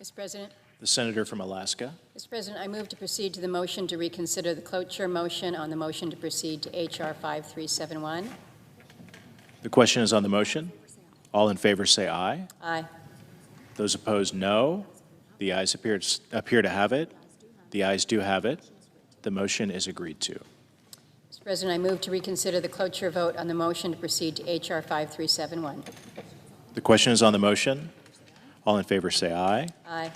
Mr. President. The senator from Alaska. Mr. President, I move to proceed to the motion to reconsider the cloture motion on the motion to proceed to H.R. 5371. The question is on the motion. All in favor say aye. Aye. Those opposed, no. The ayes appear to have it. The ayes do have it. The motion is agreed to. Mr. President, I move to reconsider the cloture vote on the motion to proceed to H.R. 5371. The question is on the motion. All in favor say aye. Aye.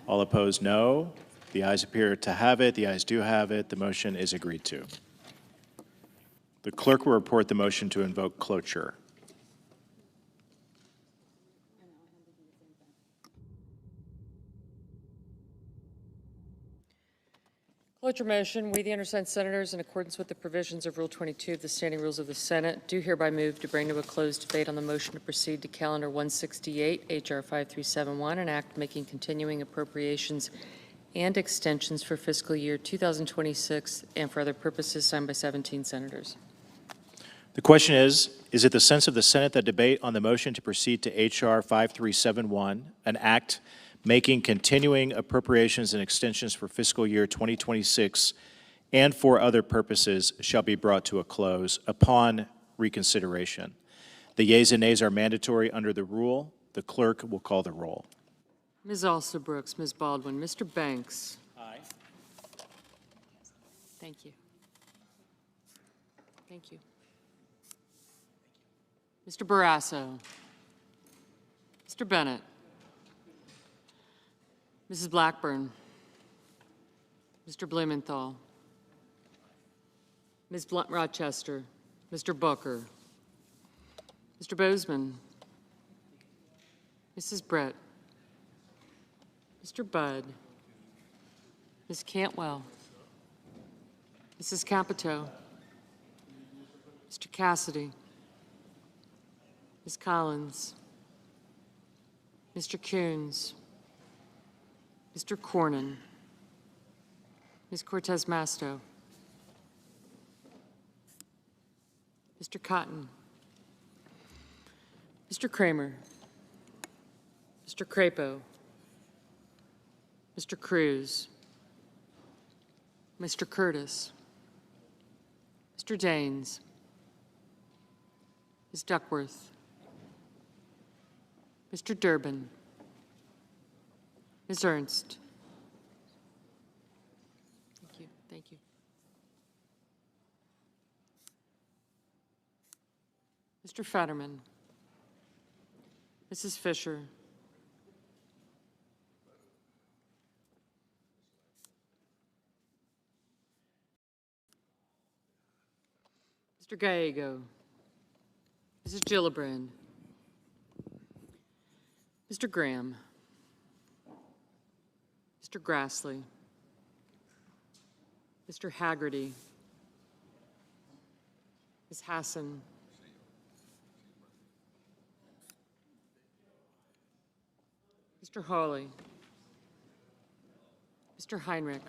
All opposed, no. The ayes appear to have it. The ayes do have it. The motion is agreed to. The clerk will report the motion to invoke cloture. Cloture motion. We, the undersigned senators, in accordance with the provisions of Rule 22 of the Standing Rules of the Senate, do hereby move to bring to a closed debate on the motion to proceed to Calendar 168, H.R. 5371, an act making continuing appropriations and extensions for fiscal year 2026 and for other purposes, signed by 17 senators. The question is it the sense of the Senate that debate on the motion to proceed to H.R. 5371, an act making continuing appropriations and extensions for fiscal year 2026 and for other purposes shall be brought to a close upon reconsideration? The yeas and nays are mandatory under the rule. The clerk will call the roll. Ms. Alsobrooks, Ms. Baldwin, Mr. Banks. Aye. Thank you. Thank you. Mr. Barrasso. Mr. Bennett. Mrs. Blackburn. Mr. Blumenthal. Ms. Rochester. Mr. Booker. Mr. Bozeman. Mrs. Brett. Mr. Budd. Ms. Cantwell. Mrs. Capito. Mr. Cassidy. Ms. Collins. Mr. Coons. Mr. Cornyn. Ms. Cortez Masto. Mr. Cotton. Mr. Kramer. Mr. Crapo. Mr. Cruz. Mr. Curtis. Mr. Daines. Ms. Duckworth. Mr. Durbin. Ms. Ernst. Thank you. Thank you. Mr. Fetterman. Mrs. Fisher. Mr. Gallego. Mrs. Gillibrand. Mr. Graham. Mr. Grassley. Mr. Haggerty. Ms. Hassan. Mr. Hawley. Mr. Heinrich.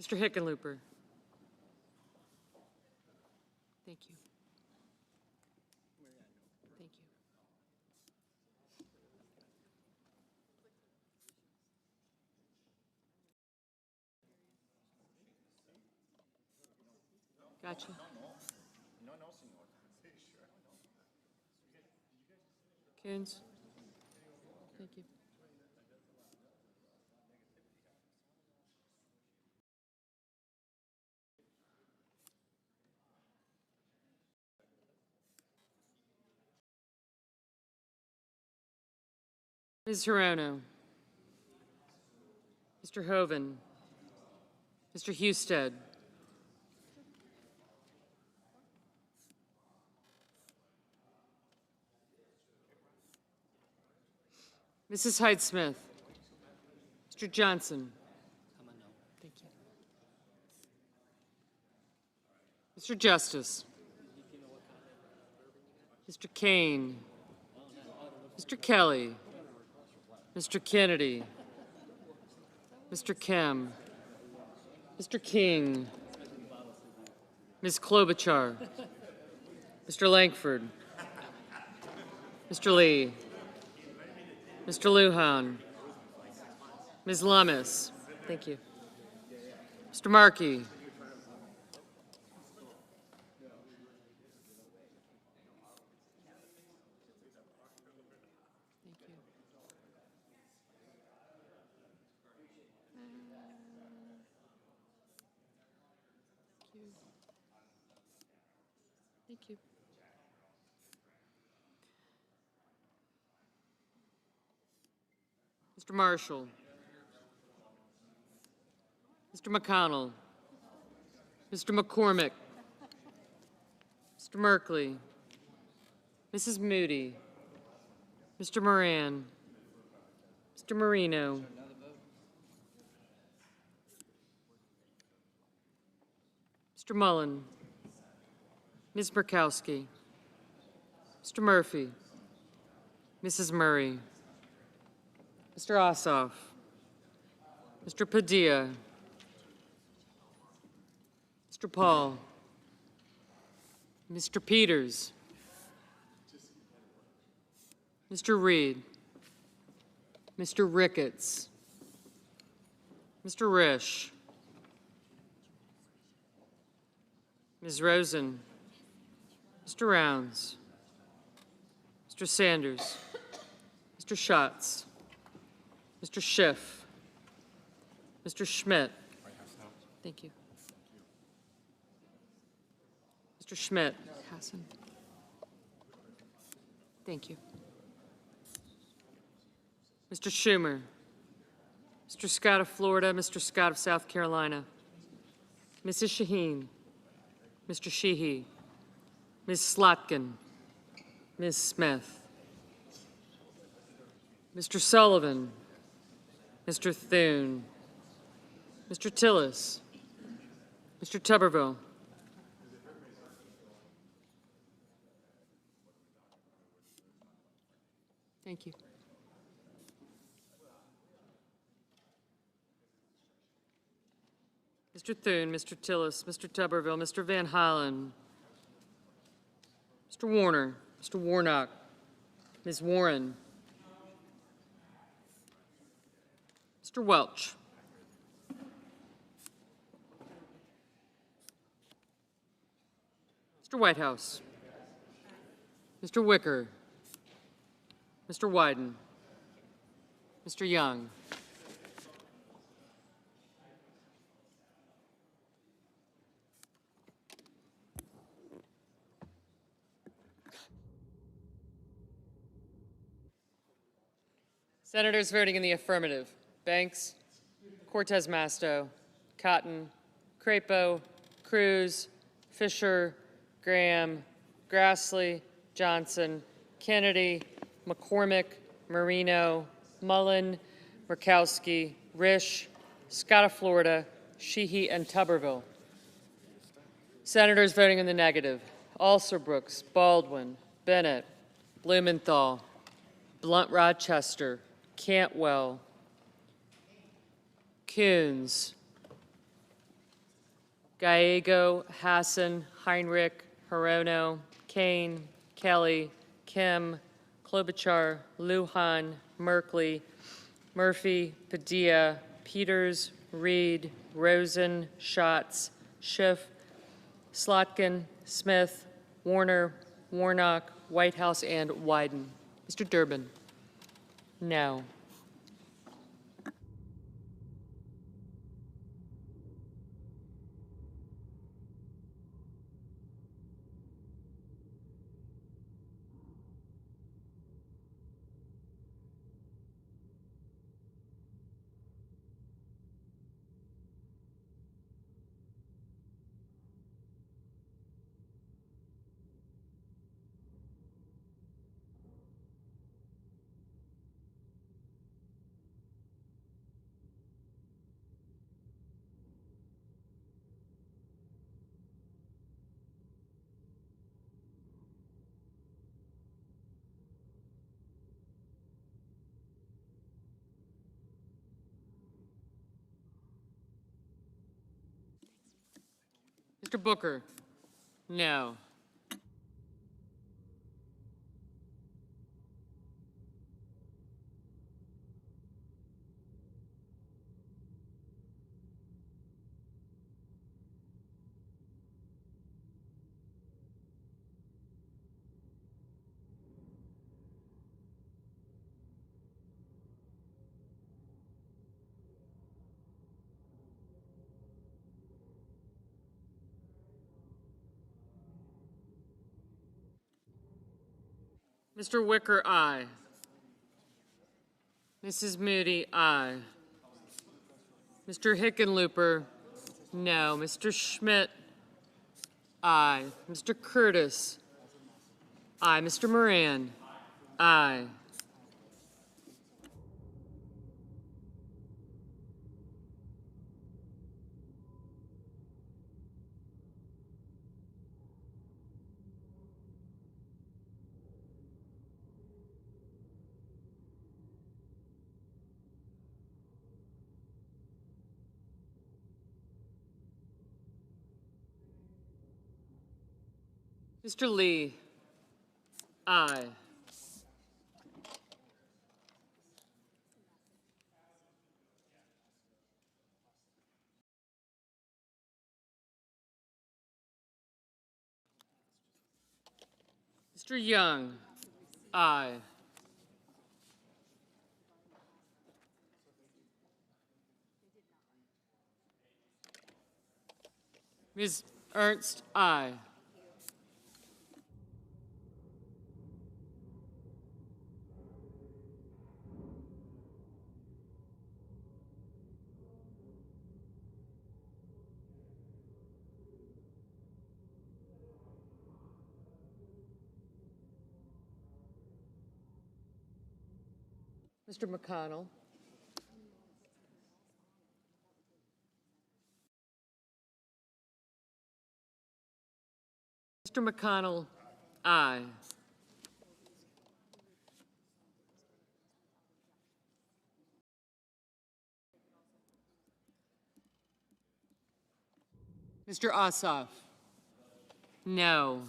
Mr. Hickenlooper. Thank you. Thank you. Gotcha. Coons. Thank you. Ms. Hirono. Mr. Hoven. Mr. Husted. Mrs. Hyde-Smith. Mr. Johnson. Thank you. Mr. Justice. Mr. Kane. Mr. Kelly. Mr. Kennedy. Mr. Kim. Mr. King. Ms. Klobuchar. Mr. Langford. Mr. Lee. Mr. Lujan. Ms. Lummis. Thank you. Mr. Markey. Thank you. Mr. Marshall. Mr. McConnell. Mr. McCormick. Mr. Merkley. Mrs. Moody. Mr. Moran. Mr. Marino. Mr. Mullen. Ms. Murkowski. Mr. Murphy. Mrs. Murray. Mr. Ossoff. Mr. Padilla. Mr. Paul. Mr. Peters. Mr. Reed. Mr. Ricketts. Mr. Risch. Ms. Rosen. Mr. Rounds. Mr. Sanders. Mr. Schatz. Mr. Schiff. Mr. Schmidt. Thank you. Mr. Schmidt. Hassan. Thank you. Mr. Schumer. Mr. Scott of Florida, Mr. Scott of South Carolina. Mrs. Shaheen. Mr. Sheehy. Ms. Slotkin. Ms. Smith. Mr. Sullivan. Mr. Thune. Mr. Tillis. Mr. Tuberville. Thank you. Mr. Thune, Mr. Tillis, Mr. Tuberville, Mr. Van Hollen, Mr. Warner, Mr. Warnock, Ms. Warren, Mr. Welch, Mr. Whitehouse, Mr. Wicker, Mr. Wyden, Mr. Young. Senators voting in the affirmative: Banks, Cortez Masto, Cotton, Crapo, Cruz, Fisher, Graham, Grassley, Johnson, Kennedy, McCormick, Marino, Mullen, Murkowski, Risch, Scott of Florida, Sheehy, and Tuberville. Senators voting in the negative: Alsobrooks, Baldwin, Bennett, Blumenthal, Blunt Rochester, Cantwell, Coons, Gallego, Hassan, Heinrich, Hirono, Kane, Kelly, Kim, Klobuchar, Lujan, Merkley, Murphy, Padilla, Peters, Reed, Rosen, Schatz, Schiff, Slotkin, Smith, Warner, Warnock, Whitehouse, and Wyden. Mr. Durbin. No. Mr. Booker? No. Mr. Wicker, aye. Mrs. Moody, aye. Mr. Hickenlooper, no. Mr. Schmidt, aye. Mr. Curtis, aye. Mr. Moran, aye. Mr. Lee, aye. Mr. Young, aye. Ms. Ernst, aye. Mr. McConnell, Mr. McConnell, aye. Mr. Ossoff, no.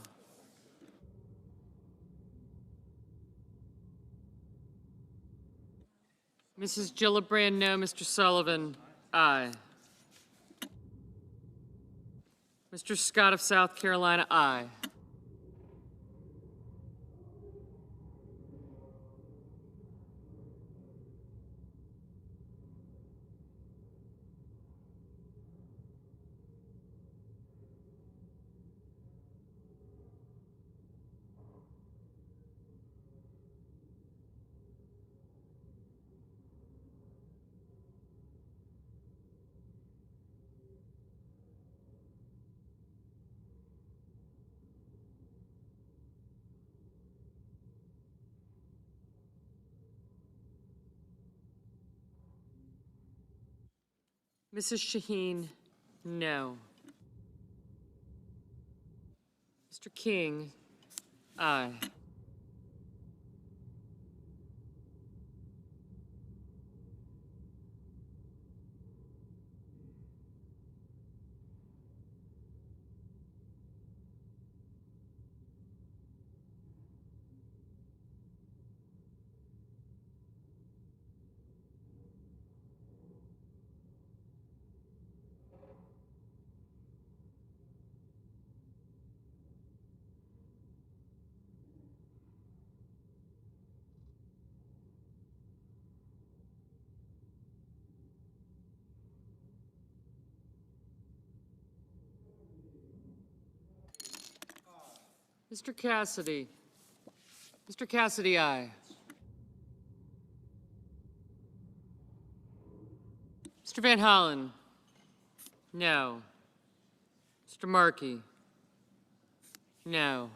Mrs. Gillibrand, no. Mr. Sullivan, aye. Mr. Scott of South Carolina, aye. Mrs. Shaheen, no. Mr. King, aye. Mr. Cassidy. Mr. Cassidy, aye. Mr. Van Hollen, no. Mr. Markey, no.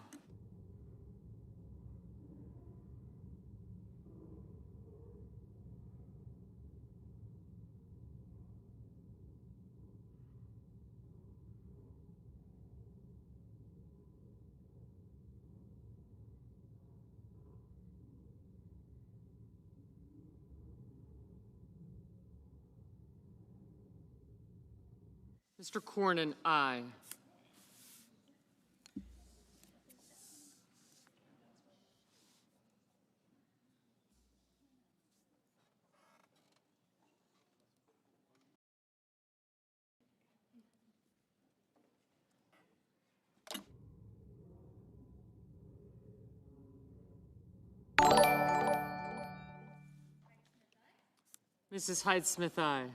Mr. Cornyn, aye. Mrs. Hyde-Smith, aye.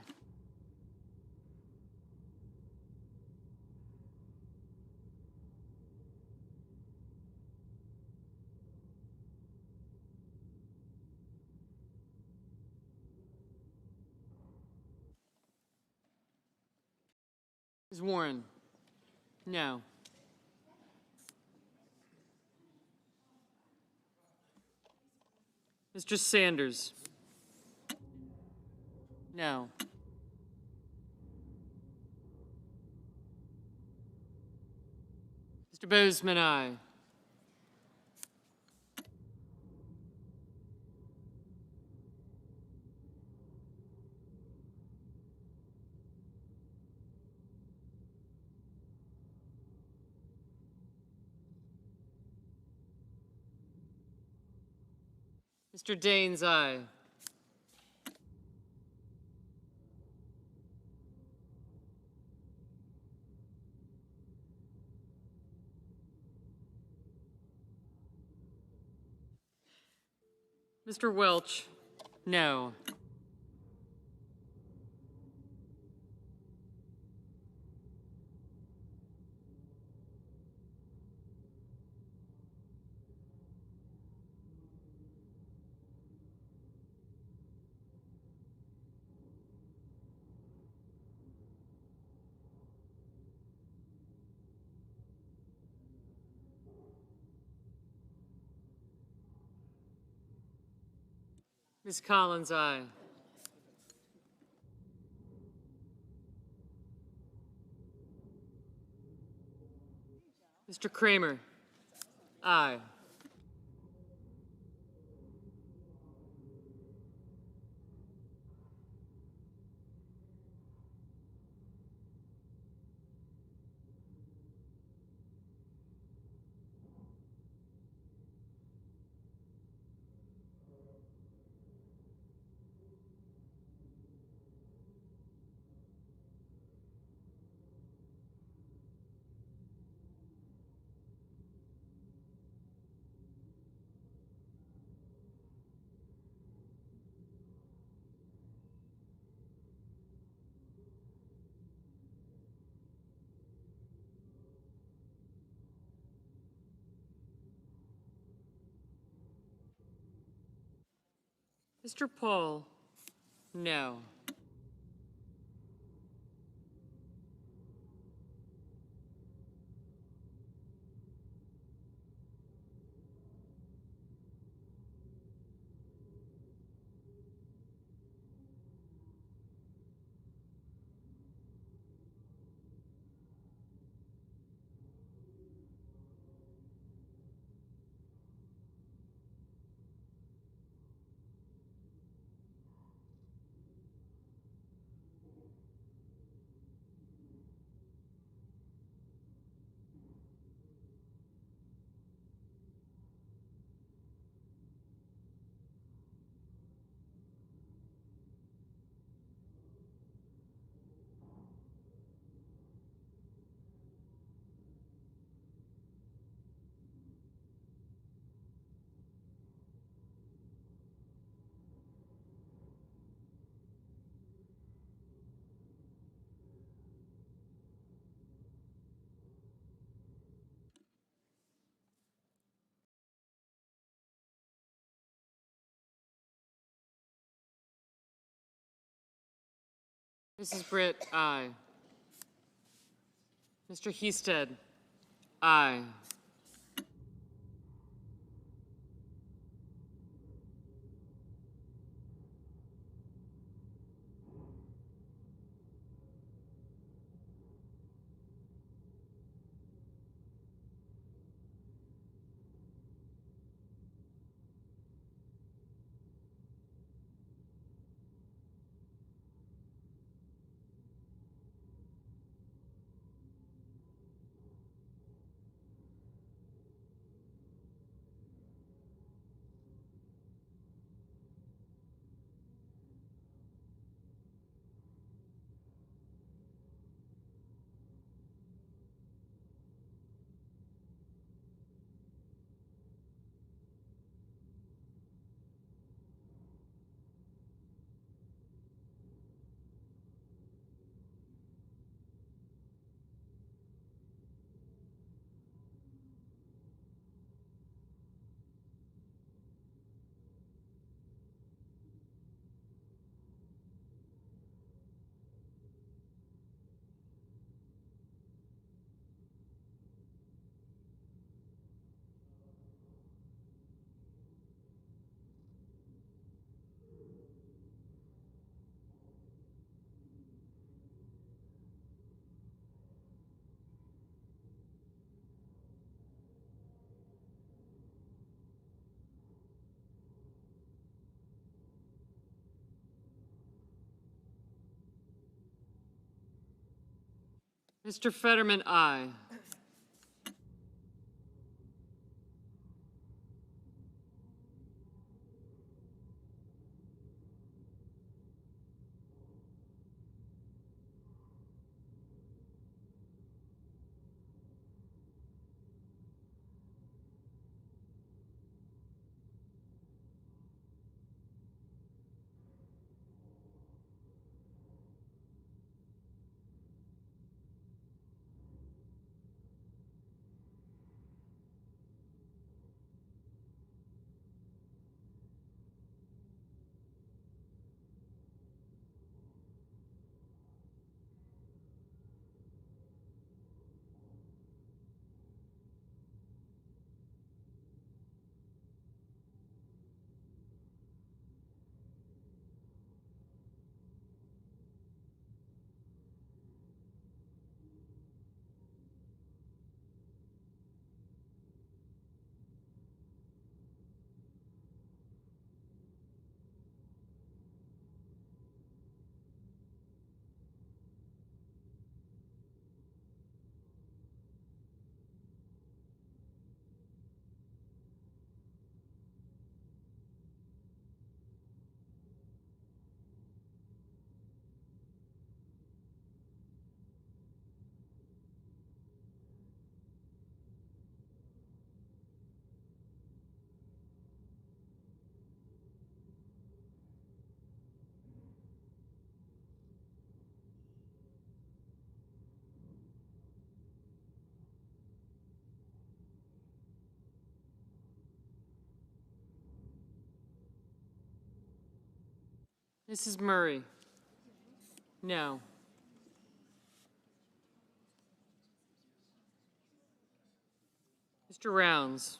Ms. Warren? No. Mr. Sanders? No. Mr. Bozeman, aye. Mr. Daines, aye. Mr. Welch? No. Ms. Collins, aye. Mr. Kramer? Aye. Mr. Paul? No. Mrs. Britt, aye. Mr. Heasted? Aye. Mr. Fetterman, aye. Mrs. Murray? No. Mr. Rounds?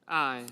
Aye.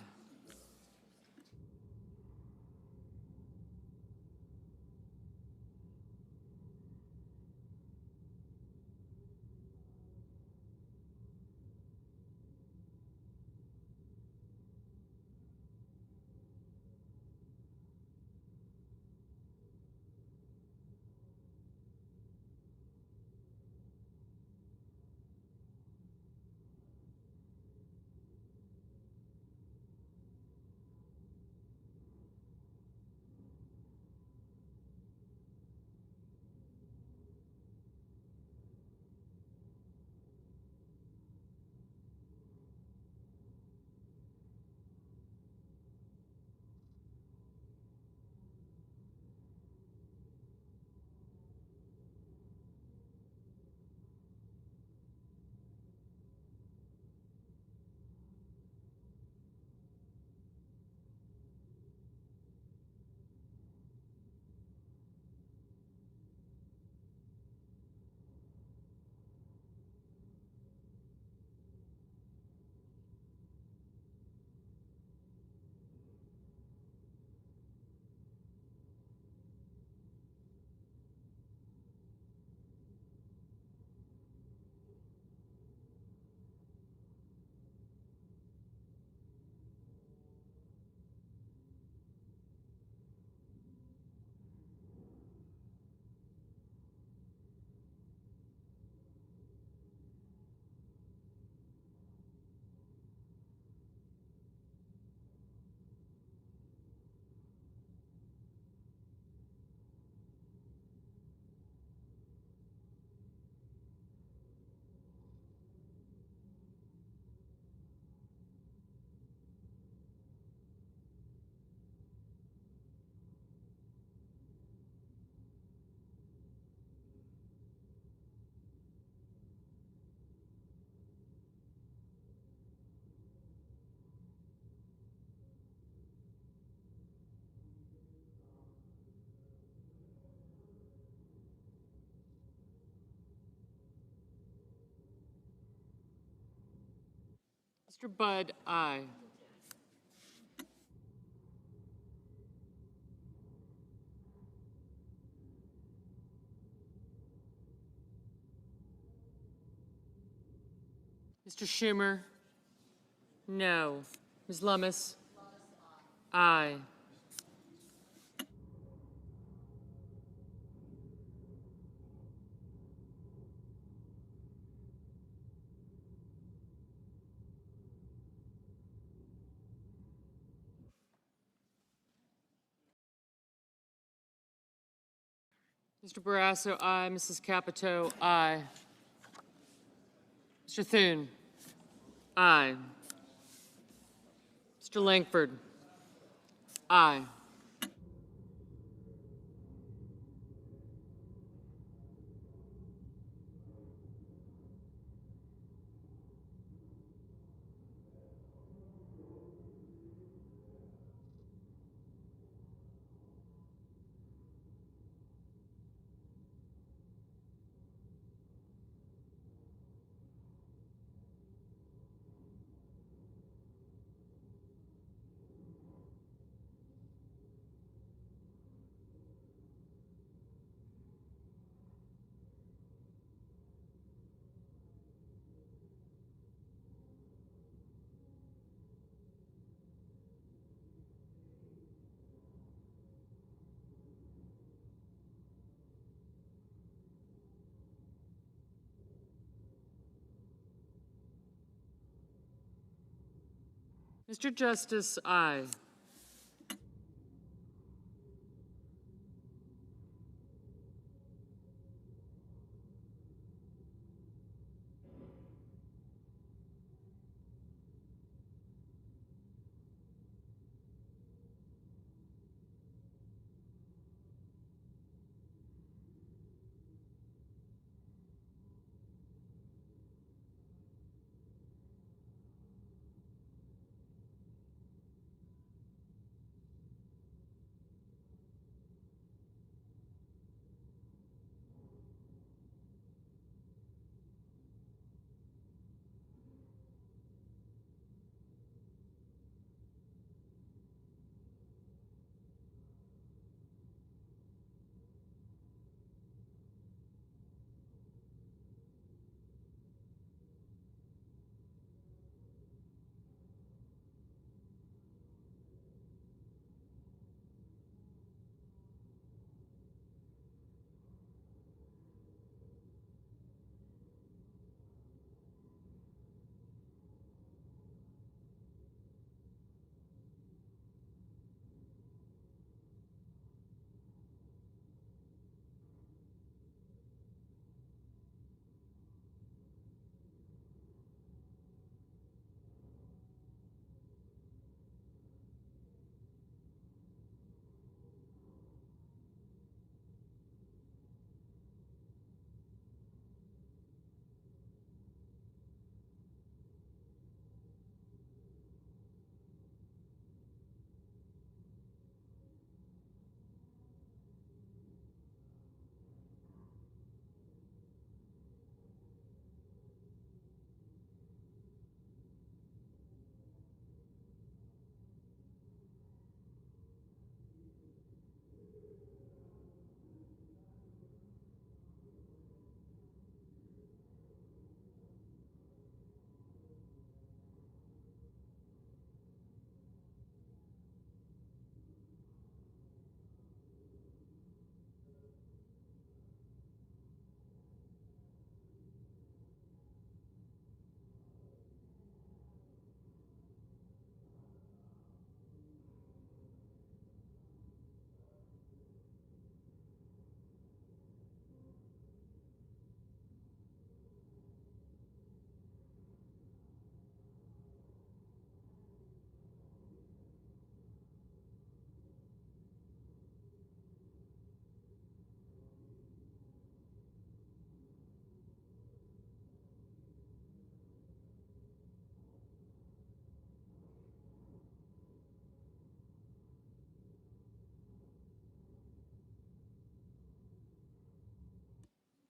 Mr. Budd, aye. Mr. Schumer? No. Ms. Lummis? Aye. Mr. Barrasso, aye. Mrs. Capito, aye. Mr. Thune, aye. Mr. Langford, aye. Mr. Justice, aye.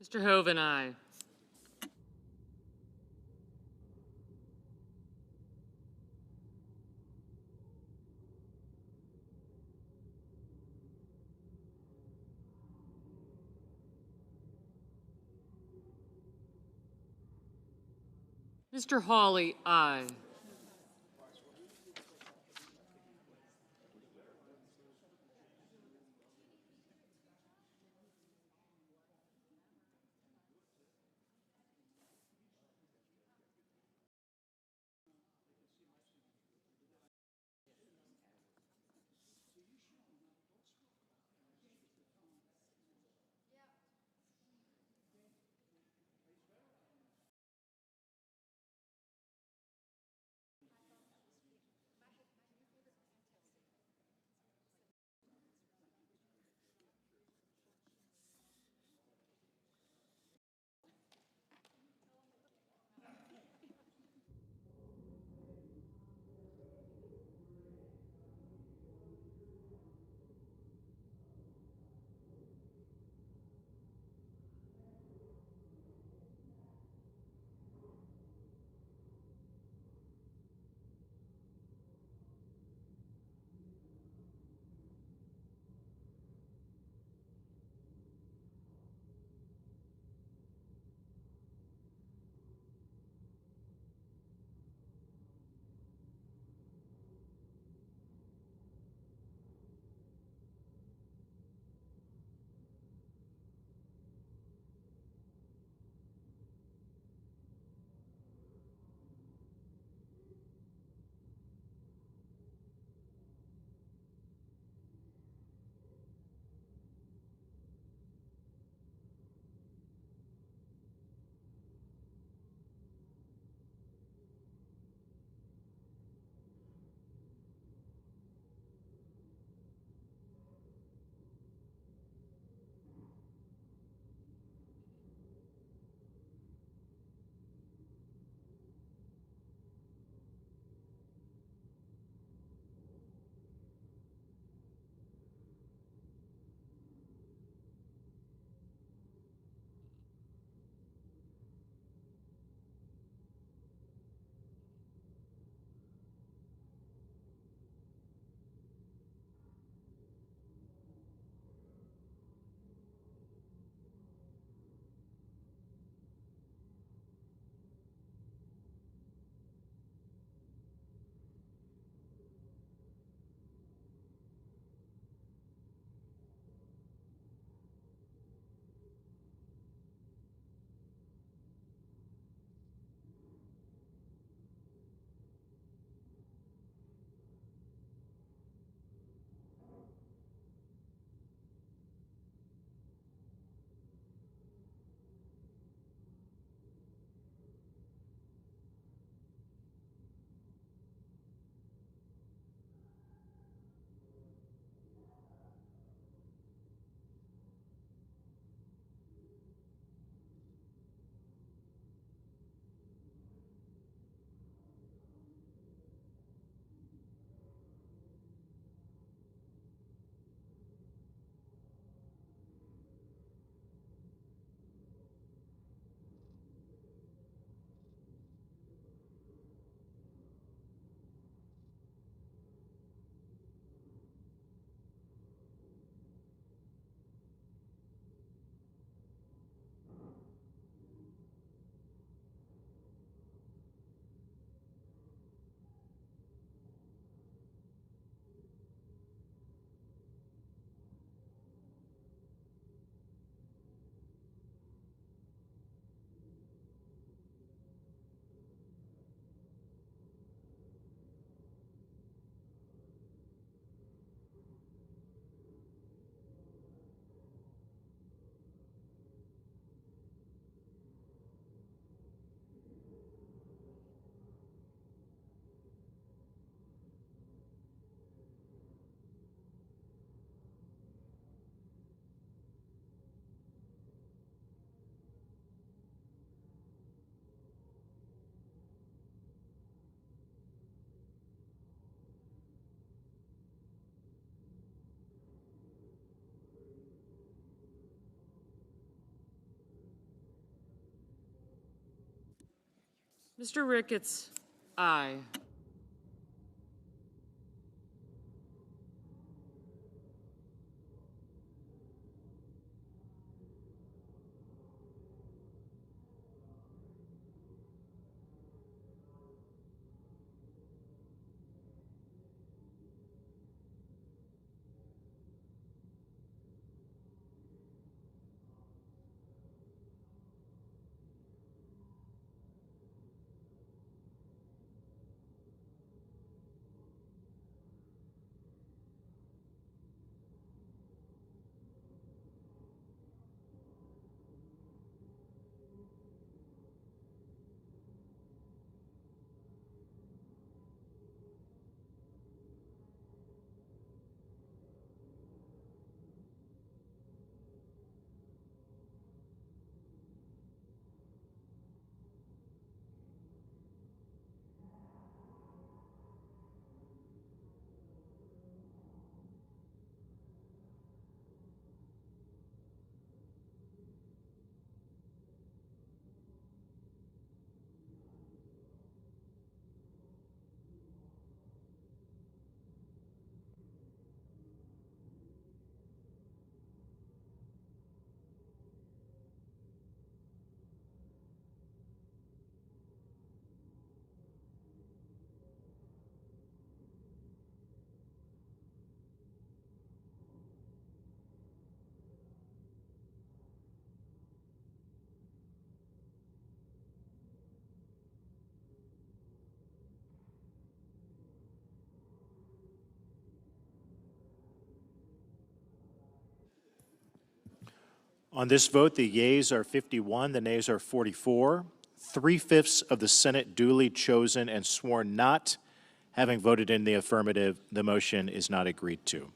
Mr. Hoven, aye. Mr. Hawley, aye. Mr. Ricketts, aye. On this vote, the yeas are 51, the nays are 44. 3/5 of the Senate duly chosen and sworn not having voted in the affirmative, the motion is not agreed to.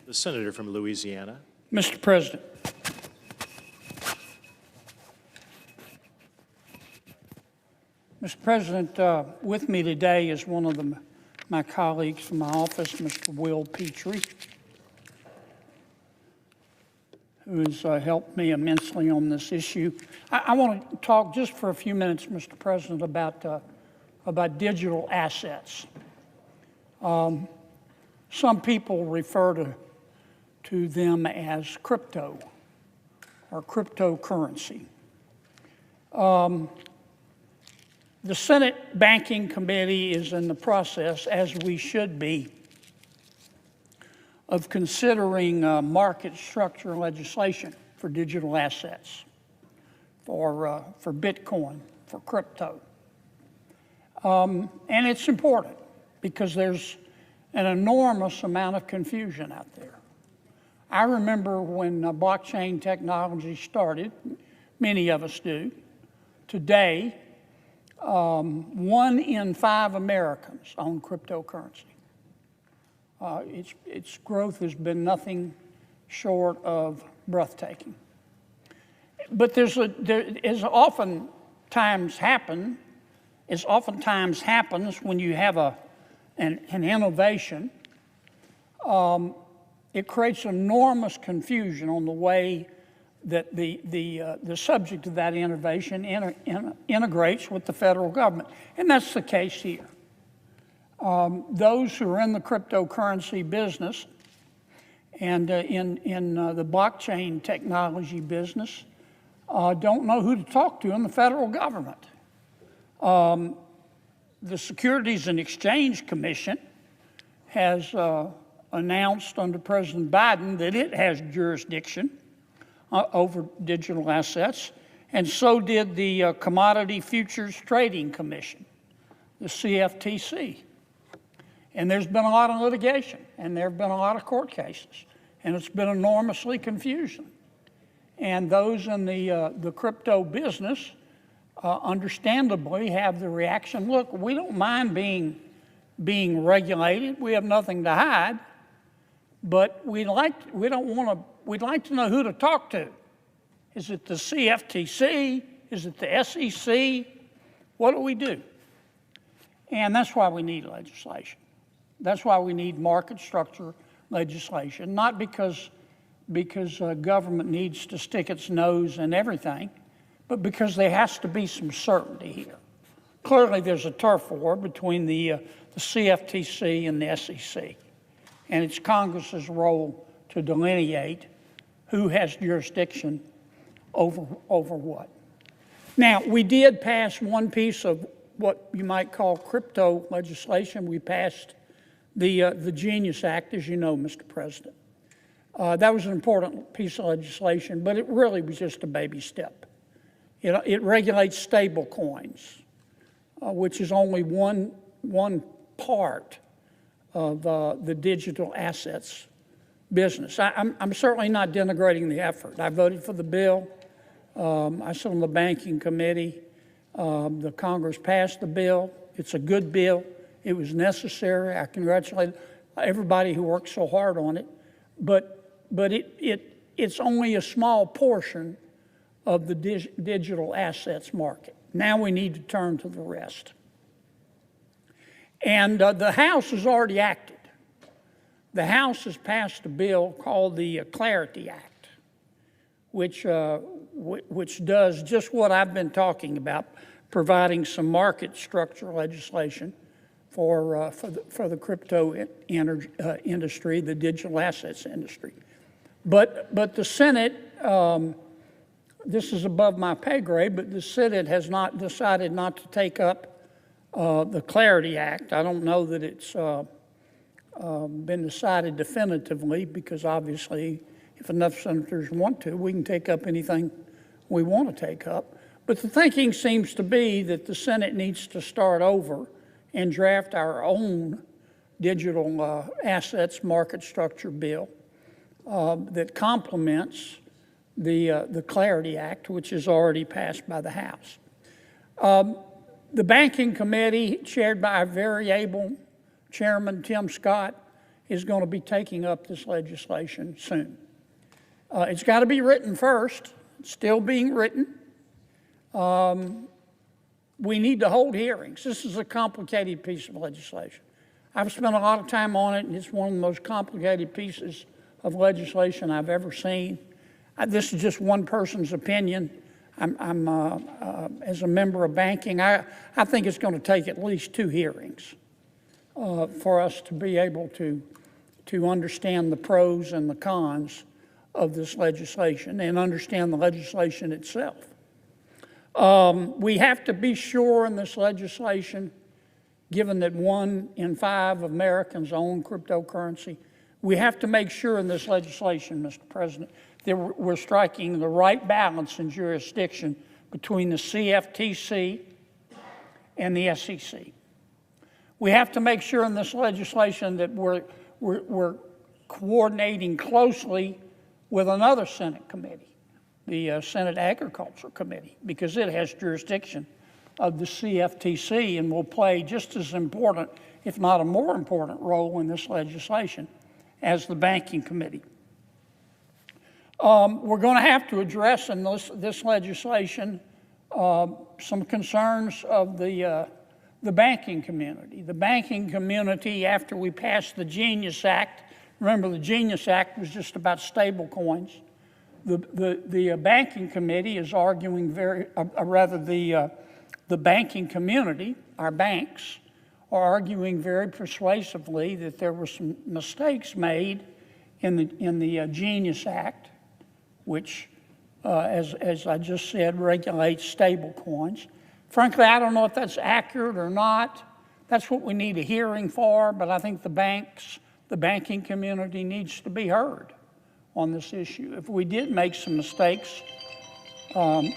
The senator from Louisiana. Mr. President, with me today is one of my colleagues from my office, Mr. Will Petrie, who has helped me immensely on this issue. I want to talk just for a few minutes, Mr. President, about digital assets. Some people refer to them as crypto or cryptocurrency. The Senate Banking Committee is in the process, as we should be, of considering market structure legislation for digital assets, for Bitcoin, for crypto. And it's important because there's an enormous amount of confusion out there. I remember when blockchain technology started, many of us do. Today, 1 in 5 Americans own cryptocurrency. Its growth has been nothing short of breathtaking. But as oftentimes happens when you have an innovation, it creates enormous confusion on the way that the subject of that innovation integrates with the federal government. And that's the case here. Those who are in the cryptocurrency business and in the blockchain technology business don't know who to talk to in the federal government. the Securities and Exchange Commission has announced under President Biden that it has jurisdiction over digital assets, and so did the Commodity Futures Trading Commission, the CFTC. And there's been a lot of litigation, and there have been a lot of court cases, and it's been enormously confusing. And those in the crypto business understandably have the reaction, look, we don't mind being regulated, we have nothing to hide, but we'd like to know who to talk to. Is it the CFTC? Is it the SEC? What do we do? And that's why we need legislation. That's why we need market structure legislation, not because government needs to stick its nose in everything, but because there has to be some certainty here. Clearly, there's a turf war between the CFTC and the SEC, and it's Congress's role to delineate who has jurisdiction over what. Now, we did pass one piece of what you might call crypto legislation. We passed the Genius Act, as you know, Mr. President. That was an important piece of legislation, but it really was just a baby step. It regulates stable coins, which is only one part of the digital assets business. I'm certainly not denigrating the effort. I voted for the bill. I sit on the banking committee. The Congress passed the bill. It's a good bill. It was necessary. I congratulate everybody who worked so hard on it. But it's only a small portion of the digital assets market. Now we need to turn to the rest. And the House has already acted. The House has passed a bill called the Clarity Act, which does just what I've been talking about, providing some market structure legislation for the crypto industry, the digital assets industry. But the Senate, this is above my pay grade, but the Senate has not decided not to take up the Clarity Act. I don't know that it's been decided definitively, because obviously if enough senators want to, we can take up anything we want to take up. But the thinking seems to be that the Senate needs to start over and draft our own digital assets market structure bill that complements the Clarity Act, which is already passed by the House. The Banking Committee, chaired by our very able Chairman Tim Scott, is going to be taking up this legislation soon. It's got to be written first. It's still being written. We need to hold hearings. This is a complicated piece of legislation. I've spent a lot of time on it, and it's one of the most complicated pieces of legislation I've ever seen. This is just one person's opinion. As a member of banking, I think it's going to take at least 2 hearings for us to be able to understand the pros and the cons of this legislation and understand the legislation itself. We have to be sure in this legislation, given that 1 in 5 Americans own cryptocurrency, we have to make sure in this legislation, Mr. President, that we're striking the right balance in jurisdiction between the CFTC and the SEC. We have to make sure in this legislation that we're coordinating closely with another Senate committee, the Senate Agriculture Committee, because it has jurisdiction of the CFTC and will play just as important, if not a more important role in this legislation as the Banking Committee. We're going to have to address in this legislation some concerns of the banking community. The banking community, after we passed the Genius Act, remember the Genius Act was just about stable coins. The banking committee is arguing the banking community, our banks, are arguing very persuasively that there were some mistakes made in the Genius Act, which, as I just said, regulates stable coins. Frankly, I don't know if that's accurate or not. That's what we need a hearing for, but I think the banking community needs to be heard on this issue. If we did make some mistakes, I'm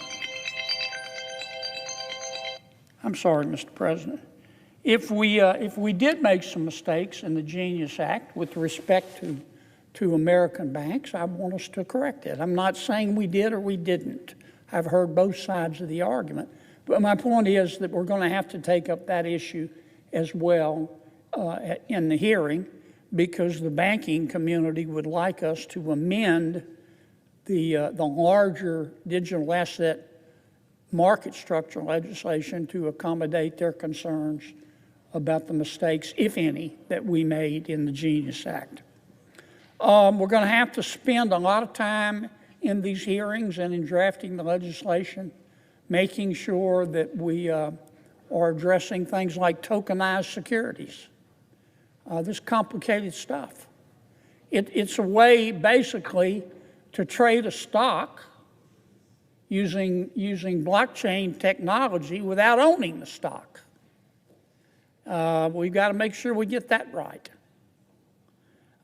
sorry, Mr. President. If we did make some mistakes in the Genius Act with respect to American banks, I want us to correct it. I'm not saying we did or we didn't. I've heard both sides of the argument. But my point is that we're going to have to take up that issue as well in the hearing, because the banking community would like us to amend the larger digital asset market structure legislation to accommodate their concerns about the mistakes, if any, that we made in the Genius Act. We're going to have to spend a lot of time in these hearings and in drafting the legislation, making sure that we are addressing things like tokenized securities. This complicated stuff. It's a way, basically, to trade a stock using blockchain technology without owning the stock. We've got to make sure we get that right.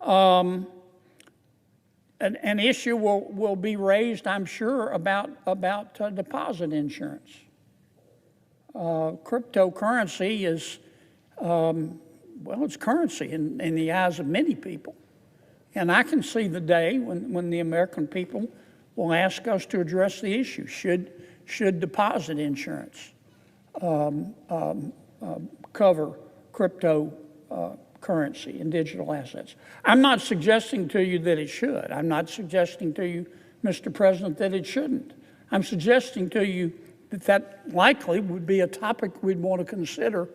An issue will be raised, I'm sure, about deposit insurance. Cryptocurrency is, well, it's currency in the eyes of many people. And I can see the day when the American people will ask us to address the issue. Should deposit insurance cover cryptocurrency and digital assets? I'm not suggesting to you that it should. I'm not suggesting to you, Mr. President, that it shouldn't. I'm suggesting to you that likely would be a topic we'd want to consider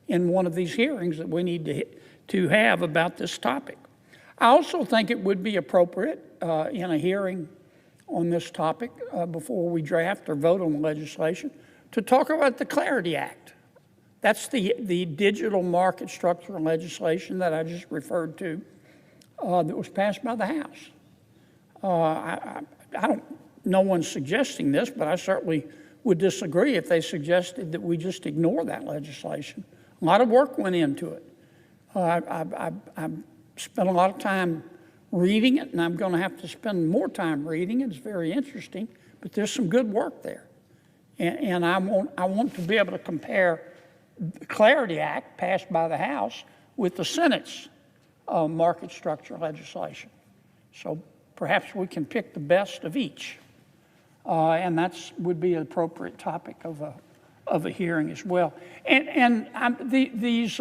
in one of these hearings that we need to have about this topic. I also think it would be appropriate in a hearing on this topic before we draft or vote on the legislation to talk about the Clarity Act. That's the digital market structure legislation that I just referred to that was passed by the House. No one's suggesting this, but I certainly would disagree if they suggested that we just ignore that legislation. A lot of work went into it. I spent a lot of time reading it, and I'm going to have to spend more time reading it. It's very interesting, but there's some good work there. And I want to be able to compare the Clarity Act passed by the House with the Senate's market structure legislation. So perhaps we can pick the best of each. And that would be an appropriate topic of a hearing as well. And these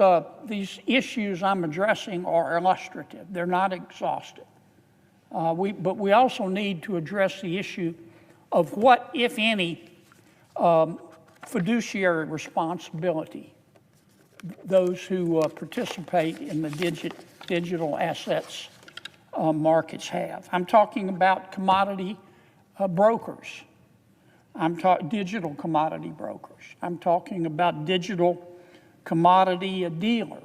issues I'm addressing are illustrative. They're not exhaustive. But we also need to address the issue of what, if any, fiduciary responsibility those who participate in the digital assets markets have. I'm talking about commodity brokers. I'm talking digital commodity brokers. I'm talking about digital commodity dealers.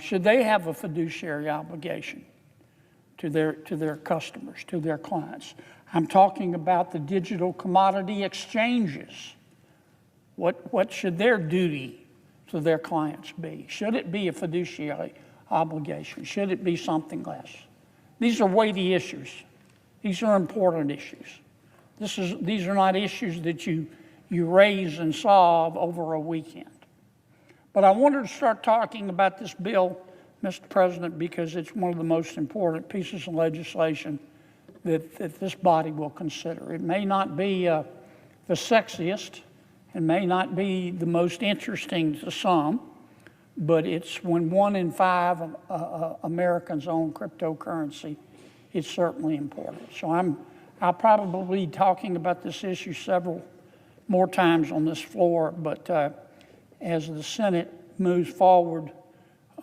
Should they have a fiduciary obligation to their customers, to their clients? I'm talking about the digital commodity exchanges. What should their duty to their clients be? Should it be a fiduciary obligation? Should it be something less? These are weighty issues. These are important issues. These are not issues that you raise and solve over a weekend. But I wanted to start talking about this bill, Mr. President, because it's one of the most important pieces of legislation that this body will consider. It may not be the sexiest, it may not be the most interesting to some, but it's when 1 in 5 Americans own cryptocurrency, it's certainly important. So I'll probably be talking about this issue several more times on this floor, but as the Senate moves forward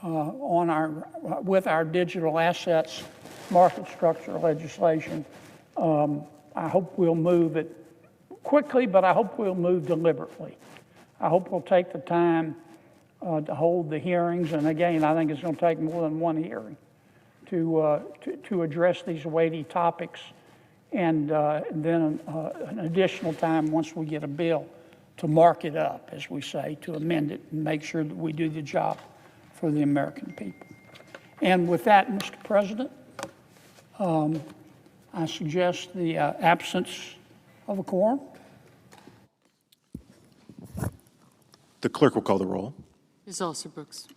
with our digital assets market structure legislation, I hope we'll move it quickly, but I hope we'll move deliberately. I hope we'll take the time to hold the hearings, and again, I think it's going to take more than one hearing to address these weighty topics, and then an additional time once we get a bill to mark it up, as we say, to amend it and make sure that we do the job for the American people. And with that, Mr. President, I suggest the absence of a quorum. The clerk will call the roll. Ms. Alston-Brooks.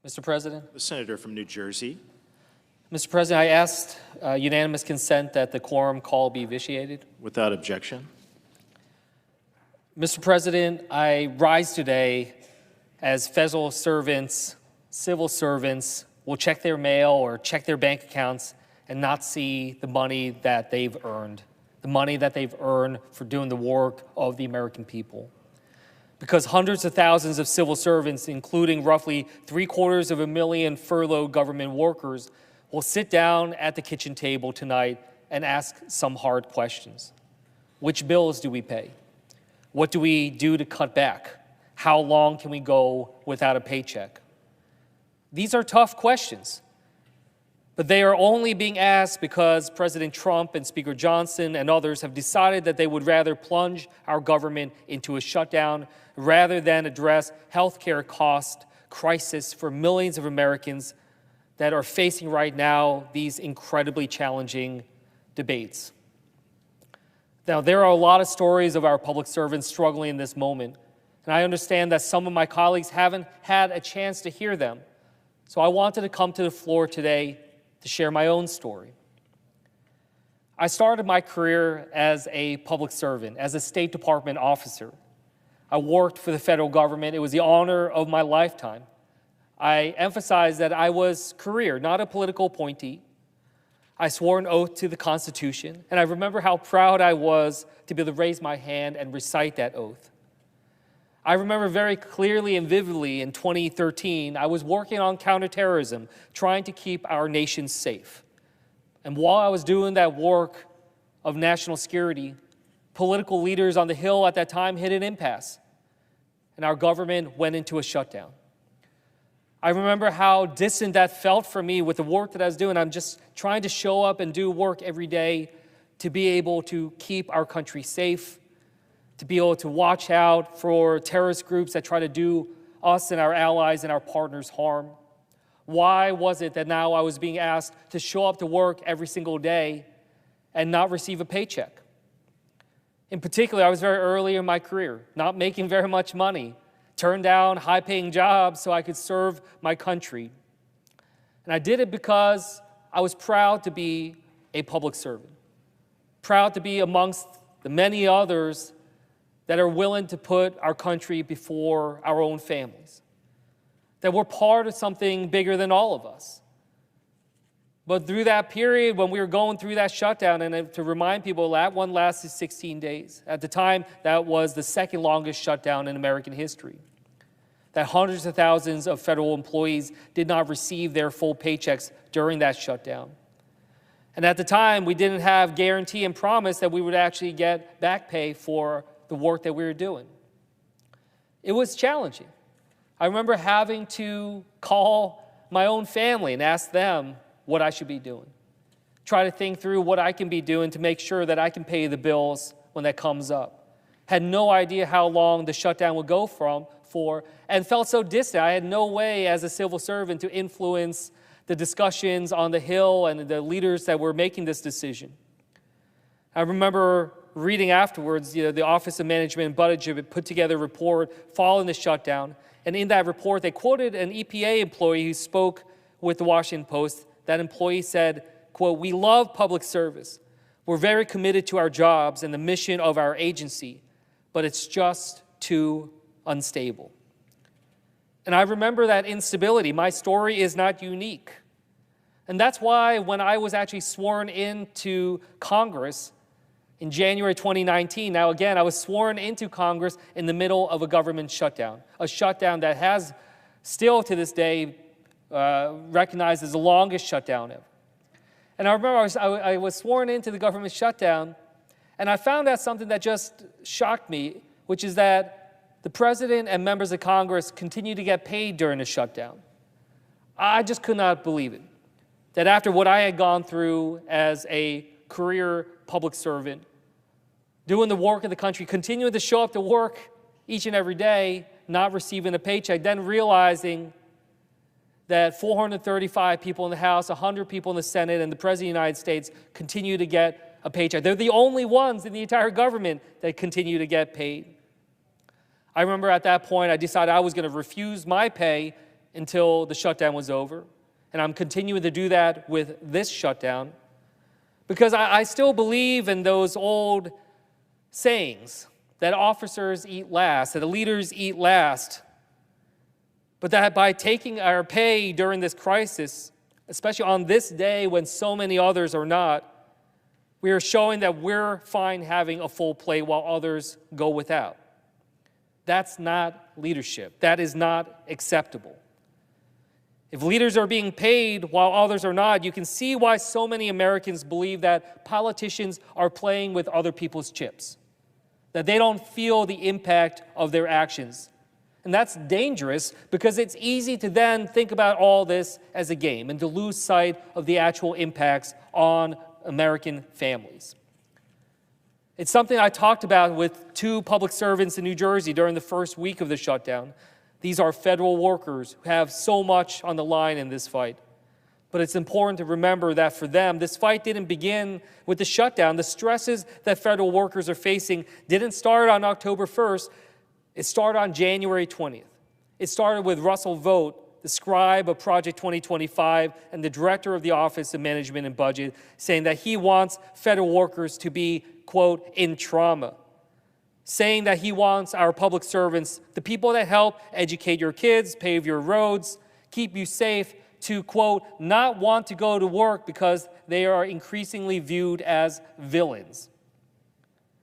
Mr. President. The senator from New Jersey. Mr. President, I asked unanimous consent that the quorum call be vitiated. Without objection. Mr. President, I rise today as federal servants, civil servants will check their mail or check their bank accounts and not see the money that they've earned, for doing the work of the American people. Because hundreds of thousands of civil servants, including roughly 750,000 furloughed government workers, will sit down at the kitchen table tonight and ask some hard questions. Which bills do we pay? What do we do to cut back? How long can we go without a paycheck? These are tough questions, but they are only being asked because President Trump and Speaker Johnson and others have decided that they would rather plunge our government into a shutdown rather than address healthcare cost crisis for millions of Americans that are facing right now these incredibly challenging debates. Now, there are a lot of stories of our public servants struggling in this moment, and I understand that some of my colleagues haven't had a chance to hear them. So I wanted to come to the floor today to share my own story. I started my career as a public servant, as a State Department officer. I worked for the federal government. It was the honor of my lifetime. I emphasize that I was career, not a political appointee. I swore an oath to the Constitution, and I remember how proud I was to be able to raise my hand and recite that oath. I remember very clearly and vividly in 2013, I was working on counterterrorism, trying to keep our nation safe. And while I was doing that work of national security, political leaders on the Hill at that time hit an impasse, and our government went into a shutdown. I remember how distant that felt for me with the work that I was doing. I'm just trying to show up and do work every day to be able to keep our country safe, to be able to watch out for terrorist groups that try to do us and our allies and our partners harm. Why was it that now I was being asked to show up to work every single day and not receive a paycheck? In particular, I was very early in my career, not making very much money, turned down high-paying jobs so I could serve my country. And I did it because I was proud to be a public servant, proud to be amongst the many others that are willing to put our country before our own families, that we're part of something bigger than all of us. But through that period, when we were going through that shutdown, and to remind people, that one lasted 16 days. At the time, that was the second longest shutdown in American history. That hundreds of thousands of federal employees did not receive their full paychecks during that shutdown. And at the time, we didn't have guarantee and promise that we would actually get back pay for the work that we were doing. It was challenging. I remember having to call my own family and ask them what I should be doing. Try to think through what I can be doing to make sure that I can pay the bills when that comes up. Had no idea how long the shutdown would go for, and felt so distant. I had no way as a civil servant to influence the discussions on the Hill and the leaders that were making this decision. I remember reading afterwards, the Office of Management and Budget had put together a report following the shutdown. And in that report, they quoted an EPA employee who spoke with the Washington Post. That employee said, quote, "We love public service. We're very committed to our jobs and the mission of our agency, but it's just too unstable." And I remember that instability. My story is not unique. And that's why when I was actually sworn into Congress in January 2019, now again, I was sworn into Congress in the middle of a government shutdown, a shutdown that has still to this day recognized as the longest shutdown ever. And I remember I was sworn into the government shutdown, and I found out something that just shocked me, which is that the president and members of Congress continue to get paid during the shutdown. I just could not believe it. That after what I had gone through as a career public servant, doing the work of the country, continuing to show up to work each and every day, not receiving a paycheck, then realizing that 435 people in the House, 100 people in the Senate, and the President of the United States continue to get a paycheck. They're the only ones in the entire government that continue to get paid. I remember at that point, I decided I was going to refuse my pay until the shutdown was over. And I'm continuing to do that with this shutdown because I still believe in those old sayings that officers eat last, that the leaders eat last, but that by taking our pay during this crisis, especially on this day when so many others are not, we are showing that we're fine having a full plate while others go without. That's not leadership. That is not acceptable. If leaders are being paid while others are not, you can see why so many Americans believe that politicians are playing with other people's chips, that they don't feel the impact of their actions. And that's dangerous because it's easy to then think about all this as a game and to lose sight of the actual impacts on American families. It's something I talked about with two public servants in New Jersey during the first week of the shutdown. These are federal workers who have so much on the line in this fight. But it's important to remember that for them, this fight didn't begin with the shutdown. The stresses that federal workers are facing didn't start on October 1st. It started on January 20th. It started with Russell Vogt, the scribe of Project 2025 and the director of the Office of Management and Budget, saying that he wants federal workers to be, quote, in trauma, saying that he wants our public servants, the people that help educate your kids, pave your roads, keep you safe, to, quote, not want to go to work because they are increasingly viewed as villains.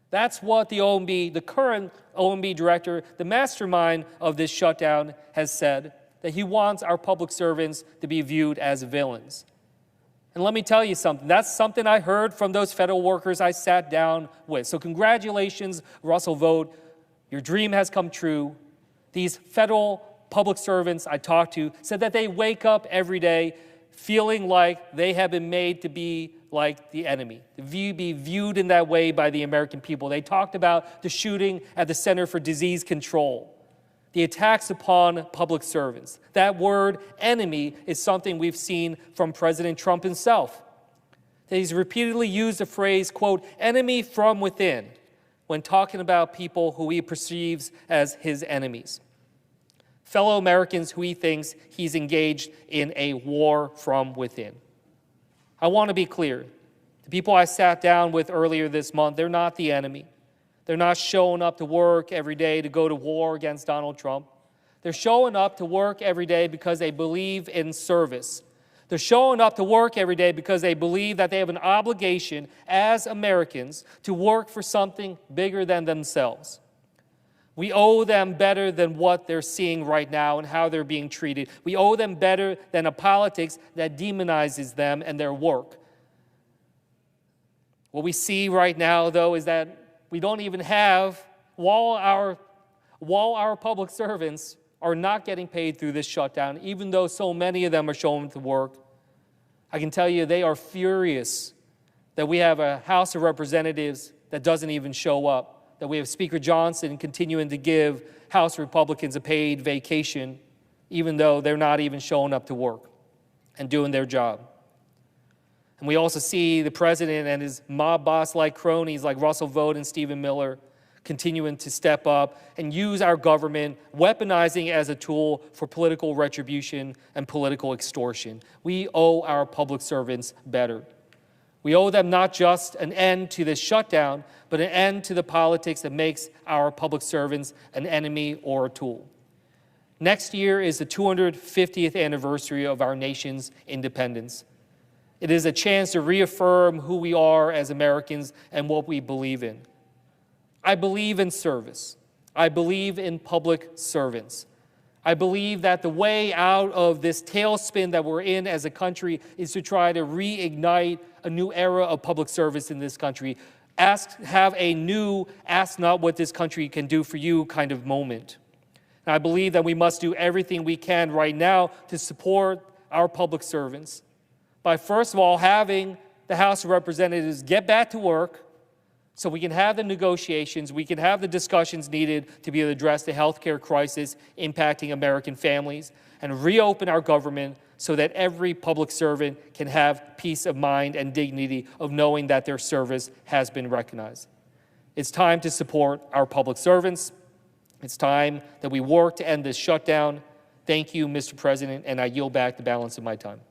That's what the OMB, the current OMB director, the mastermind of this shutdown, has said, that he wants our public servants to be viewed as villains. And let me tell you something, that's something I heard from those federal workers I sat down with. So congratulations, Russell Vogt. Your dream has come true. These federal public servants I talked to said that they wake up every day feeling like they have been made to be like the enemy, to be viewed in that way by the American people. They talked about the shooting at the Center for Disease Control, the attacks upon public servants. That word, enemy, is something we've seen from President Trump himself. He's repeatedly used the phrase, quote, enemy from within, when talking about people who he perceives as his enemies. Fellow Americans who he thinks he's engaged in a war from within. I want to be clear. The people I sat down with earlier this month, they're not the enemy. They're not showing up to work every day to go to war against Donald Trump. They're showing up to work every day because they believe in service. They're showing up to work every day because they believe that they have an obligation as Americans to work for something bigger than themselves. We owe them better than what they're seeing right now and how they're being treated. We owe them better than a politics that demonizes them and their work. What we see right now, though, is that we don't even have, while our public servants are not getting paid through this shutdown, even though so many of them are showing to work, I can tell you they are furious that we have a House of Representatives that doesn't even show up, that we have Speaker Johnson continuing to give House Republicans a paid vacation, even though they're not even showing up to work and doing their job. And we also see the president and his mob boss-like cronies like Russell Vought and Stephen Miller continuing to step up and use our government, weaponizing it as a tool for political retribution and political extortion. We owe our public servants better. We owe them not just an end to this shutdown, but an end to the politics that makes our public servants an enemy or a tool. Next year is the 250th anniversary of our nation's independence. It is a chance to reaffirm who we are as Americans and what we believe in. I believe in service. I believe in public servants. I believe that the way out of this tailspin that we're in as a country is to try to reignite a new era of public service in this country. Have a new ask not what this country can do for you kind of moment. And I believe that we must do everything we can right now to support our public servants by, first of all, having the House of Representatives get back to work so we can have the negotiations, we can have the discussions needed to be able to address the healthcare crisis impacting American families, and reopen our government so that every public servant can have peace of mind and dignity of knowing that their service has been recognized. It's time to support our public servants. It's time that we work to end this shutdown. Thank you, Mr. President, and I yield back the balance of my time.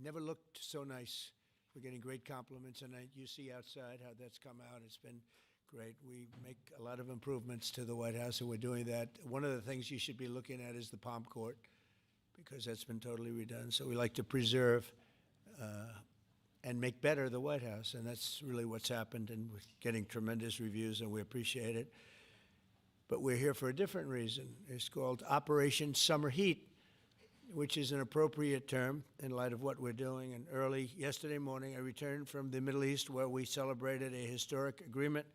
never looked so nice. We're getting great compliments, and you see outside how that's come out. It's been great. We make a lot of improvements to the White House, and we're doing that. One of the things you should be looking at is the Palm Court, because that's been totally redone. So we like to preserve and make better the White House, and that's really what's happened, and we're getting tremendous reviews, and we appreciate it. But we're here for a different reason. It's called Operation Summer Heat, which is an appropriate term in light of what we're doing. And early yesterday morning, I returned from the Middle East, where we celebrated a historic agreement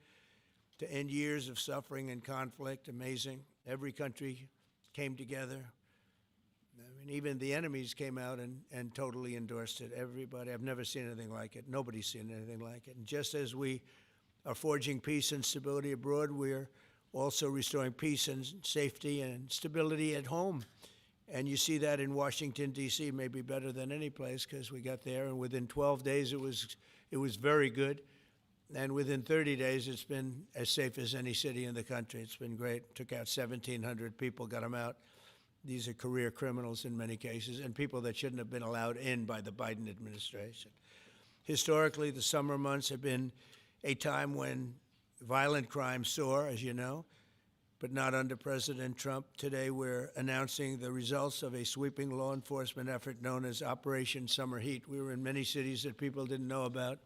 to end years of suffering and conflict. Amazing. Every country came together. I mean, even the enemies came out and totally endorsed it. Everybody. I've never seen anything like it. Nobody's seen anything like it. And just as we are forging peace and stability abroad, we're also restoring peace and safety and stability at home. And you see that in Washington, D.C., maybe better than any place, because we got there, and within 12 days it was very good. And within 30 days, it's been as safe as any city in the country. It's been great. Took out 1,700 people, got them out. These are career criminals in many cases, and people that shouldn't have been allowed in by the Biden administration. Historically, the summer months have been a time when violent crime soar, as you know, but not under President Trump. Today, we're announcing the results of a sweeping law enforcement effort known as Operation Summer Heat. We were in many cities that people didn't know about.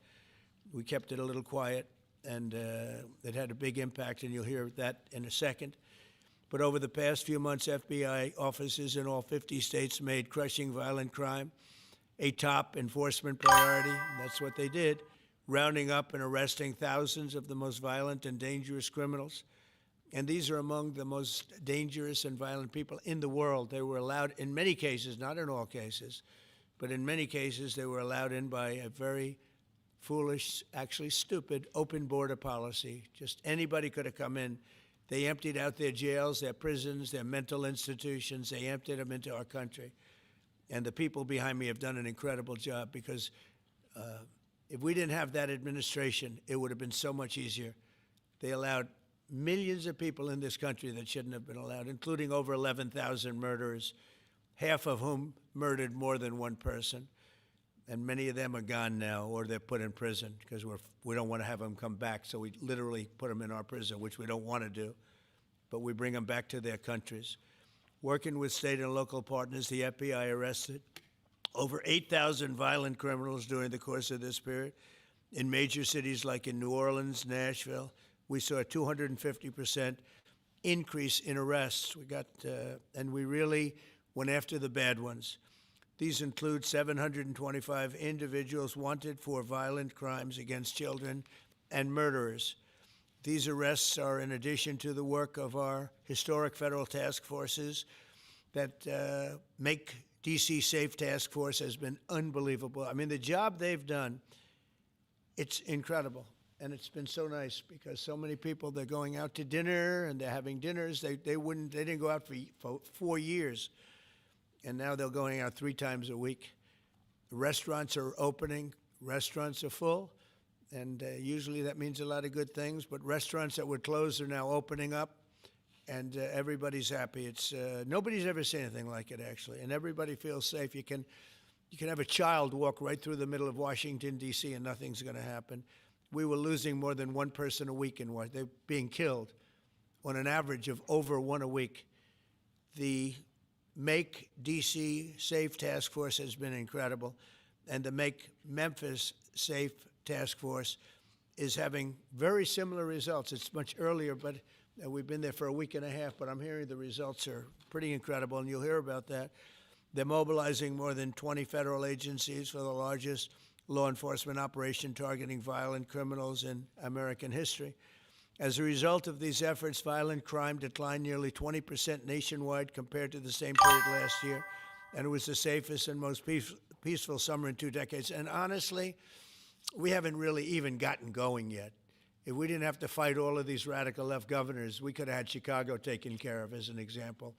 We kept it a little quiet, and it had a big impact, and you'll hear that in a second. But over the past few months, FBI offices in all 50 states made crushing violent crime a top enforcement priority. That's what they did, rounding up and arresting thousands of the most violent and dangerous criminals. And these are among the most dangerous and violent people in the world. They were allowed, in many cases, not in all cases, but in many cases, they were allowed in by a very foolish, actually stupid, open border policy. Just anybody could have come in. They emptied out their jails, their prisons, their mental institutions. They emptied them into our country. And the people behind me have done an incredible job, because if we didn't have that administration, it would have been so much easier. They allowed millions of people in this country that shouldn't have been allowed, including over 11,000 murderers, half of whom murdered more than one person. And many of them are gone now, or they're put in prison, because we don't want to have them come back. So we literally put them in our prison, which we don't want to do. But we bring them back to their countries. Working with state and local partners, the FBI arrested over 8,000 violent criminals during the course of this period. In major cities like in New Orleans, Nashville, we saw a 250% increase in arrests. And we really went after the bad ones. These include 725 individuals wanted for violent crimes against children and murderers. These arrests are in addition to the work of our historic federal task forces that Make D.C. Safe Task Force has been unbelievable. I mean, the job they've done, it's incredible. And it's been so nice, because so many people, they're going out to dinner and they're having dinners. They didn't go out for 4 years. And now they're going out 3 times a week. Restaurants are opening. Restaurants are full. And usually that means a lot of good things. But restaurants that were closed are now opening up. And everybody's happy. It's nobody's ever seen anything like it, actually. And everybody feels safe. You can have a child walk right through the middle of Washington, D.C., and nothing's going to happen. We were losing more than one person a week in Washington. They're being killed on an average of over one a week. The Make D.C. Safe Task Force has been incredible, and the Make Memphis Safe Task Force is having very similar results. It's much earlier, but we've been there for a week and a half, but I'm hearing the results are pretty incredible, and you'll hear about that. They're mobilizing more than 20 federal agencies for the largest law enforcement operation targeting violent criminals in American history. As a result of these efforts, violent crime declined nearly 20% nationwide compared to the same period last year, and it was the safest and most peaceful summer in 2 decades. And honestly, we haven't really even gotten going yet. If we didn't have to fight all of these radical left governors, we could have had Chicago taken care of, as an example.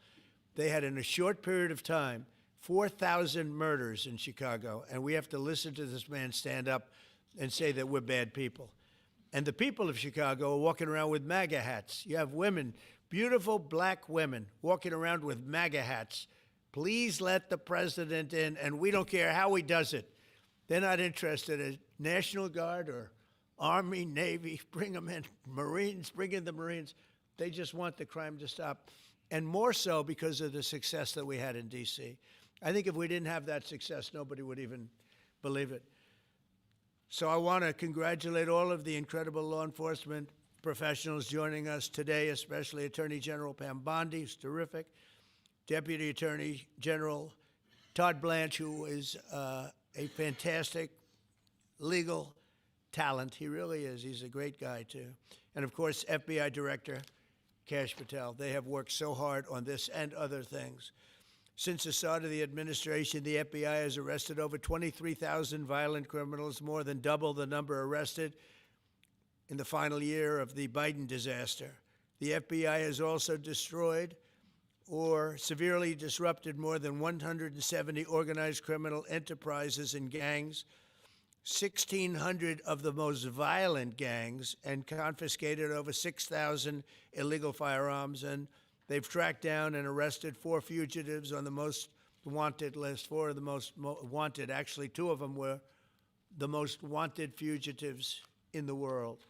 They had, in a short period of time, 4,000 murders in Chicago, and we have to listen to this man stand up and say that we're bad people. And the people of Chicago are walking around with MAGA hats. You have women, beautiful black women, walking around with MAGA hats, Please let the president in, and we don't care how he does it. They're not interested in National Guard or Army, Navy, bring them in. Marines, bring in the Marines. They just want the crime to stop. And more so because of the success that we had in D.C. I think if we didn't have that success, nobody would even believe it. So I want to congratulate all of the incredible law enforcement professionals joining us today, especially Attorney General Pam Bondi, who's terrific, Deputy Attorney General Todd Blanche, who is a fantastic legal talent. He really is. He's a great guy, too. And, of course, FBI Director Kash Patel. They have worked so hard on this and other things. Since the start of the administration, the FBI has arrested over 23,000 violent criminals, more than double the number arrested in the final year of the Biden disaster. The FBI has also destroyed or severely disrupted more than 170 organized criminal enterprises and gangs, 1,600 of the most violent gangs, and confiscated over 6,000 illegal firearms. And they've tracked down and arrested 4 fugitives on the most wanted list, 4 of the most wanted. Actually, 2 of them were the most wanted fugitives in the world.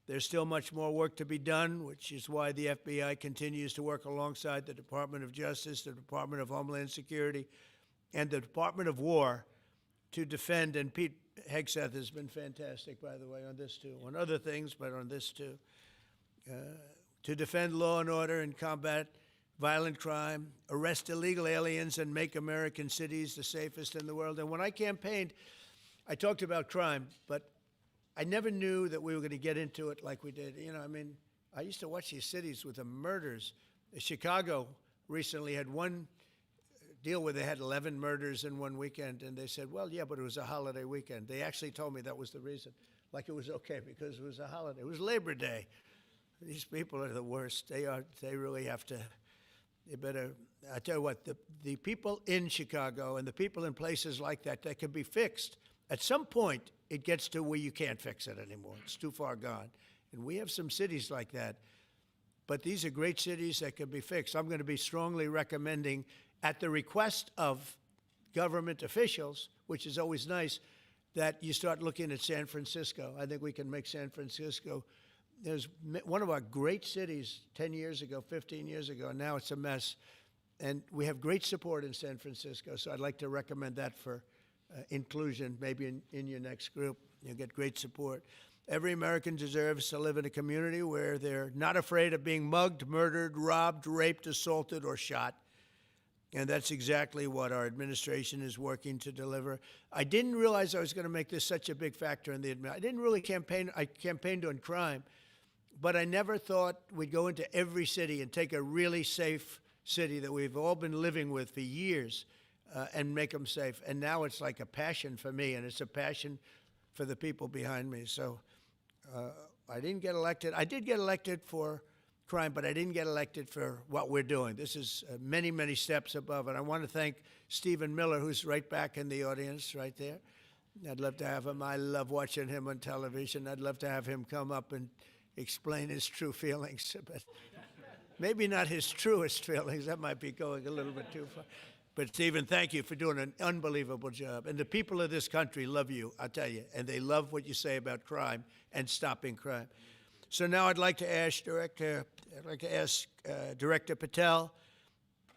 There's still much more work to be done, which is why the FBI continues to work alongside the Department of Justice, the Department of Homeland Security, and the Department of War to defend. And Pete Hegseth has been fantastic, by the way, on this too, on other things, but on this too, to defend law and order and combat violent crime, arrest illegal aliens, and make American cities the safest in the world. And when I campaigned, I talked about crime, but I never knew that we were going to get into it like we did. You know, I mean, I used to watch these cities with the murders. Chicago recently had one deal where they had 11 murders in one weekend, and they said, well, yeah, but it was a holiday weekend. They actually told me that was the reason, like it was okay because it was a holiday. It was Labor Day. These people are the worst. They really have to, they better, I tell you what, the people in Chicago and the people in places like that can be fixed. At some point, it gets to where you can't fix it anymore. It's too far gone. And we have some cities like that. But these are great cities that can be fixed. I'm going to be strongly recommending, at the request of government officials, which is always nice, that you start looking at San Francisco. I think we can make San Francisco. There's one of our great cities 10 years ago, 15 years ago, and now it's a mess. And we have great support in San Francisco, so I'd like to recommend that for inclusion, maybe in your next group. You'll get great support. Every American deserves to live in a community where they're not afraid of being mugged, murdered, robbed, raped, assaulted, or shot. And that's exactly what our administration is working to deliver. I didn't realize I was going to make this such a big factor in the administration. I didn't really campaign. I campaigned on crime, but I never thought we'd go into every city and take a really safe city that we've all been living with for years and make them safe. And now it's like a passion for me, and it's a passion for the people behind me. So I didn't get elected. I did get elected for crime, but I didn't get elected for what we're doing. This is many, many steps above. And I want to thank Stephen Miller, who's right back in the audience right there. I'd love to have him. I love watching him on television. I'd love to have him come up and explain his true feelings. But maybe not his truest feelings. That might be going a little bit too far. But Stephen, thank you for doing an unbelievable job. And the people of this country love you, I'll tell you. And they love what you say about crime and stopping crime. So now I'd like to ask Director Patel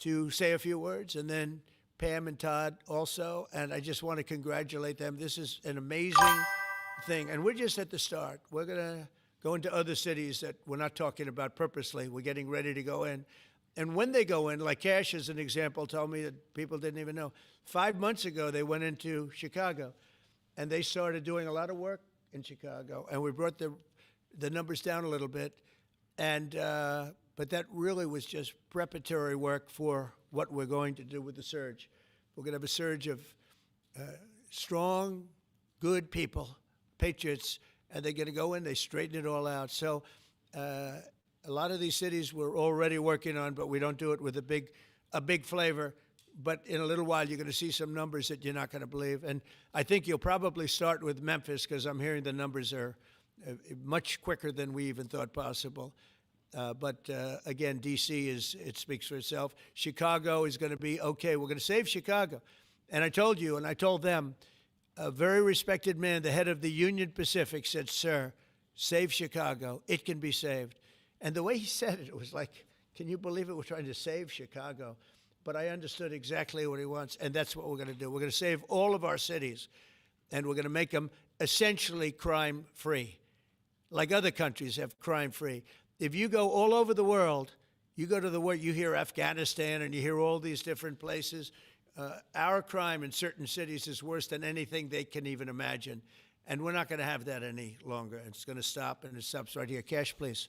to say a few words, and then Pam and Todd also. And I just want to congratulate them. This is an amazing thing. And we're just at the start. We're going to go into other cities that we're not talking about purposely. We're getting ready to go in. And when they go in, like Kash as an example told me that people didn't even know. 5 months ago, they went into Chicago, and they started doing a lot of work in Chicago. And we brought the numbers down a little bit. And but that really was just preparatory work for what we're going to do with the surge. We're going to have a surge of strong, good people, patriots, and they're going to go in, they straighten it all out. So a lot of these cities we're already working on, but we don't do it with a big flavor. But in a little while, you're going to see some numbers that you're not going to believe. And I think you'll probably start with Memphis, because I'm hearing the numbers are much quicker than we even thought possible. But again, D.C. it speaks for itself. Chicago is going to be okay. We're going to save Chicago. And I told you, and I told them, a very respected man, the head of the Union Pacific, said, "Sir, save Chicago. It can be saved." And the way he said it, it was like, can you believe it? We're trying to save Chicago. But I understood exactly what he wants, and that's what we're going to do. We're going to save all of our cities, and we're going to make them essentially crime-free, like other countries have crime-free. If you go all over the world, you go to the world, you hear Afghanistan and you hear all these different places. Our crime in certain cities is worse than anything they can even imagine. And we're not going to have that any longer. It's going to stop, and it stops right here. Cash, please.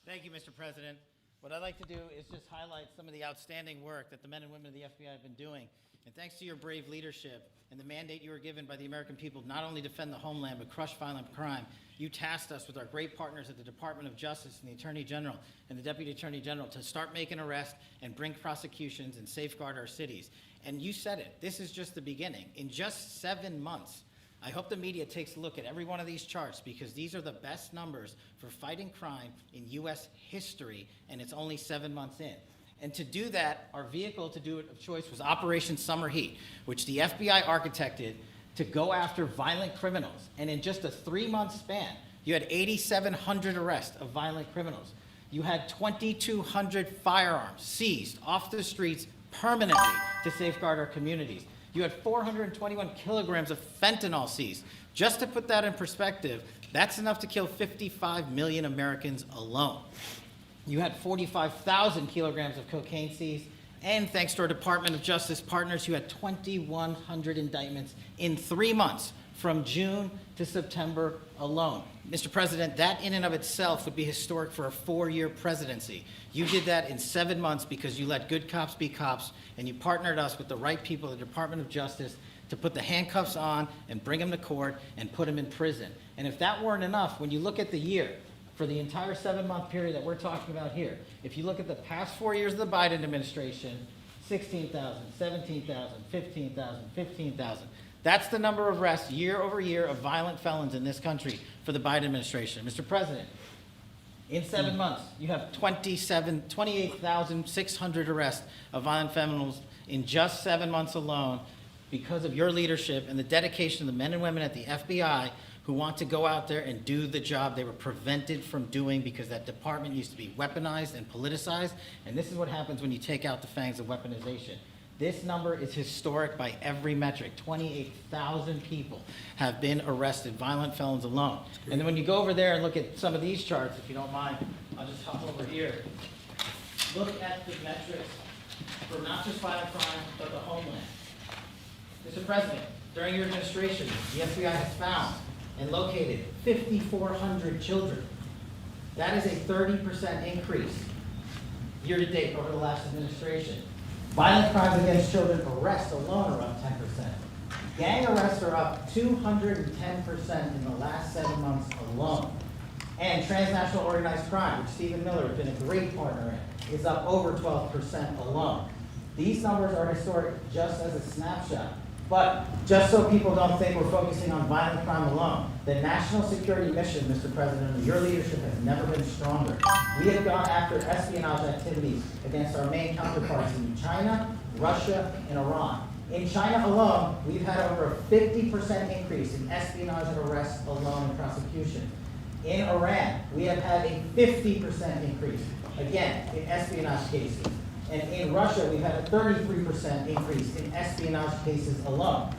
Thank you, Mr. President. What I'd like to do is just highlight some of the outstanding work that the men and women of the FBI have been doing. And thanks to your brave leadership and the mandate you were given by the American people to not only defend the homeland but crush violent crime, you tasked us with our great partners at the Department of Justice and the Attorney General and the Deputy Attorney General to start making arrests and bring prosecutions and safeguard our cities. And you said it, this is just the beginning. In just 7 months, I hope the media takes a look at every one of these charts because these are the best numbers for fighting crime in U.S. history, and it's only 7 months in. And to do that, our vehicle to do it of choice was Operation Summer Heat, which the FBI architected to go after violent criminals. And in just a 3-month span, you had 8,700 arrests of violent criminals. You had 2,200 firearms seized off the streets permanently to safeguard our communities. You had 421 kilograms of fentanyl seized. Just to put that in perspective, that's enough to kill 55 million Americans alone. You had 45,000 kilograms of cocaine seized, and thanks to our Department of Justice partners, you had 2,100 indictments in 3 months, from June to September alone. Mr. President, that in and of itself would be historic for a 4-year presidency. You did that in 7 months because you let good cops be cops, and you partnered us with the right people at the Department of Justice to put the handcuffs on and bring them to court and put them in prison. And if that weren't enough, when you look at the year, for the entire 7-month period that we're talking about here, if you look at the past 4 years of the Biden administration, 16,000, 17,000, 15,000, 15,000. That's the number of arrests year over year of violent felons in this country for the Biden administration. Mr. President, in 7 months, you have 28,600 arrests of violent felons in just 7 months alone because of your leadership and the dedication of the men and women at the FBI who want to go out there and do the job they were prevented from doing because that department used to be weaponized and politicized. And this is what happens when you take out the fangs of weaponization. This number is historic by every metric. 28,000 people have been arrested, violent felons alone. And then when you go over there and look at some of these charts, if you don't mind, I'll just hop over here. Look at the metrics for not just violent crime, but the homeland. Mr. President, during your administration, the FBI has found and located 5,400 children. That is a 30% increase year to date over the last administration. Violent crimes against children arrests alone are up 10%. Gang arrests are up 210% in the last 7 months alone. And transnational organized crime, which Stephen Miller has been a great partner in, is up over 12% alone. These numbers are historic just as a snapshot. But just so people don't think we're focusing on violent crime alone, the national security mission, Mr. President, under your leadership has never been stronger. We have gone after espionage activities against our main counterparts in China, Russia, and Iran. In China alone, we've had over a 50% increase in espionage and arrests alone in prosecution. In Iran, we have had a 50% increase, again, in espionage cases. And in Russia, we've had a 33% increase in espionage cases alone.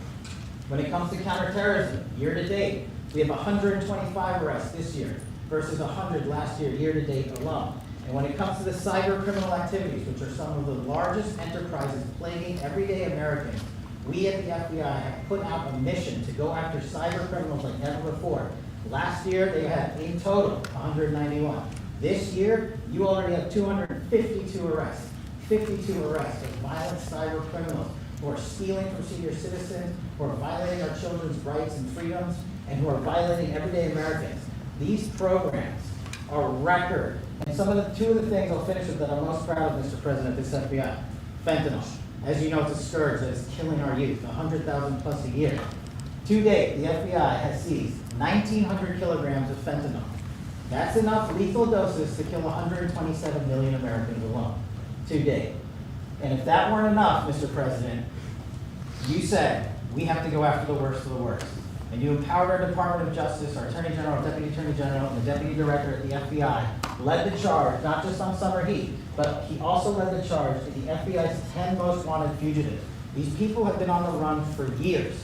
When it comes to counterterrorism, year to date, we have 125 arrests this year versus 100 last year to date alone. And when it comes to the cyber criminal activities, which are some of the largest enterprises plaguing everyday Americans, we at the FBI have put out a mission to go after cyber criminals like never before. Last year, they had in total 191. This year, you already have 252 arrests. 52 arrests of violent cyber criminals who are stealing from senior citizens, who are violating our children's rights and freedoms, and who are violating everyday Americans. These programs are record. And two of the things I'll finish with that I'm most proud of, Mr. President, this FBI. Fentanyl. As you know, it's a scourge that is killing our youth, 100,000 plus a year. To date, the FBI has seized 1,900 kilograms of fentanyl, That's enough lethal doses to kill 127 million Americans alone to date. And if that weren't enough, Mr. President, you said we have to go after the worst of the worst. And you empowered our Department of Justice, our Attorney General, Deputy Attorney General, and the Deputy Director at the FBI led the charge, not just on summer heat, but he also led the charge to the FBI's 10 most wanted fugitives. These people have been on the run for years.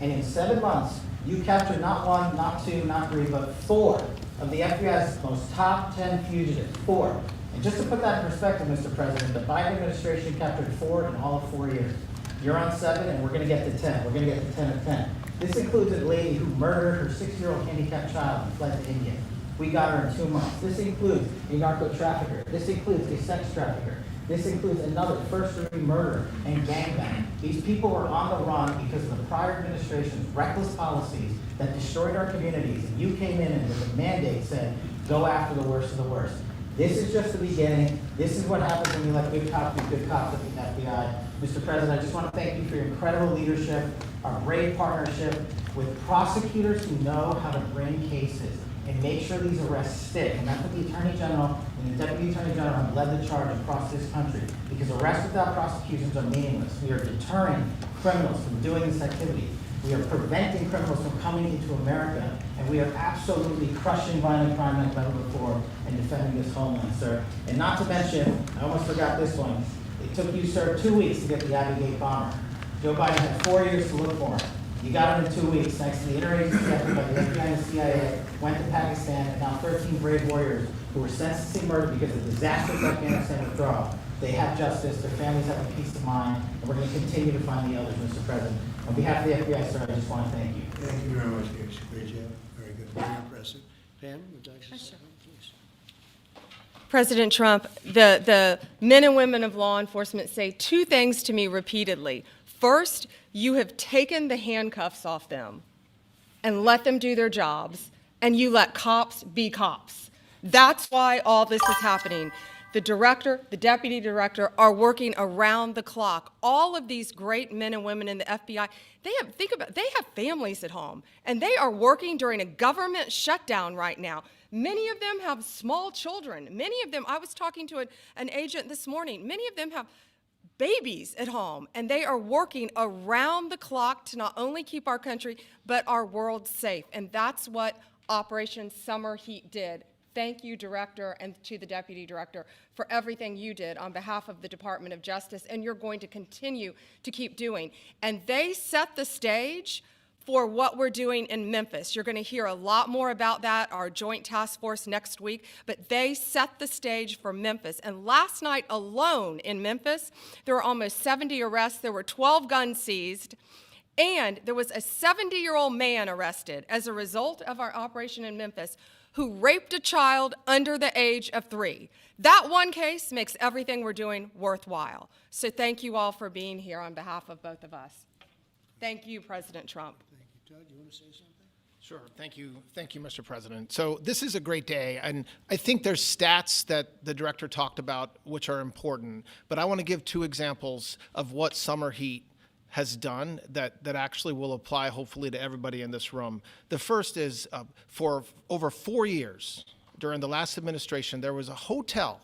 And in 7 months, you captured not 1, not 2, not 3, but 4 of the FBI's most top 10 fugitives. 4. And just to put that in perspective, Mr. President, the Biden administration captured 4 in all of 4 years. You're on 7, and we're going to get to 10. We're going to get to 10 of 10. This includes a lady who murdered her 6-year-old handicapped child and fled to India. We got her in 2 months. This includes a narco trafficker. This includes a sex trafficker. This includes another first-degree murderer and gangbang. These people were on the run because of the prior administration's reckless policies that destroyed our communities. And you came in and with a mandate said, go after the worst of the worst. This is just the beginning. This is what happens when you let good cops be good cops at the FBI. Mr. President, I just want to thank you for your incredible leadership, our brave partnership with prosecutors who know how to bring cases and make sure these arrests stick. And that's what the Attorney General and the Deputy Attorney General have led the charge across this country. Because arrests without prosecutions are meaningless. We are deterring criminals from doing this activity. We are preventing criminals from coming into America, and we are absolutely crushing violent crime like never before and defending this homeland, sir. And not to mention, I almost forgot this one. It took you, sir, 2 weeks to get the Abbey Gate bomber. Joe Biden had 4 years to look for him. You got him in 2 weeks, thanks to the interagency effort by the FBI and the CIA, went to Pakistan, and now 13 brave warriors who were sentenced to murder because of disastrous Afghanistan withdrawal. They have justice, their families have a peace of mind, and we're going to continue to find the others, Mr. President. On behalf of the FBI, sir, I just want to thank you. Thank you very much, Gage. Great job. Very good. Very impressive. Pam, would you like to say something, please? President Trump, the men and women of law enforcement say 2 things to me repeatedly. First, you have taken the handcuffs off them and let them do their jobs, and you let cops be cops. That's why all this is happening. The director, the deputy director are working around the clock. All of these great men and women in the FBI, they have families at home, and they are working during a government shutdown right now. Many of them have small children. Many of them, I was talking to an agent this morning, many of them have babies at home, and they are working around the clock to not only keep our country, but our world safe. And that's what Operation Summer Heat did. Thank you, Director, and to the Deputy Director for everything you did on behalf of the Department of Justice, and you're going to continue to keep doing. And they set the stage for what we're doing in Memphis. You're going to hear a lot more about that, our joint task force next week, but they set the stage for Memphis. And last night alone in Memphis, there were almost 70 arrests, there were 12 guns seized, and there was a 70-year-old man arrested as a result of our operation in Memphis who raped a child under the age of 3. That one case makes everything we're doing worthwhile. So thank you all for being here on behalf of both of us. Thank you, President Trump. Thank you. Todd, you want to say something? Sure. Thank you, Mr. President. So this is a great day, and I think there's stats that the director talked about which are important, but I want to give 2 examples of what summer heat has done that actually will apply hopefully to everybody in this room. The first is for over 4 years during the last administration, there was a hotel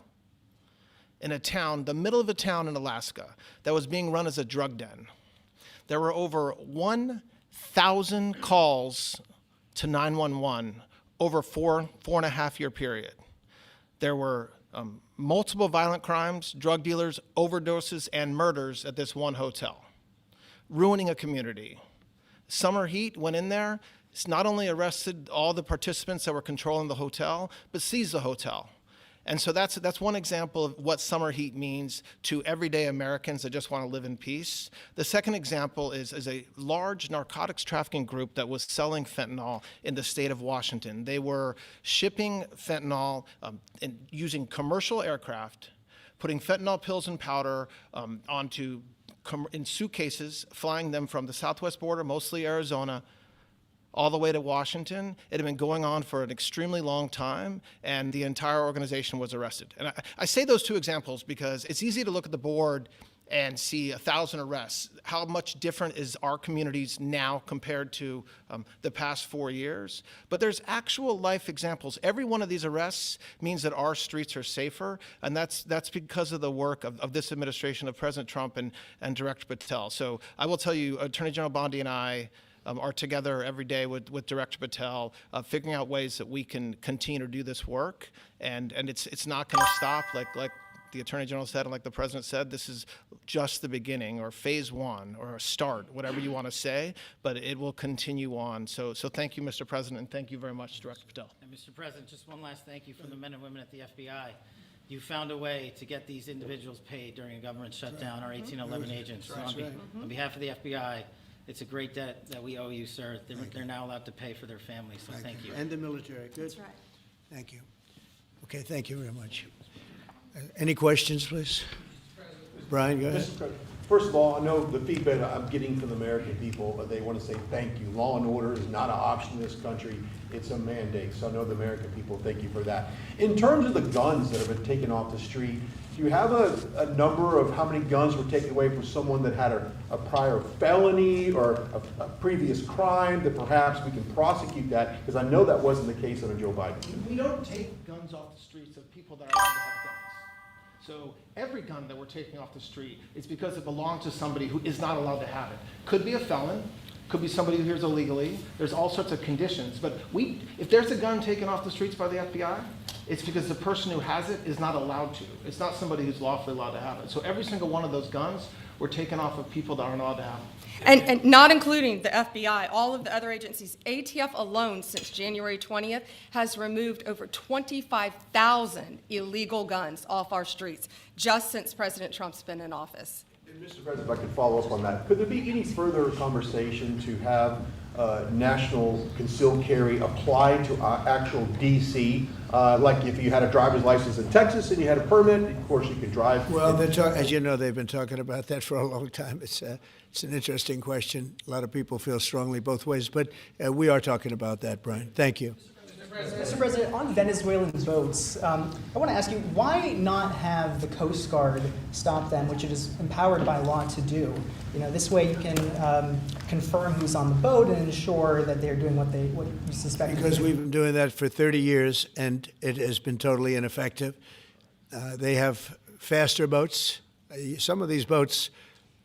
in a town, the middle of a town in Alaska, that was being run as a drug den. There were over 1,000 calls to 911 over 4.5 year period. There were multiple violent crimes, drug dealers, overdoses, and murders at this one hotel, ruining a community. Summer Heat went in there. It's not only arrested all the participants that were controlling the hotel, but seized the hotel. And so that's one example of what summer heat means to everyday Americans that just want to live in peace. The second example is a large narcotics trafficking group that was selling fentanyl in the state of Washington. They were shipping fentanyl and using commercial aircraft, putting fentanyl pills and powder in suitcases, flying them from the southwest border, mostly Arizona, all the way to Washington. It had been going on for an extremely long time, and the entire organization was arrested. And I say those 2 examples because it's easy to look at the board and see 1,000 arrests. How much different is our communities now compared to the past 4 years? But there's actual life examples. Every one of these arrests means that our streets are safer, and that's because of the work of this administration, of President Trump and Director Patel. So I will tell you, Attorney General Bondi and I are together every day with Director Patel, figuring out ways that we can continue to do this work, and it's not going to stop. Like the Attorney General said, and like the President said, this is just the beginning, or phase one, or a start, whatever you want to say, but it will continue on. So thank you, Mr. President, and thank you very much, Director Patel. And Mr. President, just one last thank you from the men and women at the FBI. You found a way to get these individuals paid during a government shutdown, our 1811 agents. So on behalf of the FBI, it's a great debt that we owe you, sir. They're now allowed to pay for their families, so thank you. And the military. Good. That's right. Thank you. Okay, thank you very much. Any questions, please? Brian, go ahead. Mr. President, first of all, I know the feedback I'm getting from the American people, but they want to say thank you. Law and order is not an option in this country. It's a mandate. So I know the American people thank you for that. In terms of the guns that have been taken off the street, do you have a number of how many guns were taken away from someone that had a prior felony or a previous crime that perhaps we can prosecute that? Because I know that wasn't the case under Joe Biden. We don't take guns off the streets of people that are allowed to have guns. So every gun that we're taking off the street is because it belongs to somebody who is not allowed to have it. Could be a felon, could be somebody who hears illegally. There's all sorts of conditions. But if there's a gun taken off the streets by the FBI, it's because the person who has it is not allowed to. It's not somebody who's lawfully allowed to have it. So every single one of those guns were taken off of people that aren't allowed to have them. And not including the FBI, all of the other agencies. ATF alone, since January 20th, has removed over 25,000 illegal guns off our streets, just since President Trump's been in office. And Mr. President, if I could follow up on that, could there be any further conversation to have national concealed carry applied to actual DC? Like if you had a driver's license in Texas and you had a permit, of course you could drive. Well, as you know, they've been talking about that for a long time. It's an interesting question. A lot of people feel strongly both ways, but we are talking about that, Brian. Thank you. Mr. President, on Venezuelan boats, I want to ask you, why not have the Coast Guard stop them, which it is empowered by law to do? You know, this way you can confirm who's on the boat and ensure that they're doing what you suspect. Because we've been doing that for 30 years, and it has been totally ineffective. They have faster boats. Some of these boats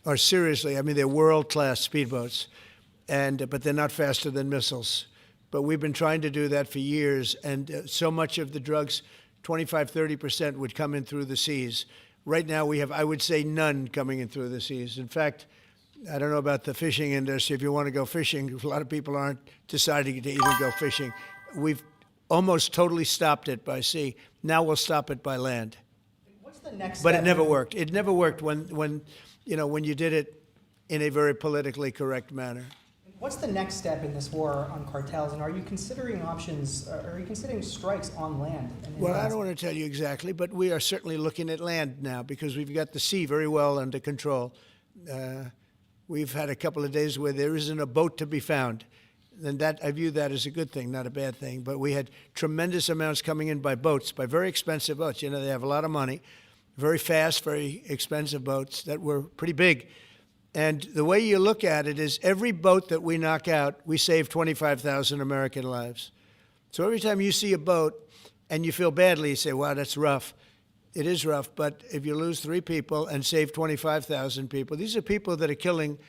are seriously, I mean, they're world-class speedboats, but they're not faster than missiles. But we've been trying to do that for years, and so much of the drugs, 25–30%, would come in through the seas. Right now we have, I would say, none coming in through the seas. In fact, I don't know about the fishing industry. If you want to go fishing, a lot of people aren't deciding to even go fishing. We've almost totally stopped it by sea. Now we'll stop it by land. What's the next But step? it never worked. It never worked when you did it in a very politically correct manner. What's the next step in this war on cartels, and are you considering strikes on land? Well, I don't want to tell you exactly, but we are certainly looking at land now because we've got the sea very well under control. We've had a couple of days where there isn't a boat to be found. And that, I view that as a good thing, not a bad thing. But we had tremendous amounts coming in by boats, by very expensive boats. You know, they have a lot of money, very fast, very expensive boats that were pretty big. And the way you look at it is every boat that we knock out, we save 25,000 American lives. So every time you see a boat and you feel badly, you say, wow, that's rough. It is rough, but if you lose 3 people and save 25,000 people, these are people that are killing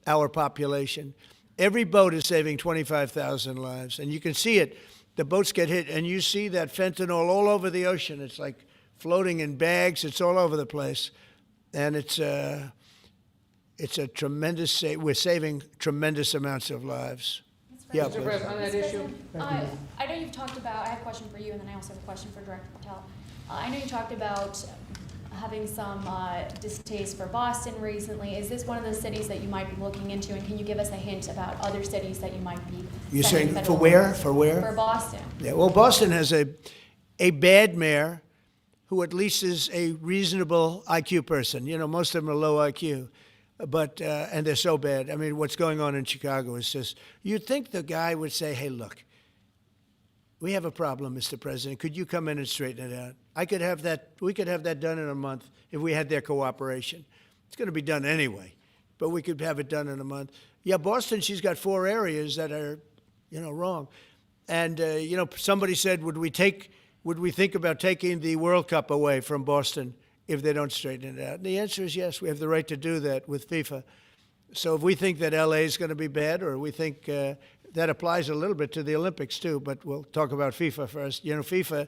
our population. Every boat is saving 25,000 lives, and you can see it. The boats get hit, and you see that fentanyl all over the ocean. It's like floating in bags. It's all over the place, and it's a tremendous. We're saving tremendous amounts of lives. Yeah, Mr. President, on that issue. I know you've talked about, I have a question for you, and then I also have a question for Director Patel. I know you talked about having some distaste for Boston recently. Is this one of the cities that you might be looking into, and can you give us a hint about other cities that you might be? You're saying for where? For where? For Boston. Yeah, well, Boston has a bad mayor who at least is a reasonable IQ person. You know, most of them are low IQ. But, and they're so bad. I mean, what's going on in Chicago is just, you'd think the guy would say, hey, look, we have a problem, Mr. President. Could you come in and straighten it out? We could have that done in a month if we had their cooperation. It's going to be done anyway, but we could have it done in a month. Yeah, Boston, she's got 4 areas that are, wrong. And, somebody said, would we think about taking the World Cup away from Boston if they don't straighten it out? And the answer is yes. We have the right to do that with FIFA. So if we think that LA is going to be bad, or we think that applies a little bit to the Olympics too, but we'll talk about FIFA first. FIFA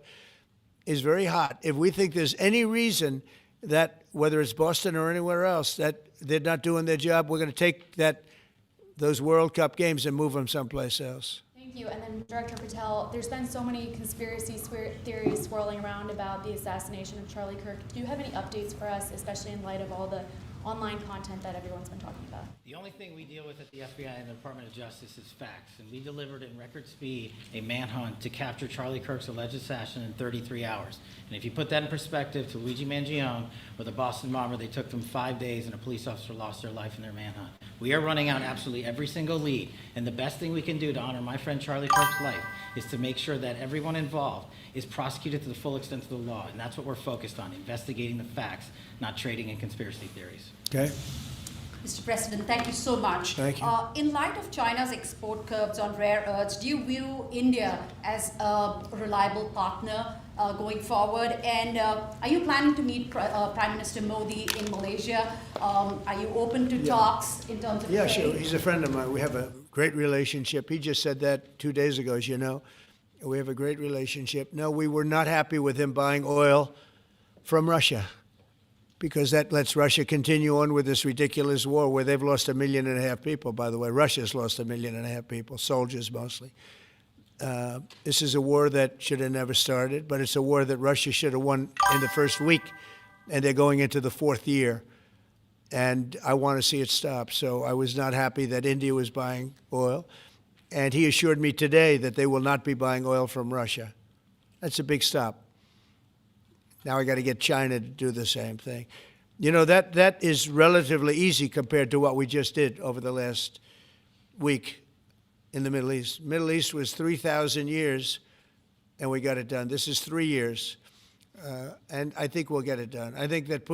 is very hot. If we think there's any reason that, whether it's Boston or anywhere else, that they're not doing their job, we're going to take those World Cup games and move them someplace else. Thank you. And then Director Patel, there's been so many conspiracy theories swirling around about the assassination of Charlie Kirk. Do you have any updates for us, especially in light of all the online content that everyone's been talking about? The only thing we deal with at the FBI and the Department of Justice is facts, and we delivered in record speed a manhunt to capture Charlie Kirk's alleged assassin in 33 hours. And if you put that in perspective to Luigi Mangione or the Boston bomber, they took them 5 days and a police officer lost their life in their manhunt. We are running out absolutely every single lead, and the best thing we can do to honor my friend Charlie Kirk's life is to make sure that everyone involved is prosecuted to the full extent of the law, and that's what we're focused on, investigating the facts, not trading in conspiracy theories. Okay. Mr. President, thank you so much. Thank you. In light of China's export curbs on rare earths, do you view India as a reliable partner going forward? And are you planning to meet Prime Minister Modi in Malaysia? Are you open to talks in terms of Yeah, trade? sure. He's a friend of mine. We have a great relationship. He just said that 2 days ago, as you know. We have a great relationship. No, we were not happy with him buying oil from Russia, because that lets Russia continue on with this ridiculous war where they've lost 1.5 million people, by the way. Russia's lost 1.5 million people, soldiers mostly. This is a war that should have never started, but it's a war that Russia should have won in the first week, and they're going into the 4th year. And I want to see it stop. So I was not happy that India was buying oil. And he assured me today that they will not be buying oil from Russia. That's a big stop. Now I got to get China to do the same thing. That is relatively easy compared to what we just did over the last week in the Middle East. Middle East was 3,000 years, and we got it done. This is 3 years, and I think we'll get it done. I think that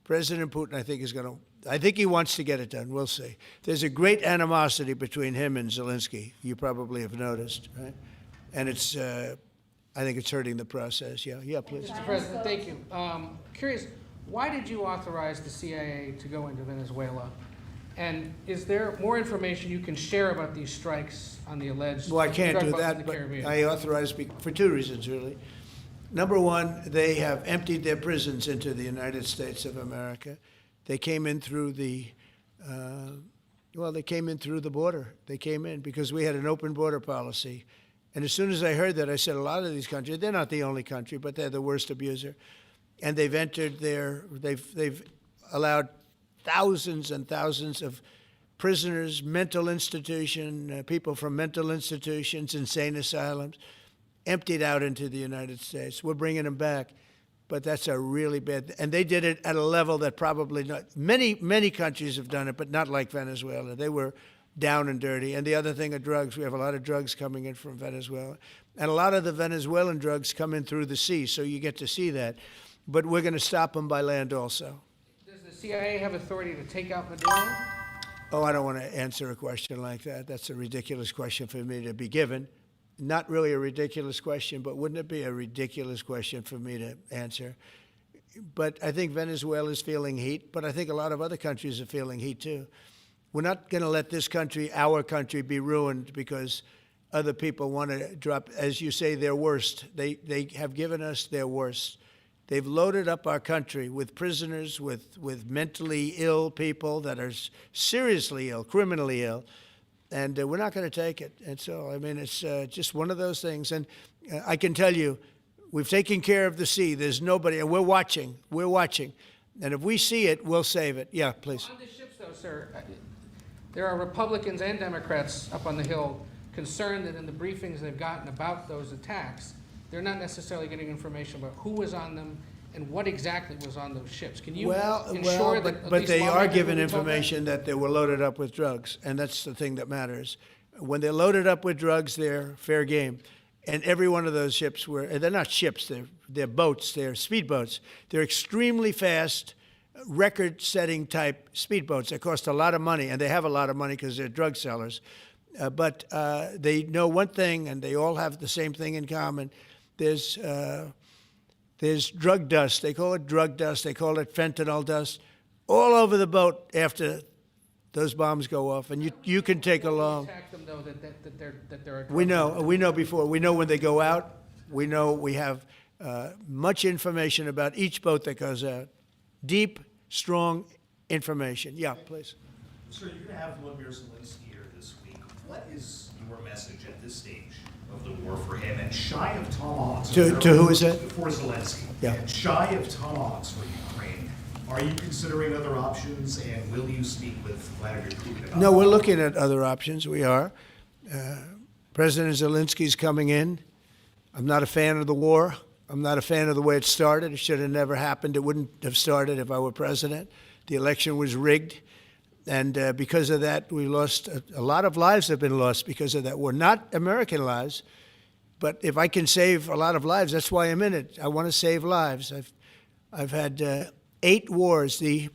President Putin, I think he wants to get it done. We'll see. There's a great animosity between him and Zelensky. You probably have noticed, right? And I think it's hurting the process. Yeah, please. Mr. President, thank you. Curious, why did you authorize the CIA to go into Venezuela? And is there more information you can share about these strikes on the alleged Well, I can't drug do busts in that, the but Caribbean? I authorized for 2 reasons, really. Number one, they have emptied their prisons into the United States of America. They came in through the border. They came in because we had an open border policy. And as soon as I heard that, I said, a lot of these countries, they're not the only country, but they're the worst abuser. And they've allowed thousands and thousands of prisoners, mental institution, people from mental institutions, insane asylums, emptied out into the United States. We're bringing them back. But that's a really bad, and they did it at a level that probably not, many countries have done it, but not like Venezuela. They were down and dirty. And the other thing are drugs. We have a lot of drugs coming in from Venezuela. And a lot of the Venezuelan drugs come in through the sea, so you get to see that. But we're going to stop them by land also. Does the CIA have authority to take out Maduro? Oh, I don't want to answer a question like that. That's a ridiculous question for me to be given. Not really a ridiculous question, but wouldn't it be a ridiculous question for me to answer? But I think Venezuela is feeling heat, but I think a lot of other countries are feeling heat too. We're not going to let this country, our country, be ruined because other people want to drop, as you say, their worst. They have given us their worst. They've loaded up our country with prisoners, with mentally ill people that are seriously ill, criminally ill. And we're not going to take it. And so, I mean, it's just one of those things. And I can tell you, we've taken care of the sea. There's nobody, and we're watching. We're watching. And if we see it, we'll save it. Yeah, please. On the ships, though, sir, there are Republicans and Democrats up on the Hill concerned that in the briefings they've gotten about those attacks, they're not necessarily getting information about who was on them and what exactly was on those ships. Can you ensure that at but least they are lawmakers given will be told that? information that they were loaded up with drugs, and that's the thing that matters. When they're loaded up with drugs, they're fair game. And every one of those ships they're not ships, they're boats, they're speedboats. They're extremely fast, record-setting type speedboats that cost a lot of money, and they have a lot of money because they're drug sellers. But they know one thing, and they all have the same thing in common. There's drug dust. They call it drug dust. They call it fentanyl dust all over the boat after those bombs go off, and you can take along. Attack them though that they're. We know before. We know when they go out. We know we have much information about each boat that goes out. Deep, strong information. Yeah, please. Sir, you're going to have Vladimir Zelensky here this week. What is your message at this stage of the war for him? And shy of tomahawks. To who is that? For Zelensky. Yeah. And shy of tomahawks for Ukraine. Are you considering other options, and will you speak with Vladimir Putin about No, we're looking at other options. We are. President Zelensky's coming in. I'm not a fan of the war. I'm not a fan of the way it started. It should have never happened. It wouldn't have started if I were president. The election was rigged. And because of that, we lost a lot of lives have been lost because of that war. Not American lives, but if I can save a lot of lives, that's why I'm in it. I want to save lives. I've had 8 wars. The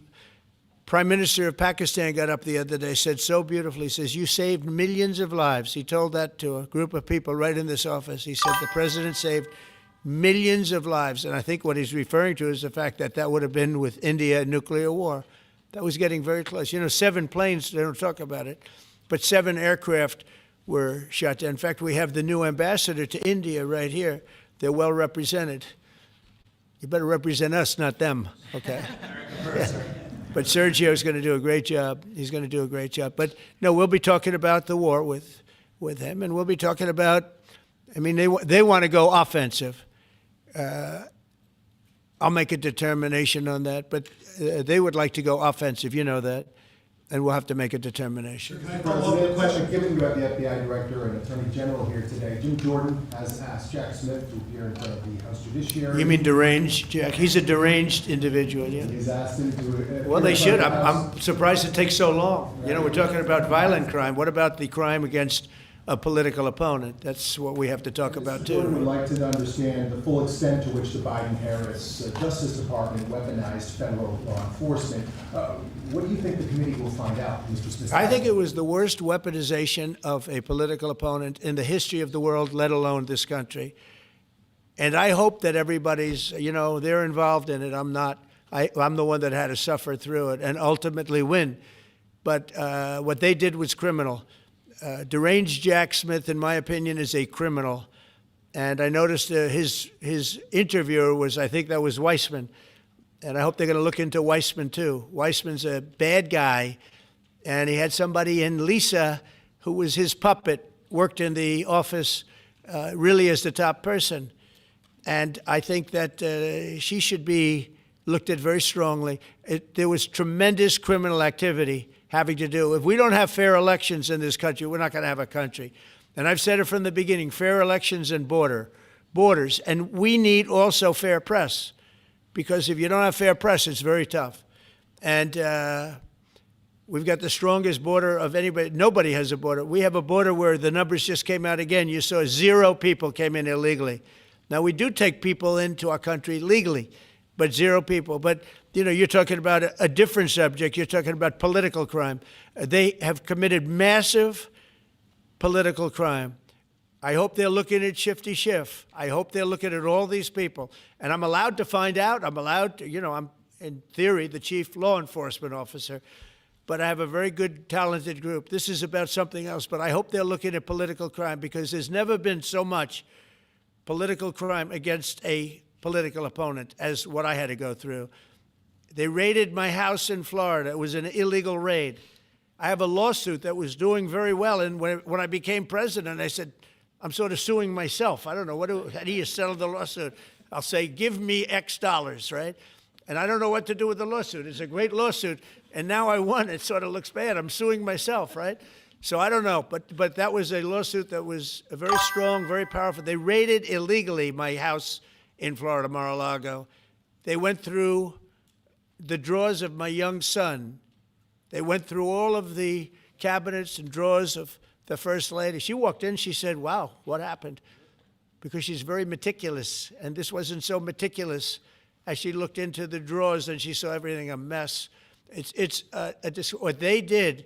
Prime Minister of Pakistan got up the other day, said so beautifully, he says, you saved millions of lives. He told that to a group of people right in this office. He said the president saved millions of lives. And I think what he's referring to is the fact that that would have been with India, a nuclear war. That was getting very close. 7 planes, they don't talk about it, but 7 aircraft were shot down. In fact, we have the new ambassador to India right here. They're well represented. You better represent us, not them, okay? Yeah. But Sergio's going to do a great job. He's going to do a great job. But no, we'll be talking about the war with him, and we'll be talking about, they want to go offensive. I'll make a determination on that, but they would like to go offensive, you know that, and we'll have to make a determination. Can I follow up the question? Given you have the FBI director and attorney general here today, Jim Jordan has asked Jack Smith to appear in front of the House Judiciary. You mean deranged, Jack? He's a deranged individual, yeah. He's asked him to. Well, they should. I'm surprised it takes so long. We're talking about violent crime. What about the crime against a political opponent? That's what we have to talk about, too. Jordan would like to understand the full extent to which the Biden-Harris Justice Department weaponized federal law enforcement. What do you think the committee will find out, Mr. Smith? I think it was the worst weaponization of a political opponent in the history of the world, let alone this country. And I hope that everybody's, they're involved in it. I'm not. I'm the one that had to suffer through it and ultimately win. But what they did was criminal. Deranged Jack Smith, in my opinion, is a criminal. And I noticed his interviewer was, I think that was Weissman. And I hope they're going to look into Weissman, too. Weissman's a bad guy. And he had somebody in Lisa, who was his puppet, worked in the office really as the top person. And I think that she should be looked at very strongly. There was tremendous criminal activity having to do. If we don't have fair elections in this country, we're not going to have a country. And I've said it from the beginning, fair elections and borders. And we need also fair press, because if you don't have fair press, it's very tough. And we've got the strongest border of anybody. Nobody has a border. We have a border where the numbers just came out again. You saw 0 people came in illegally. Now, we do take people into our country legally, but 0 people. But, you're talking about a different subject. You're talking about political crime. They have committed massive political crime. I hope they're looking at Shifty Schiff. I hope they're looking at all these people. And I'm allowed to find out. I'm allowed to, I'm, in theory, the chief law enforcement officer. But I have a very good, talented group. This is about something else. But I hope they're looking at political crime, because there's never been so much political crime against a political opponent as what I had to go through. They raided my house in Florida. It was an illegal raid. I have a lawsuit that was doing very well, and when I became president, I said, I'm sort of suing myself. I don't know, how do you settle the lawsuit? I'll say, give me X dollars, right? And I don't know what to do with the lawsuit. It's a great lawsuit, and now I won. It sort of looks bad. I'm suing myself, right? So I don't know, but that was a lawsuit that was very strong, very powerful. They raided illegally my house in Florida, Mar-a-Lago. They went through the drawers of my young son. They went through all of the cabinets and drawers of the First Lady. She walked in, she said, wow, what happened? Because she's very meticulous, and this wasn't so meticulous. as she looked into the drawers and she saw everything a mess. What they did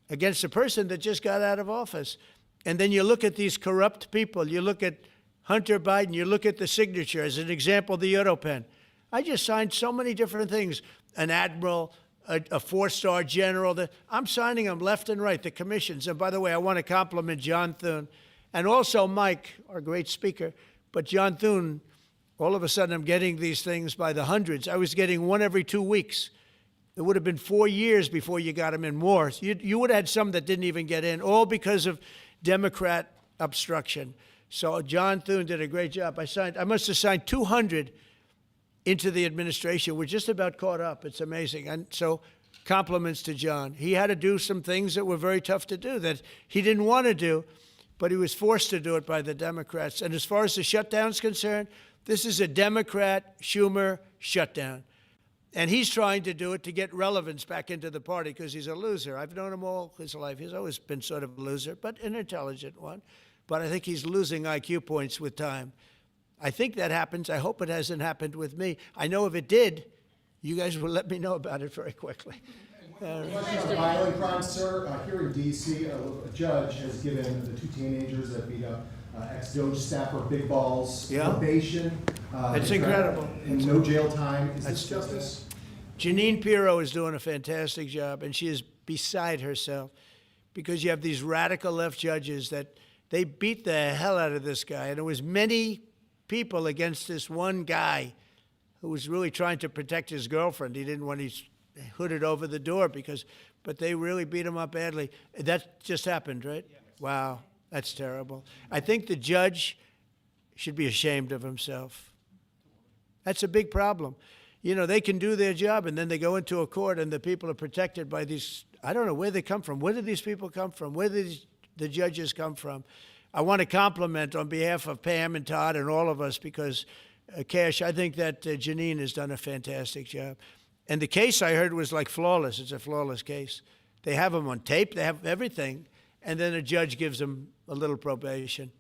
against a person that just got out of office. And then you look at these corrupt people. You look at Hunter Biden. You look at the signature. As an example, the Europen. I just signed so many different things. An admiral, a four-star general. I'm signing them left and right, the commissions. And by the way, I want to compliment John Thune and also Mike, our great speaker. But John Thune, all of a sudden I'm getting these things by the hundreds. I was getting one every 2 weeks. It would have been 4 years before you got them in more. You would have had some that didn't even get in, all because of Democrat obstruction. So John Thune did a great job. I must have signed 200 into the administration. We're just about caught up. It's amazing. And so compliments to John. He had to do some things that were very tough to do that he didn't want to do, but he was forced to do it by the Democrats. And as far as the shutdown's concerned, this is a Democrat Schumer shutdown. And he's trying to do it to get relevance back into the party because he's a loser. I've known him all his life. He's always been sort of a loser, but an intelligent one. But I think he's losing IQ points with time. I think that happens. I hope it hasn't happened with me. I know if it did, you guys will let me know about it very quickly. Question on violent crimes, sir. Here in D.C., a judge has given the two teenagers that beat up ex-Doge staffer Big Balls probation. It's incredible. And no jail time. Is this justice? Jeanine Pirro is doing a fantastic job, and she is beside herself because you have these radical left judges that they beat the hell out of this guy. And there was many people against this one guy who was really trying to protect his girlfriend. He didn't want his hooded over the door but they really beat him up badly. That just happened, right? Yeah. Wow, that's terrible. I think the judge should be ashamed of himself. That's a big problem. You know, they can do their job and then they go into a court and the people are protected by these, I don't know where they come from. Where do these people come from? Where do the judges come from? I want to compliment on behalf of Pam and Todd and all of us because, Cash, I think that Jeanine has done a fantastic job. And the case I heard was like flawless. It's a flawless case. They have them on tape. They have everything. And then a judge gives them a little probation.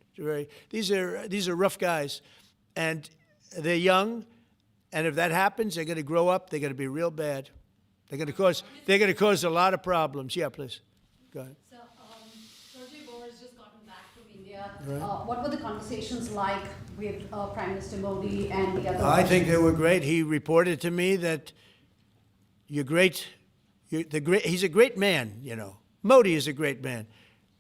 These are rough guys. And they're young. And if that happens, they're going to grow up. They're going to be real bad. They're going to cause a lot of problems. Yeah, please. Go ahead. Right. What were the conversations like with Prime Minister Modi and the other? I think they were great. He reported to me that he's a great man, you know. Modi is a great man.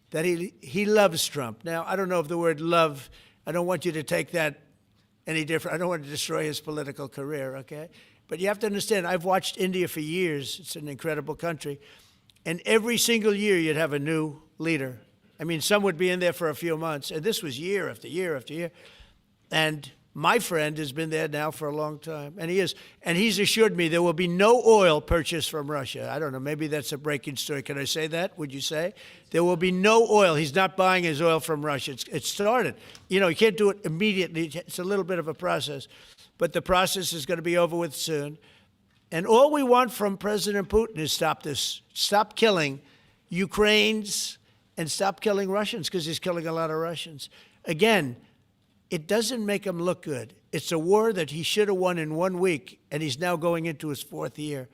That he loves Trump. Now, I don't know if the word love, I don't want you to take that any different. I don't want to destroy his political career, okay? But you have to understand, I've watched India for years. It's an incredible country. And every single year you'd have a new leader. I mean, some would be in there for a few months, and this was year after year after year. And my friend has been there now for a long time, and he's assured me there will be no oil purchased from Russia. I don't know, maybe that's a breaking story. Can I say that? Would you say? There will be no oil. He's not buying his oil from Russia. It started. You know, you can't do it immediately. It's a little bit of a process, but the process is going to be over with soon. And all we want from President Putin is stop this. Stop killing Ukrainians. And stop killing Russians because he's killing a lot of Russians. Again, it doesn't make him look good. It's a war that he should have won in 1 week, and he's now going into his 4th year.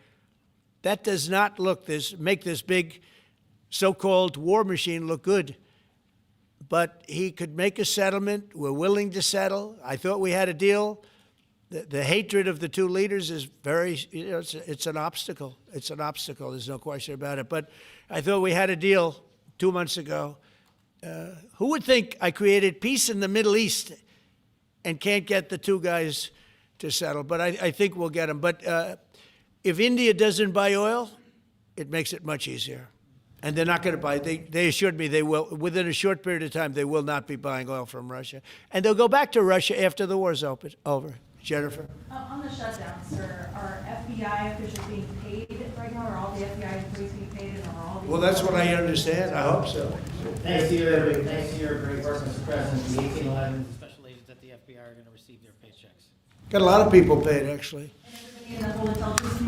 That does not make this big so-called war machine look good. But he could make a settlement. We're willing to settle. I thought we had a deal. The hatred of the two leaders is it's an obstacle. It's an obstacle. There's no question about it. But I thought we had a deal 2 months ago. Who would think I created peace in the Middle East and can't get the two guys to settle? But I think we'll get them. But if India doesn't buy oil, it makes it much easier. And they're not going to buy. They assured me they will. Within a short period of time, they will not be buying oil from Russia. And they'll go back to Russia after the war's over. Jennifer? On the shutdown, sir, are FBI officials being paid right now? Are all the FBI employees being paid? And are all the Well, that's what I understand. I hope so. Thanks to your great work, Mr. President, the 1811 special agents at the FBI are going to receive their paychecks. Got a lot of people paid, actually.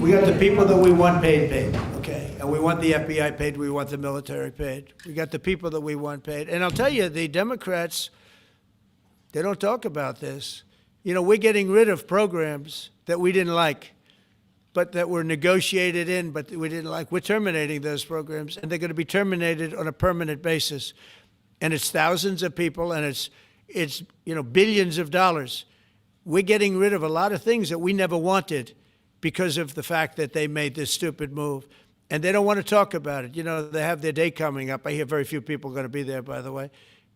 We got the people that we want paid, okay? And we want the FBI paid, we want the military paid. We got the people that we want paid. And I'll tell you, the Democrats, they don't talk about this. You know, we're getting rid of programs that we didn't like, but that were negotiated in, but we didn't like. We're terminating those programs, and they're going to be terminated on a permanent basis. And it's thousands of people, and it's billions of dollars. We're getting rid of a lot of things that we never wanted because of the fact that they made this stupid move. And they don't want to talk about it. You know, they have their day coming up. I hear very few people are going to be there, by the way.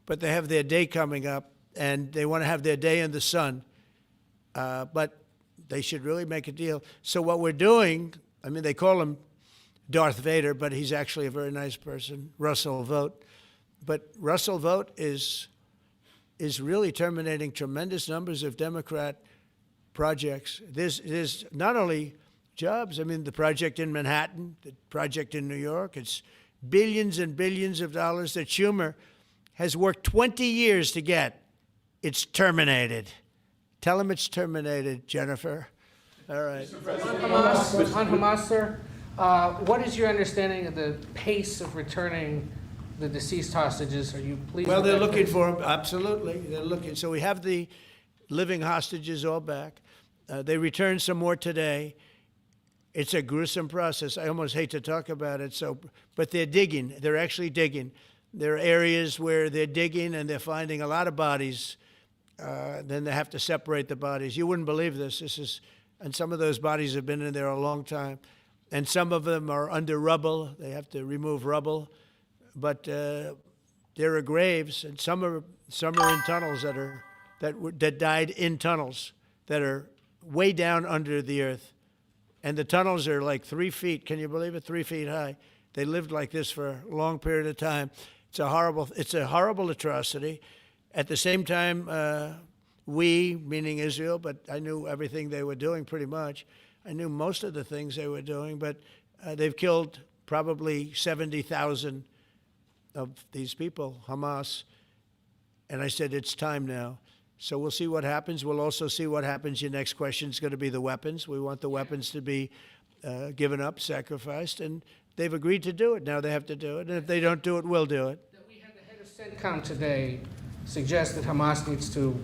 But they have their day coming up, and they want to have their day in the sun. But they should really make a deal. So what we're doing, I mean, they call him Darth Vader, but he's actually a very nice person, Russell Vogt. But Russell Vogt is really terminating tremendous numbers of Democrat projects. There's not only jobs, I mean, the project in Manhattan, the project in New York, it's billions and billions of dollars that Schumer has worked 20 years to get. It's terminated. Tell him it's terminated, Jennifer. All right. On Hamas, sir, what is your understanding of the pace of returning the deceased hostages? Are you pleased? Well, with they're that looking pace? for them, absolutely. They're looking. So we have the living hostages all back. They returned some more today. It's a gruesome process. I almost hate to talk about it. But they're digging. They're actually digging. There are areas where they're digging and they're finding a lot of bodies. Then they have to separate the bodies. You wouldn't believe this. And some of those bodies have been in there a long time. And some of them are under rubble. They have to remove rubble. But there are graves, and some are in tunnels that died in tunnels that are way down under the earth. And the tunnels are like 3 feet. Can you believe it? 3 feet high. They lived like this for a long period of time. It's a horrible atrocity. At the same time, we, meaning Israel, but I knew everything they were doing pretty much. I knew most of the things they were doing, but they've killed probably 70,000 of these people, Hamas. And I said, it's time now. So we'll see what happens. We'll also see what happens. Your next question is going to be the weapons. We want the weapons to be given up, sacrificed, and they've agreed to do it. Now they have to do it, and if they don't do it, we'll do it. We had the head of CENTCOM today suggest that Hamas needs to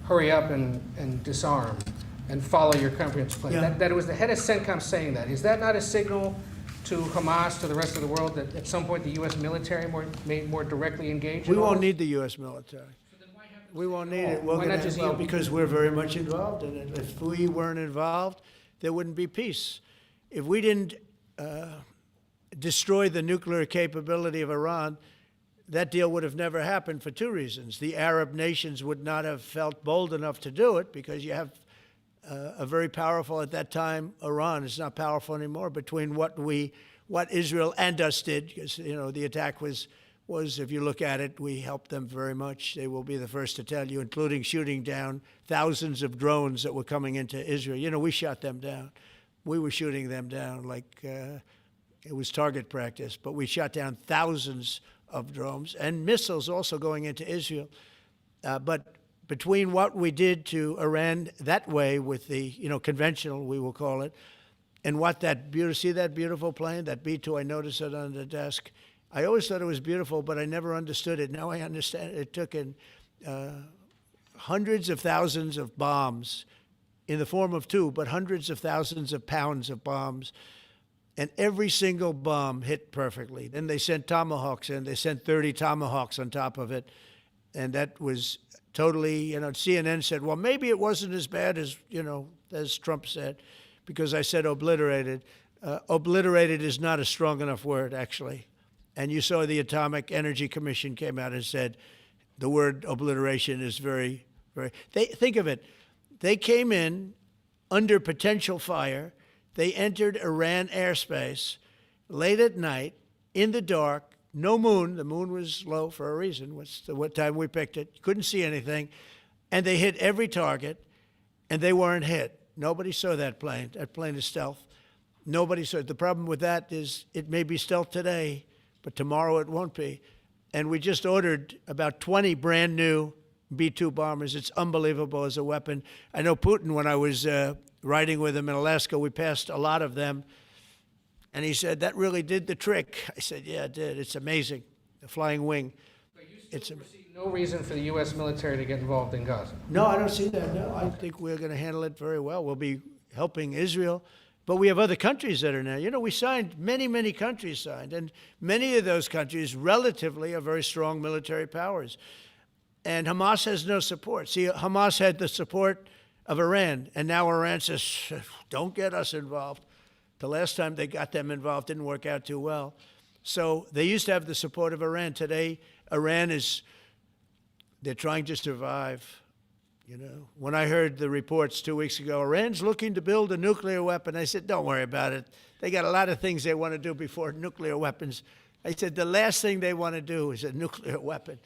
hurry up and disarm and follow your comprehensive plan. Yeah. That it was the head of CENTCOM saying that. Is that not a signal to Hamas, to the rest of the world, that at some point the U.S. military may more directly engage? We won't need the U.S. military. We won't need it. Why not just yield? Because we're very much involved in it. If we weren't involved, there wouldn't be peace. If we didn't destroy the nuclear capability of Iran, that deal would have never happened for two reasons. The Arab nations would not have felt bold enough to do it because you have a very powerful, at that time, Iran. It's not powerful anymore between what Israel and us did, because, the attack was, if you look at it, we helped them very much. They will be the first to tell you, including shooting down thousands of drones that were coming into Israel. We shot them down. We were shooting them down like it was target practice, but we shot down thousands of drones and missiles also going into Israel. But between what we did to Iran that way with the, conventional, we will call it, and what see that beautiful plane, that B-2, I noticed it on the desk. I always thought it was beautiful, but I never understood it. Now I understand it. It took in hundreds of thousands of bombs in the form of two, but hundreds of thousands of pounds of bombs. And every single bomb hit perfectly. Then they sent Tomahawks in. They sent 30 Tomahawks on top of it. And that was totally, CNN said, well, maybe it wasn't as bad as, as Trump said, because I said obliterated. Obliterated is not a strong enough word, actually. And you saw the Atomic Energy Commission came out and said the word obliteration is very, very, think of it. They came in under potential fire. They entered Iran airspace late at night, in the dark, no moon. The moon was low for a reason. What time we picked it. Couldn't see anything. And they hit every target, and they weren't hit. Nobody saw that plane. That plane is stealth. Nobody saw it. The problem with that is it may be stealth today, but tomorrow it won't be. And we just ordered about 20 brand new B-2 bombers. It's unbelievable as a weapon. I know Putin, when I was riding with him in Alaska, we passed a lot of them. And he said, that really did the trick. I said, yeah, it did. It's amazing. The flying wing. But you still proceed No reason for the U.S. military to get involved in Gaza. No, I don't see that. No, I think we're going to handle it very well. We'll be helping Israel, but we have other countries that are now. You know, we signed, many countries signed, and many of those countries relatively are very strong military powers. And Hamas has no support. See, Hamas had the support of Iran, and now Iran says, don't get us involved. The last time they got them involved didn't work out too well. So they used to have the support of Iran. Today, Iran they're trying to survive. You know, when I heard the reports 2 weeks ago, Iran's looking to build a nuclear weapon, I said, don't worry about it. They got a lot of things they want to do before nuclear weapons. I said, the last thing they want to do is a nuclear weapon.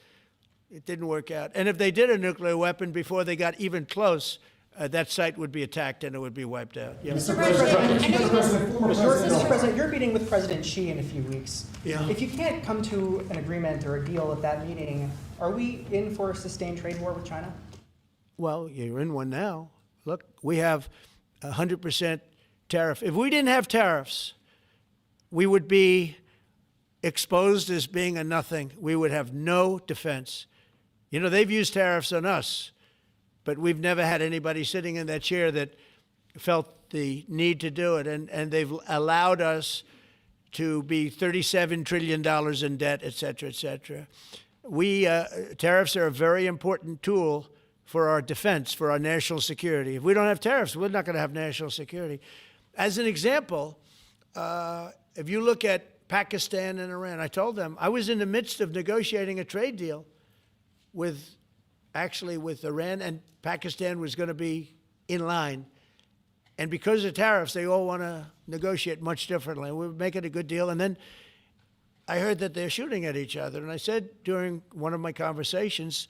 It didn't work out. And if they did a nuclear weapon before they got even close, that site would be attacked and it would be wiped out. Yeah. Mr. President, you're meeting with President Xi in a few weeks. Yeah. If you can't come to an agreement or a deal at that meeting, are we in for a sustained trade war with China? Well, you're in one now. Look, we have 100% tariff. If we didn't have tariffs, we would be exposed as being a nothing. We would have no defense. You know, they've used tariffs on us, but we've never had anybody sitting in that chair that felt the need to do it. And they've allowed us to be $37 trillion in debt, et cetera, et cetera. Tariffs are a very important tool for our defense, for our national security. If we don't have tariffs, we're not going to have national security. As an example, if you look at Pakistan and Iran, I told them I was in the midst of negotiating a trade deal with Iran, and Pakistan was going to be in line. And because of tariffs, they all want to negotiate much differently. We're making a good deal. And then I heard that they're shooting at each other. And I said during one of my conversations,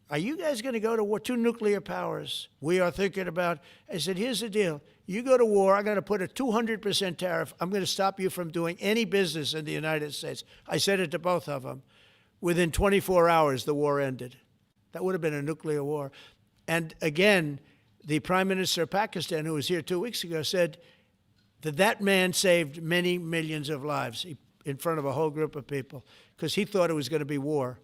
are you guys going to go to war? 2 nuclear powers. We are thinking about, I said, here's the deal. You go to war, I'm going to put a 200% tariff. I'm going to stop you from doing any business in the United States. I said it to both of them. Within 24 hours, the war ended. That would have been a nuclear war. And again, the Prime Minister of Pakistan, who was here 2 weeks ago, said that man saved many millions of lives in front of a whole group of people because he thought it was going to be war.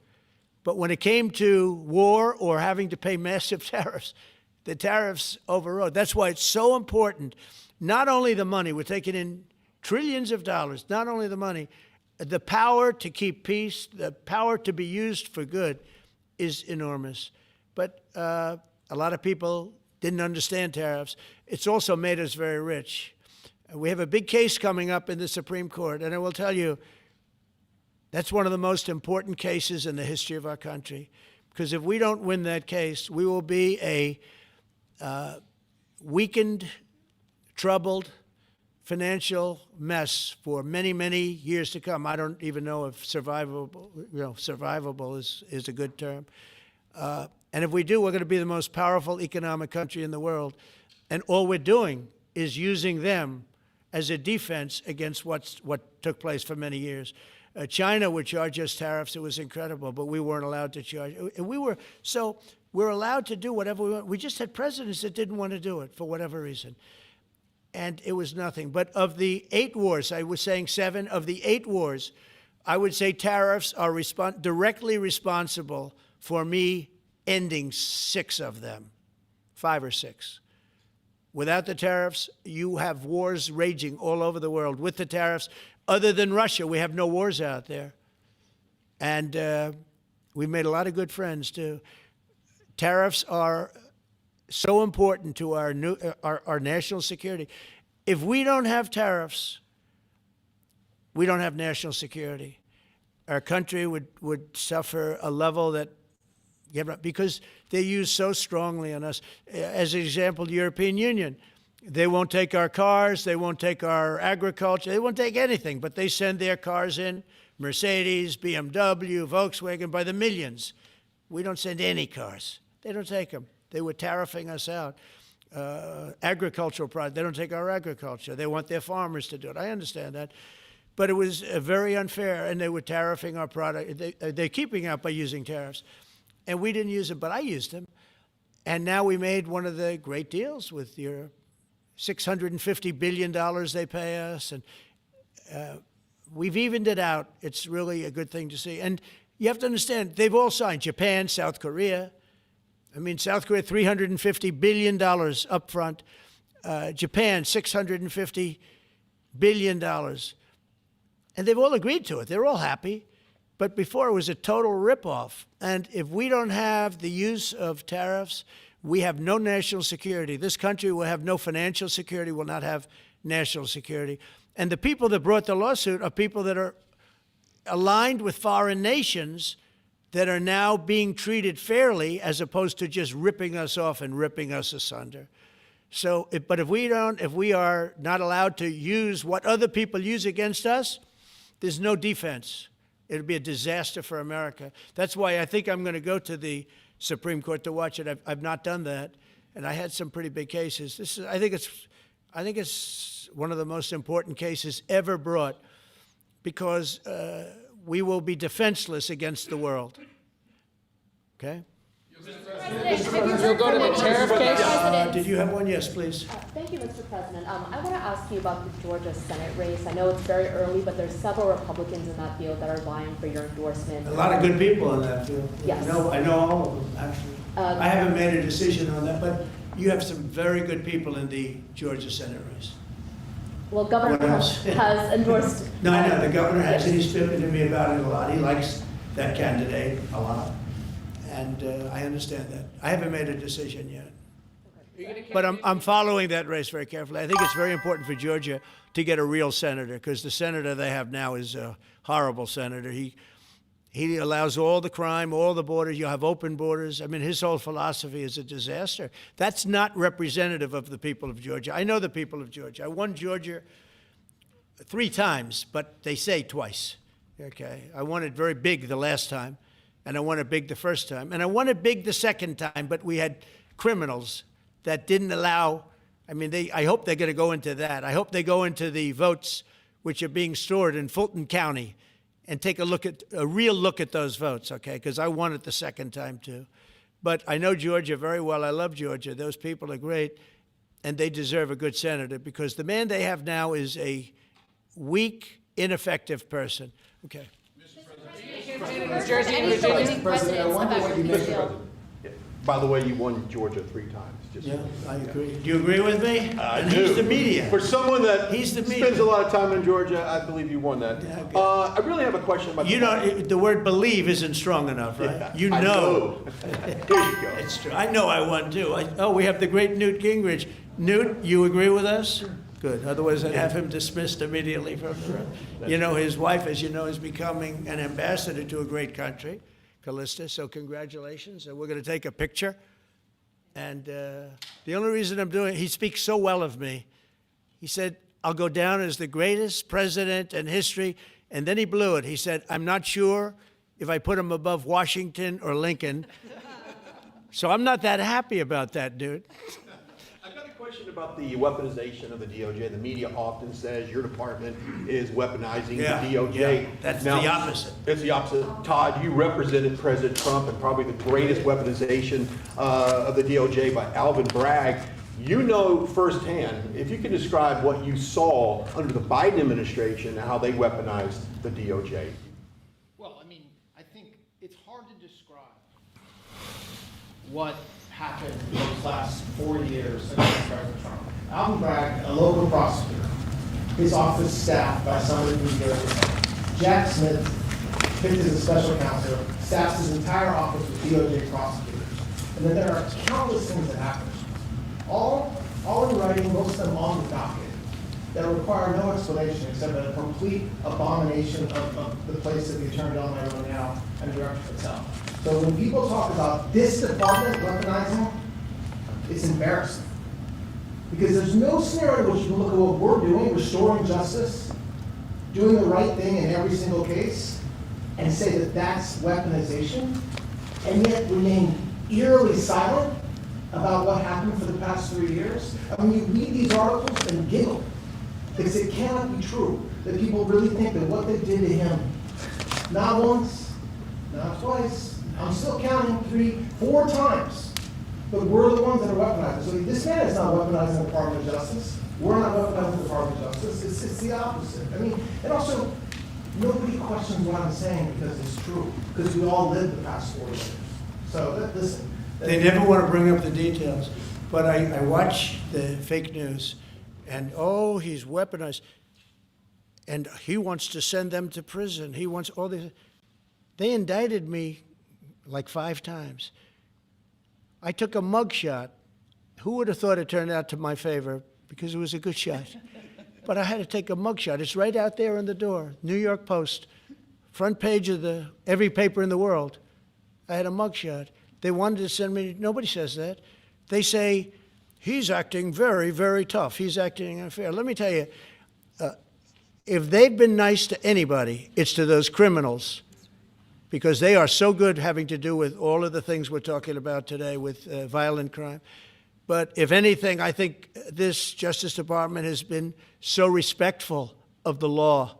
But when it came to war or having to pay massive tariffs, the tariffs overrode. That's why it's so important, not only the money, we're taking in trillions of dollars, not only the money, the power to keep peace, the power to be used for good is enormous. But a lot of people didn't understand tariffs. It's also made us very rich. We have a big case coming up in the Supreme Court, and I will tell you, that's one of the most important cases in the history of our country. Because if we don't win that case, we will be a weakened, troubled, financial mess for many years to come. I don't even know if survivable is a good term. And if we do, we're going to be the most powerful economic country in the world. And all we're doing is using them as a defense against what took place for many years. China would charge us tariffs. It was incredible, but we weren't allowed to charge. We're allowed to do whatever we want. We just had presidents that didn't want to do it for whatever reason. And it was nothing. But of the 8 wars, I was saying 7, of the 8 wars, I would say tariffs are directly responsible for me ending 6 of them, 5 or 6. Without the tariffs, you have wars raging all over the world. With the tariffs, other than Russia, we have no wars out there. And we've made a lot of good friends, too. Tariffs are so important to our national security. If we don't have tariffs, we don't have national security. Our country would suffer a level that, because they're used so strongly on us. As an example, the European Union, they won't take our cars, they won't take our agriculture, they won't take anything, but they send their cars in, Mercedes, BMW, Volkswagen, by the millions. We don't send any cars. They don't take them. They were tariffing us out. Agricultural products, they don't take our agriculture. They want their farmers to do it. I understand that. But it was very unfair, and they were tariffing our product. They're keeping out by using tariffs. And we didn't use them, but I used them. And now we made one of the great deals with your $650 billion they pay us. And we've evened it out. It's really a good thing to see. And, You have to understand, they've all signed. Japan, South Korea. I mean, South Korea, $350 billion up front. Japan, $650 billion. And they've all agreed to it. They're all happy. But before, it was a total ripoff. And if we don't have the use of tariffs, we have no national security. This country will have no financial security, will not have national security. And the people that brought the lawsuit are people that are aligned with foreign nations that are now being treated fairly as opposed to just ripping us off and ripping us asunder. So, but if we are not allowed to use what other people use against us, there's no defense. It'll be a disaster for America. That's why I think I'm going to go to the Supreme Court to watch it. I've not done that, and I had some pretty big cases. I think it's one of the most important cases ever brought, because we will be defenseless against the world. Okay? You'll go to the tariff case? Did you have one? Yes, please. Thank you, Mr. President. I want to ask you about the Georgia Senate race. I know it's very early, but there's several Republicans in that field that are vying for your endorsement. A lot of good people in that field. Yes. I know all of them, actually. I haven't made a decision on that, but you have some very good people in the Georgia Senate race. Well, Governor Trump has endorsed. No, I know. The governor has, and he's spoken to me about it a lot. He likes that candidate a lot. And I understand that. I haven't made a decision yet. But I'm following that race very carefully. I think it's very important for Georgia to get a real senator, because the senator they have now is a horrible senator. He allows all the crime, all the borders. You have open borders. I mean, his whole philosophy is a disaster. That's not representative of the people of Georgia. I know the people of Georgia. I won Georgia 3 times, but they say twice. Okay, I won it very big the last time. And I won it big the first time. And I won it big the second time, but we had criminals that didn't allow, I mean, I hope they're going to go into that. I hope they go into the votes which are being stored in Fulton County and take a real look at those votes, okay? Because I won it the second time, too. But I know Georgia very well. I love Georgia. Those people are great, and they deserve a good senator, because the man they have now is a weak, ineffective person. Okay. New Jersey and Virginia. By the way, you won Georgia 3 times. Yeah, I agree. Do you agree with me? I and do. He's the media. For someone that spends a lot of time in Georgia, I believe you won that. Yeah, okay. I really have a question about. You know, the word "believe" isn't strong enough, right? Yeah, you know. I know. Here you go. It's true. I know I won too. We have the great Newt Gingrich. Newt, you agree with us? Sure. Good. Otherwise, I'd have him dismissed immediately from the room. You know, his wife, as you know, is becoming an ambassador to a great country, Callista. So congratulations. And we're going to take a picture. And the only reason I'm doing it, he speaks so well of me. He said, I'll go down as the greatest president in history. And then he blew it. He said, I'm not sure if I put him above Washington or Lincoln. So I'm not that happy about that, dude. I've got a question about the weaponization of the DOJ. The media often says your department is weaponizing the DOJ. Yeah, that's the opposite. It's the opposite. Todd, you represented President Trump and probably the greatest weaponization of the DOJ by Alvin Bragg. You know firsthand, if you can describe what you saw under the Biden administration and how they weaponized the DOJ. Well, I mean, I think it's hard to describe what happened in those last 4 years against President Trump. Alvin Bragg, a local prosecutor, his office staffed by somebody from New Jersey. Jack Smith, picked as a special counsel, staffs his entire office with DOJ prosecutors. And then there are countless things that happen. All in writing, most of them on the docket, that require no explanation except a complete abomination of the place that the Attorney General might run now and Director itself. So when people talk about this department weaponizing, it's embarrassing. Because there's no scenario in which you can look at what we're doing, restoring justice, doing the right thing in every single case, and say that that's weaponization, and yet remain eerily silent about what happened for the past 3 years. I mean, you read these articles and giggle, because it cannot be true that people really think that what they did to him, not once, not twice, I'm still counting 3, 4 times, but we're the ones that are weaponizing. So this man is not weaponizing the Department of Justice. We're not weaponizing the Department of Justice. It's the opposite. I mean, and also, nobody questions what I'm saying because it's true, because we all lived the past 4 years. So listen. They never want to bring up the details, but I watch the fake news, and oh, he's weaponized, and he wants to send them to prison. He wants all this. They indicted me like 5 times. I took a mugshot. Who would have thought it turned out to my favor? Because it was a good shot. But I had to take a mugshot. It's right out there on the door. New York Post, front page of every paper in the world. I had a mugshot. They wanted to send me, nobody says that. They say, he's acting very, very tough. He's acting unfair. Let me tell you, if they've been nice to anybody, it's to those criminals, because they are so good having to do with all of the things we're talking about today with violent crime. But if anything, I think this Justice Department has been so respectful of the law,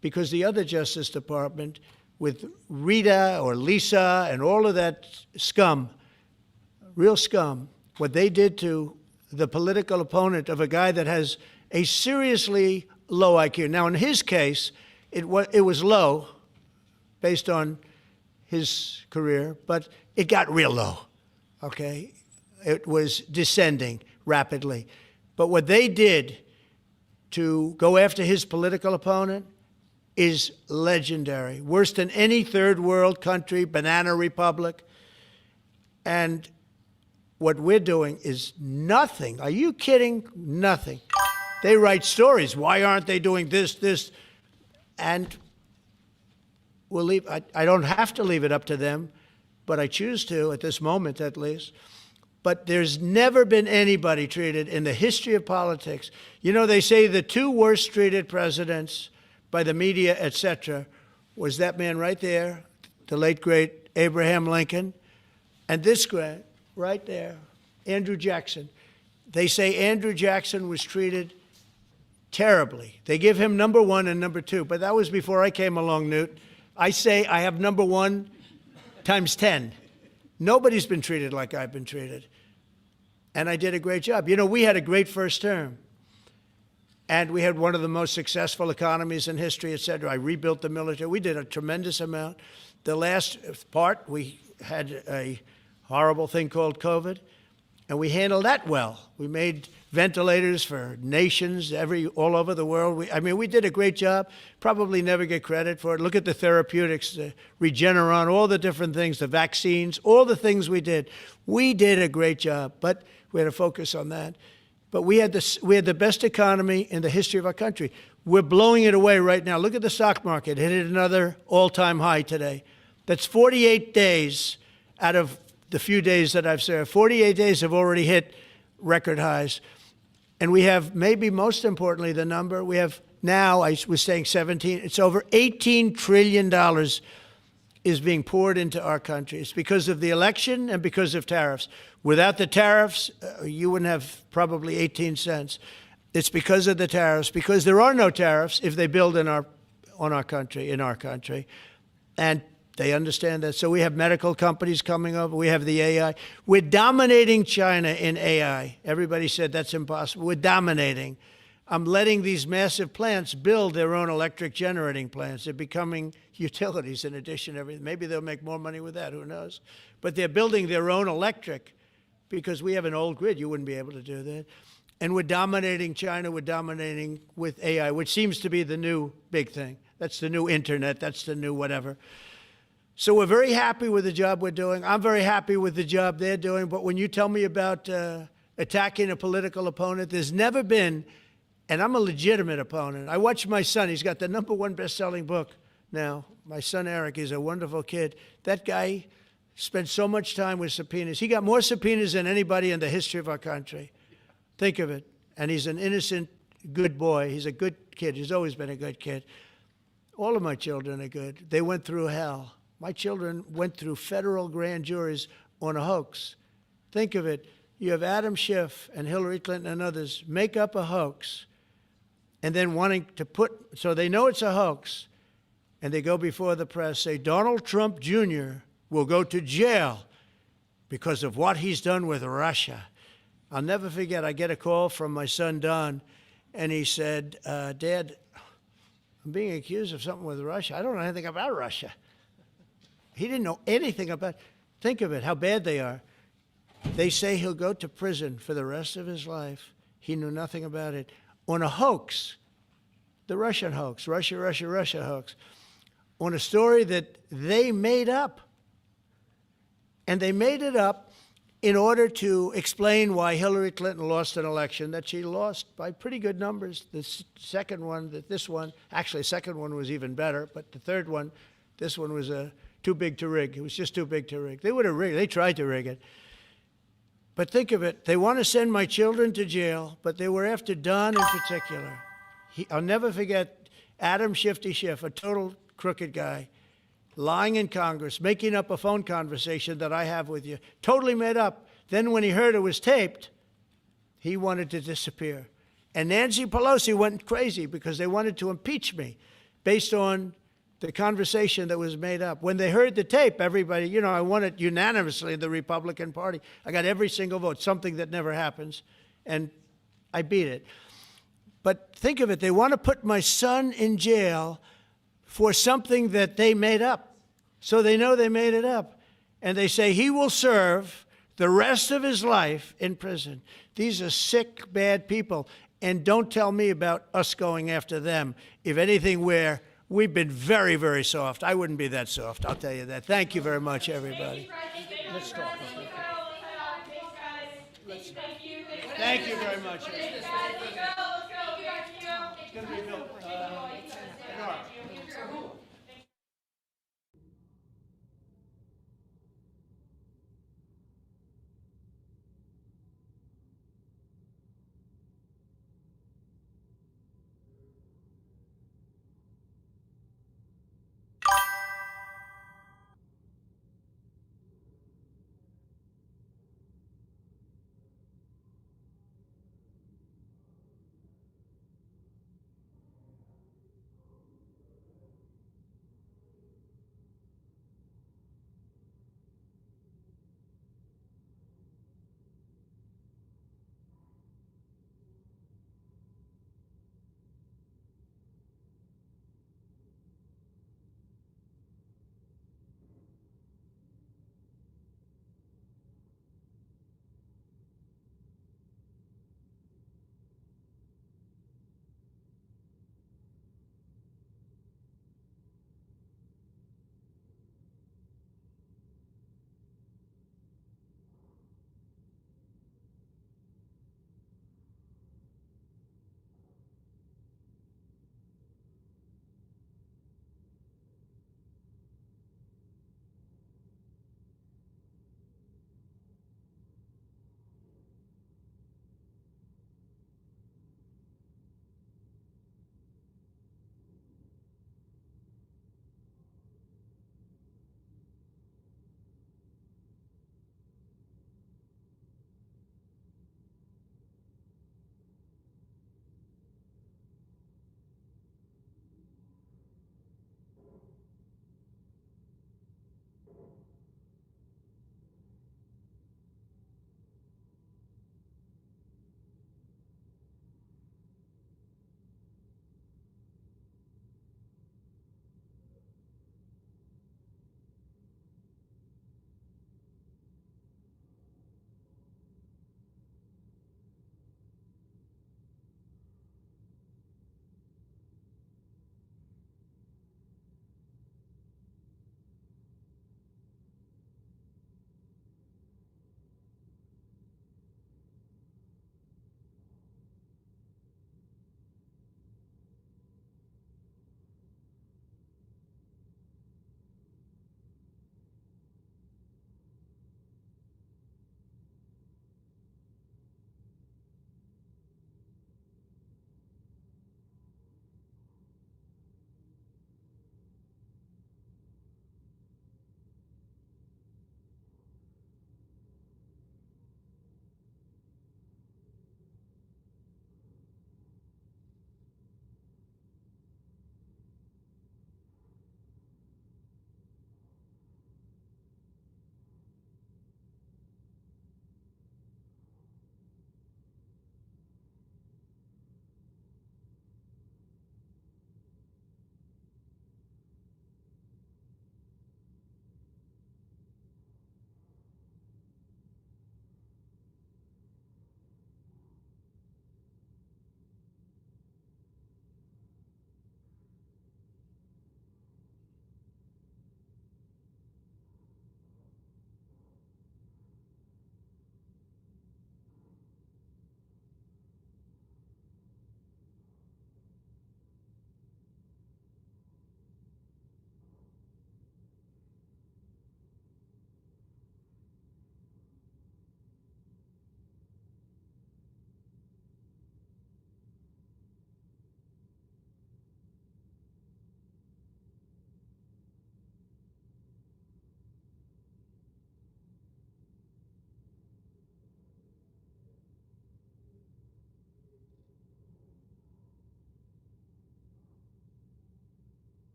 because the other Justice Department, with Rita or Lisa and all of that scum, real scum, what they did to the political opponent of a guy that has a seriously low IQ. Now, in his case, it was low based on his career, but it got real low, okay? It was descending rapidly. But what they did to go after his political opponent is legendary, worse than any third world country, banana republic. And what we're doing is nothing. Are you kidding? Nothing. They write stories. Why aren't they doing this? And we'll leave. I don't have to leave it up to them, but I choose to at this moment at least. But there's never been anybody treated in the history of politics. You know, they say the 2 worst treated presidents by the media, etc., was that man right there, the late, great Abraham Lincoln, and this guy right there, Andrew Jackson. They say Andrew Jackson was treated terribly. They give him number 1 and number 2, but that was before I came along, Newt. I say I have number 1 times 10. Nobody's been treated like I've been treated. And I did a great job. You know, we had a great first term. And we had one of the most successful economies in history, et cetera. I rebuilt the military. We did a tremendous amount. The last part, we had a horrible thing called COVID, and we handled that well. We made ventilators for nations all over the world. We did a great job. Probably never get credit for it. Look at the therapeutics, the Regeneron, all the different things, the vaccines, all the things we did. We did a great job, but we had to focus on that. But we had the best economy in the history of our country. We're blowing it away right now. Look at the stock market. It hit another all-time high today. That's 48 days out of the few days that I've served. 48 days have already hit record highs. And we have, maybe most importantly, the number, we have now, I was saying 17, it's over $18 trillion is being poured into our country. It's because of the election and because of tariffs. Without the tariffs, you wouldn't have probably 18 cents. It's because of the tariffs, because there are no tariffs if they build in our country. And they understand that. So we have medical companies coming over. We have the AI. We're dominating China in AI. Everybody said that's impossible. We're dominating. I'm letting these massive plants build their own electric generating plants. They're becoming utilities in addition to everything. Maybe they'll make more money with that. Who knows? But they're building their own electric because we have an old grid. You wouldn't be able to do that. And we're dominating China. We're dominating with AI, which seems to be the new big thing. That's the new internet. That's the new whatever. So we're very happy with the job we're doing. I'm very happy with the job they're doing. But when you tell me about attacking a political opponent, there's never been, and I'm a legitimate opponent. I watch my son. He's got the #1 best-selling book now. My son, Eric, is a wonderful kid. That guy spent so much time with subpoenas. He got more subpoenas than anybody in the history of our country. Think of it. And he's an innocent, good boy. He's a good kid. He's always been a good kid. All of my children are good. They went through hell. My children went through federal grand juries on a hoax. Think of it. You have Adam Schiff and Hillary Clinton and others make up a hoax and then wanting to so they know it's a hoax, and they go before the press, say Donald Trump Jr. will go to jail because of what he's done with Russia. I'll never forget, I get a call from my son, Don, and he said, Dad, I'm being accused of something with Russia. I don't know anything about Russia. He didn't know anything about. Think of it, how bad they are. They say he'll go to prison for the rest of his life. He knew nothing about it. On a hoax, the Russian hoax, Russia hoax, on a story that they made up. And they made it up in order to explain why Hillary Clinton lost an election that she lost by pretty good numbers. The second one, second one was even better, but the third one, this one was too big to rig. It was just too big to rig. They would have rigged. They tried to rig it. But think of it. They want to send my children to jail, but they were after Don in particular. I'll never forget Adam Shifty Schiff, a total crooked guy, lying in Congress, making up a phone conversation that I have with you, totally made up. Then when he heard it was taped, he wanted to disappear. And Nancy Pelosi went crazy because they wanted to impeach me based on the conversation that was made up. When they heard the tape, everybody, I won it unanimously in the Republican Party. I got every single vote, something that never happens, and I beat it. But think of it, they want to put my son in jail for something that they made up. So they know they made it up. And they say he will serve the rest of his life in prison. These are sick, bad people. And don't tell me about us going after them. If anything, we've been very, very soft. I wouldn't be that soft, I'll tell you that. Thank you very much, everybody. Let's talk. Thank you very much. It's going to be built.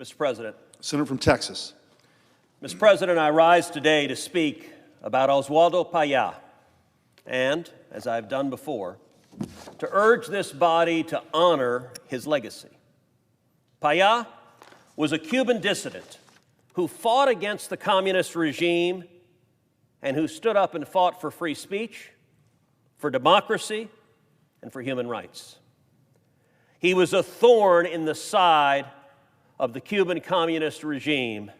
Mr. President. Senator from Texas. Mr. President, I rise today to speak about Oswaldo Payá and, as I've done before, to urge this body to honor his legacy. Payá was a Cuban dissident who fought against the communist regime and who stood up and fought for free speech, for democracy, and for human rights. He was a thorn in the side of the Cuban communist regime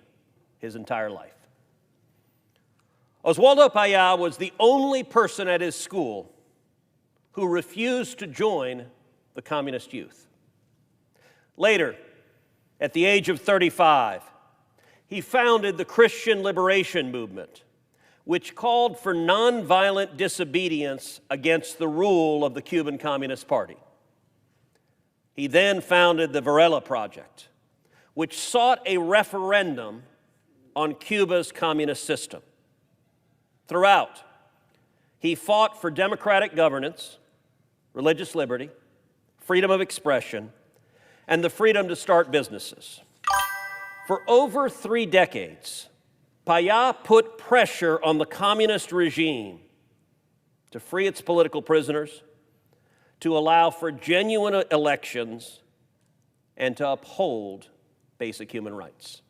his entire life. Oswaldo Payá was the only person at his school who refused to join the communist youth. Later, at the age of 35, he founded the Christian Liberation Movement, which called for nonviolent disobedience against the rule of the Cuban Communist Party. He then founded the Varela Project, which sought a referendum on Cuba's communist system. Throughout, he fought for democratic governance, religious liberty, freedom of expression, and the freedom to start businesses. For over 3 decades, Payá put pressure on the communist regime to free its political prisoners, to allow for genuine elections, and to uphold basic human rights.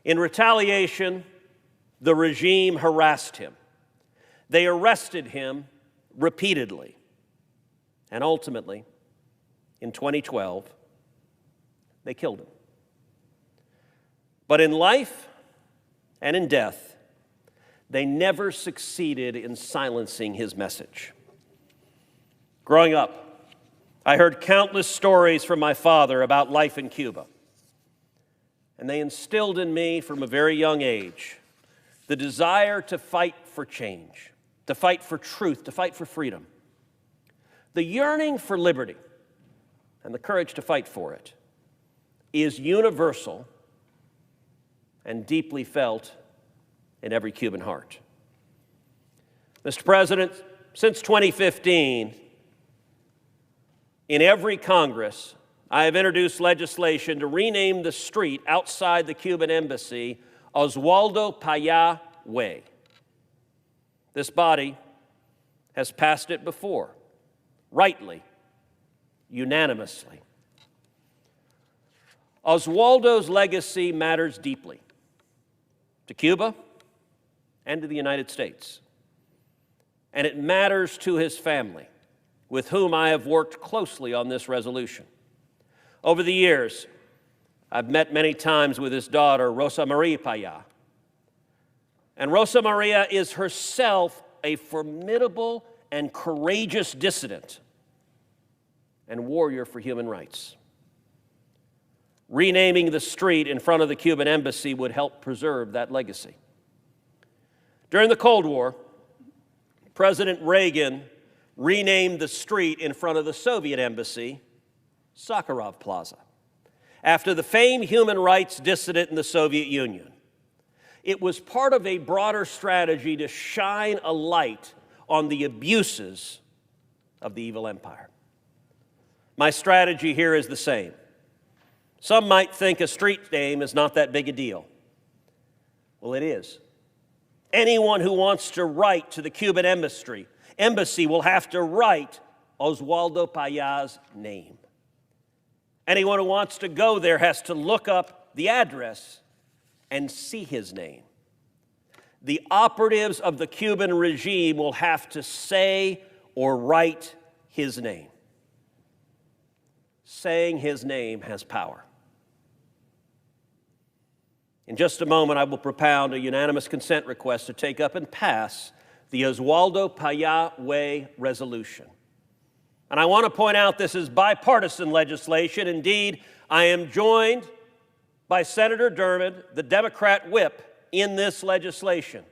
In retaliation, the regime harassed him. They arrested him repeatedly. And ultimately, in 2012, they killed him. But in life and in death, they never succeeded in silencing his message. Growing up, I heard countless stories from my father about life in Cuba. And they instilled in me from a very young age the desire to fight for change, to fight for truth, to fight for freedom. The yearning for liberty and the courage to fight for it is universal and deeply felt in every Cuban heart. Mr. President, since 2015, in every Congress, I have introduced legislation to rename the street outside the Cuban embassy Oswaldo Payá Way. This body has passed it before, rightly, unanimously. Oswaldo's legacy matters deeply to Cuba and to the United States. And it matters to his family, with whom I have worked closely on this resolution. Over the years, I've met many times with his daughter, Rosa Maria Payá. And Rosa Maria is herself a formidable and courageous dissident and warrior for human rights. Renaming the street in front of the Cuban embassy would help preserve that legacy. During the Cold War, President Reagan renamed the street in front of the Soviet embassy Sakharov Plaza, after the famed human rights dissident in the Soviet Union. It was part of a broader strategy to shine a light on the abuses of the evil empire. My strategy here is the same. Some might think a street name is not that big a deal. Well, it is. Anyone who wants to write to the Cuban embassy will have to write Oswaldo Payá's name. Anyone who wants to go there has to look up the address and see his name. The operatives of the Cuban regime will have to say or write his name. Saying his name has power. In just a moment, I will propound a unanimous consent request to take up and pass the Oswaldo Payá Way resolution. And I want to point out this is bipartisan legislation. Indeed, I am joined by Senator Dermod, the Democrat whip, in this legislation.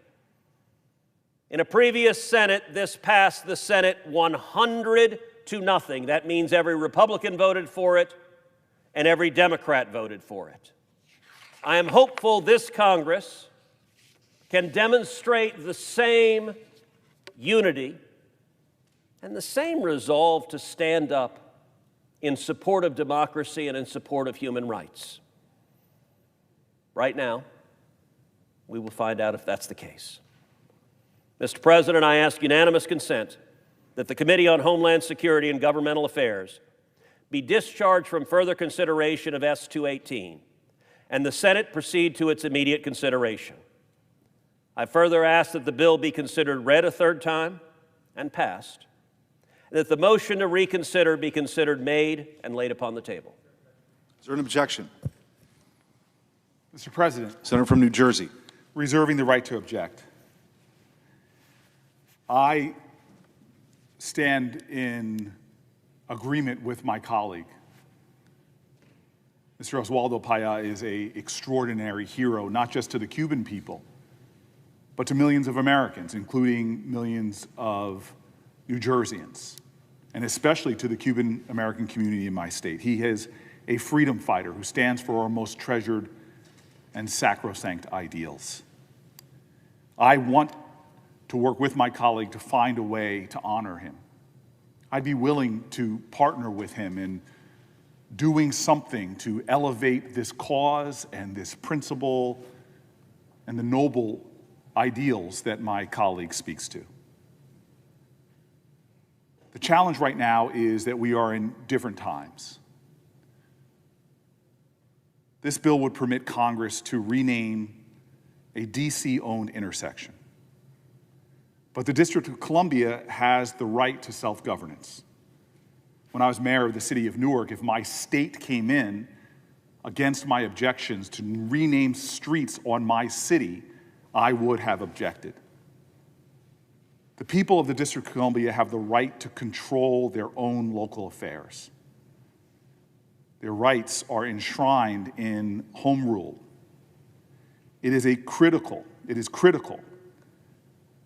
In a previous Senate, this passed the Senate 100-0. That means every Republican voted for it and every Democrat voted for it. I am hopeful this Congress can demonstrate the same unity and the same resolve to stand up in support of democracy and in support of human rights. Right now, we will find out if that's the case. Mr. President, I ask unanimous consent that the Committee on Homeland Security and Governmental Affairs be discharged from further consideration of S-218 and the Senate proceed to its immediate consideration. I further ask that the bill be considered read a third time and passed, and that the motion to reconsider be considered made and laid upon the table. Is there an objection? Mr. President. Senator from New Jersey. Reserving the right to object. I stand in agreement with my colleague. Mr. Oswaldo Paya is an extraordinary hero, not just to the Cuban people, but to millions of Americans, including millions of New Jerseyans, and especially to the Cuban American community in my state. He is a freedom fighter who stands for our most treasured and sacrosanct ideals. I want to work with my colleague to find a way to honor him. I'd be willing to partner with him in doing something to elevate this cause and this principle and the noble ideals that my colleague speaks to. The challenge right now is that we are in different times. This bill would permit Congress to rename a DC-owned intersection. But the District of Columbia has the right to self-governance. When I was mayor of the city of Newark, if my state came in against my objections to rename streets on my city, I would have objected. The people of the District of Columbia have the right to control their own local affairs. Their rights are enshrined in home rule. It is critical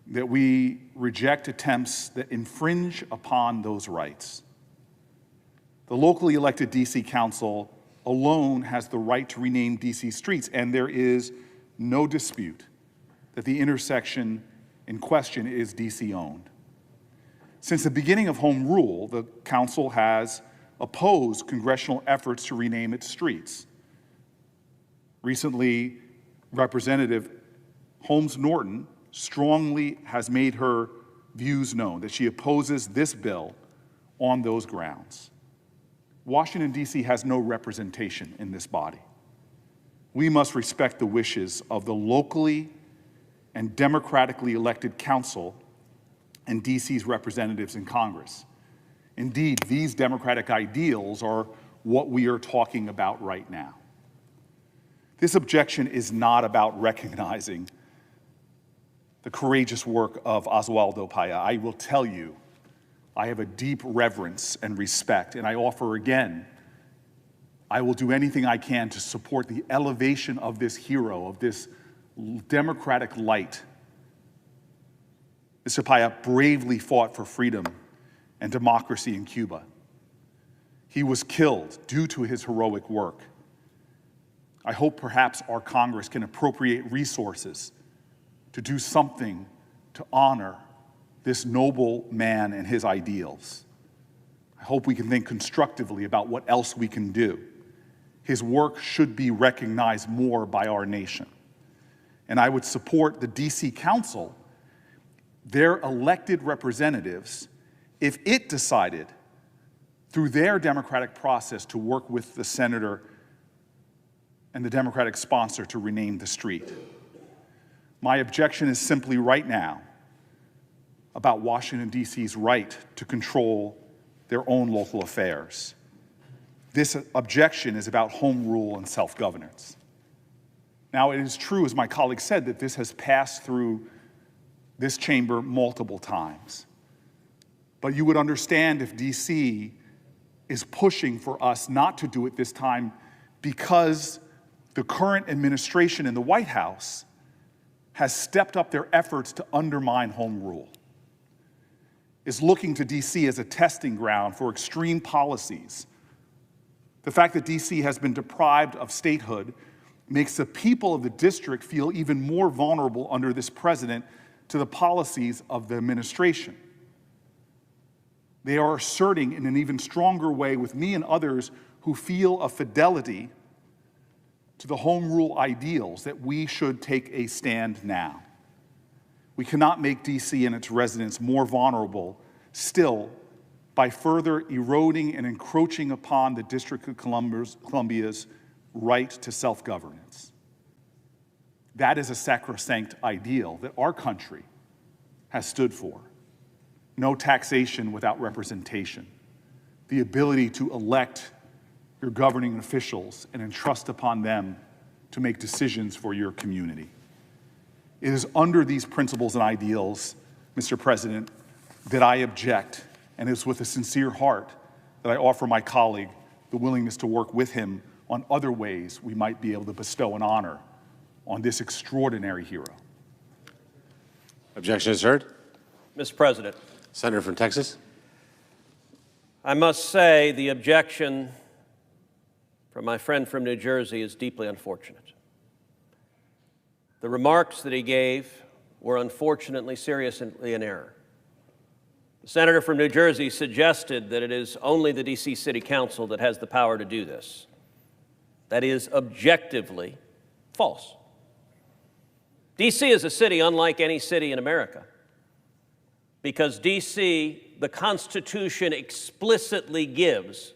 that we reject attempts that infringe upon those rights. The locally elected DC Council alone has the right to rename DC streets, and there is no dispute that the intersection in question is DC-owned. Since the beginning of home rule, the Council has opposed congressional efforts to rename its streets. Recently, Representative Holmes Norton strongly has made her views known, that she opposes this bill on those grounds. Washington, D.C. has no representation in this body. We must respect the wishes of the locally and democratically elected council and D.C.'s representatives in Congress. Indeed, these democratic ideals are what we are talking about right now. This objection is not about recognizing the courageous work of Oswaldo Paya. I will tell you, I have a deep reverence and respect, and I offer again, I will do anything I can to support the elevation of this hero, of this democratic light. Mr. Paya bravely fought for freedom and democracy in Cuba. He was killed due to his heroic work. I hope perhaps our Congress can appropriate resources to do something to honor this noble man and his ideals. I hope we can think constructively about what else we can do. His work should be recognized more by our nation. And I would support the DC Council, their elected representatives, if it decided through their democratic process to work with the senator and the Democratic sponsor to rename the street. My objection is simply right now about Washington, D.C.'s right to control their own local affairs. This objection is about home rule and self-governance. Now, it is true, as my colleague said, that this has passed through this chamber multiple times. But you would understand if D.C. is pushing for us not to do it this time because the current administration in the White House has stepped up their efforts to undermine home rule, is looking to D.C. as a testing ground for extreme policies. The fact that D.C. has been deprived of statehood makes the people of the district feel even more vulnerable under this president to the policies of the administration. They are asserting in an even stronger way with me and others who feel a fidelity to the home rule ideals that we should take a stand now. We cannot make D.C. and its residents more vulnerable still by further eroding and encroaching upon the District of Columbia's right to self-governance. That is a sacrosanct ideal that our country has stood for. No taxation without representation. The ability to elect your governing officials and entrust upon them to make decisions for your community. It is under these principles and ideals, Mr. President, that I object, and it's with a sincere heart that I offer my colleague the willingness to work with him on other ways we might be able to bestow an honor on this extraordinary hero. Objection is heard. Mr. President. Senator from Texas. I must say the objection from my friend from New Jersey is deeply unfortunate. The remarks that he gave were unfortunately seriously in error. The senator from New Jersey suggested that it is only the D.C. City Council that has the power to do this. That is objectively false. D.C. is a city unlike any city in America because D.C., the Constitution explicitly gives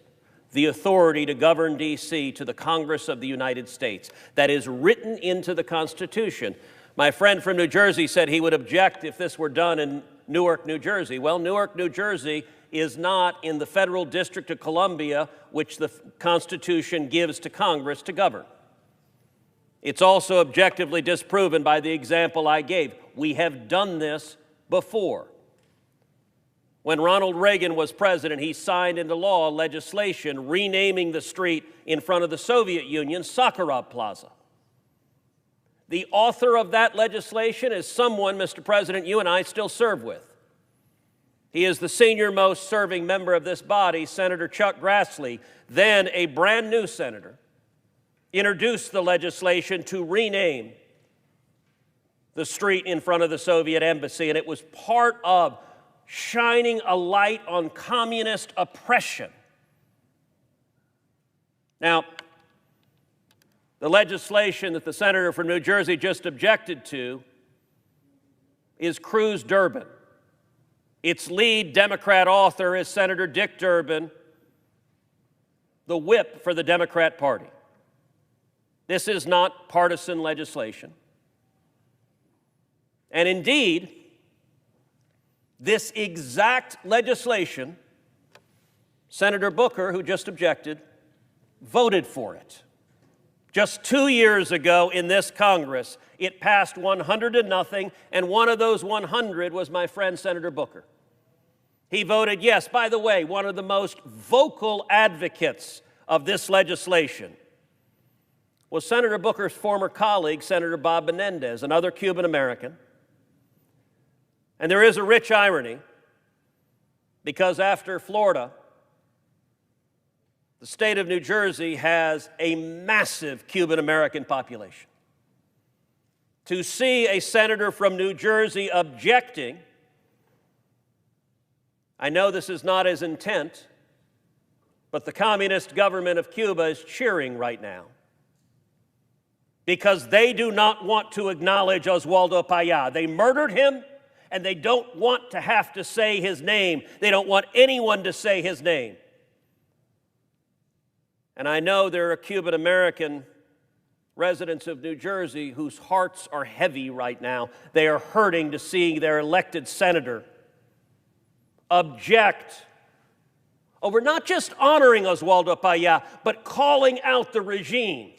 the authority to govern D.C. to the Congress of the United States. That is written into the Constitution. My friend from New Jersey said he would object if this were done in Newark, New Jersey. Well, Newark, New Jersey is not in the Federal District of Columbia, which the Constitution gives to Congress to govern. It's also objectively disproven by the example I gave. We have done this before. When Ronald Reagan was president, he signed into law legislation renaming the street in front of the Soviet Union Sakharov Plaza. The author of that legislation is someone, Mr. President, you and I still serve with. He is the senior-most serving member of this body, Senator Chuck Grassley, then a brand new senator, introduced the legislation to rename the street in front of the Soviet embassy, and it was part of shining a light on communist oppression. Now, the legislation that the senator from New Jersey just objected to is Cruz-Durbin. Its lead Democrat author is Senator Dick Durbin, the whip for the Democrat Party. This is not partisan legislation. And indeed, this exact legislation, Senator Booker, who just objected, voted for it. Just 2 years ago in this Congress, it passed 100-0, and one of those 100 was my friend Senator Booker. He voted yes. By the way, one of the most vocal advocates of this legislation was Senator Booker's former colleague, Senator Bob Menendez, another Cuban American. And there is a rich irony because after Florida, the state of New Jersey has a massive Cuban American population. To see a senator from New Jersey objecting, I know this is not his intent, but the communist government of Cuba is cheering right now because they do not want to acknowledge Oswaldo Payá. They murdered him, and they don't want to have to say his name. They don't want anyone to say his name. And I know there are Cuban American residents of New Jersey whose hearts are heavy right now. They are hurting to see their elected senator object over not just honoring Oswaldo Payá, but calling out the regime.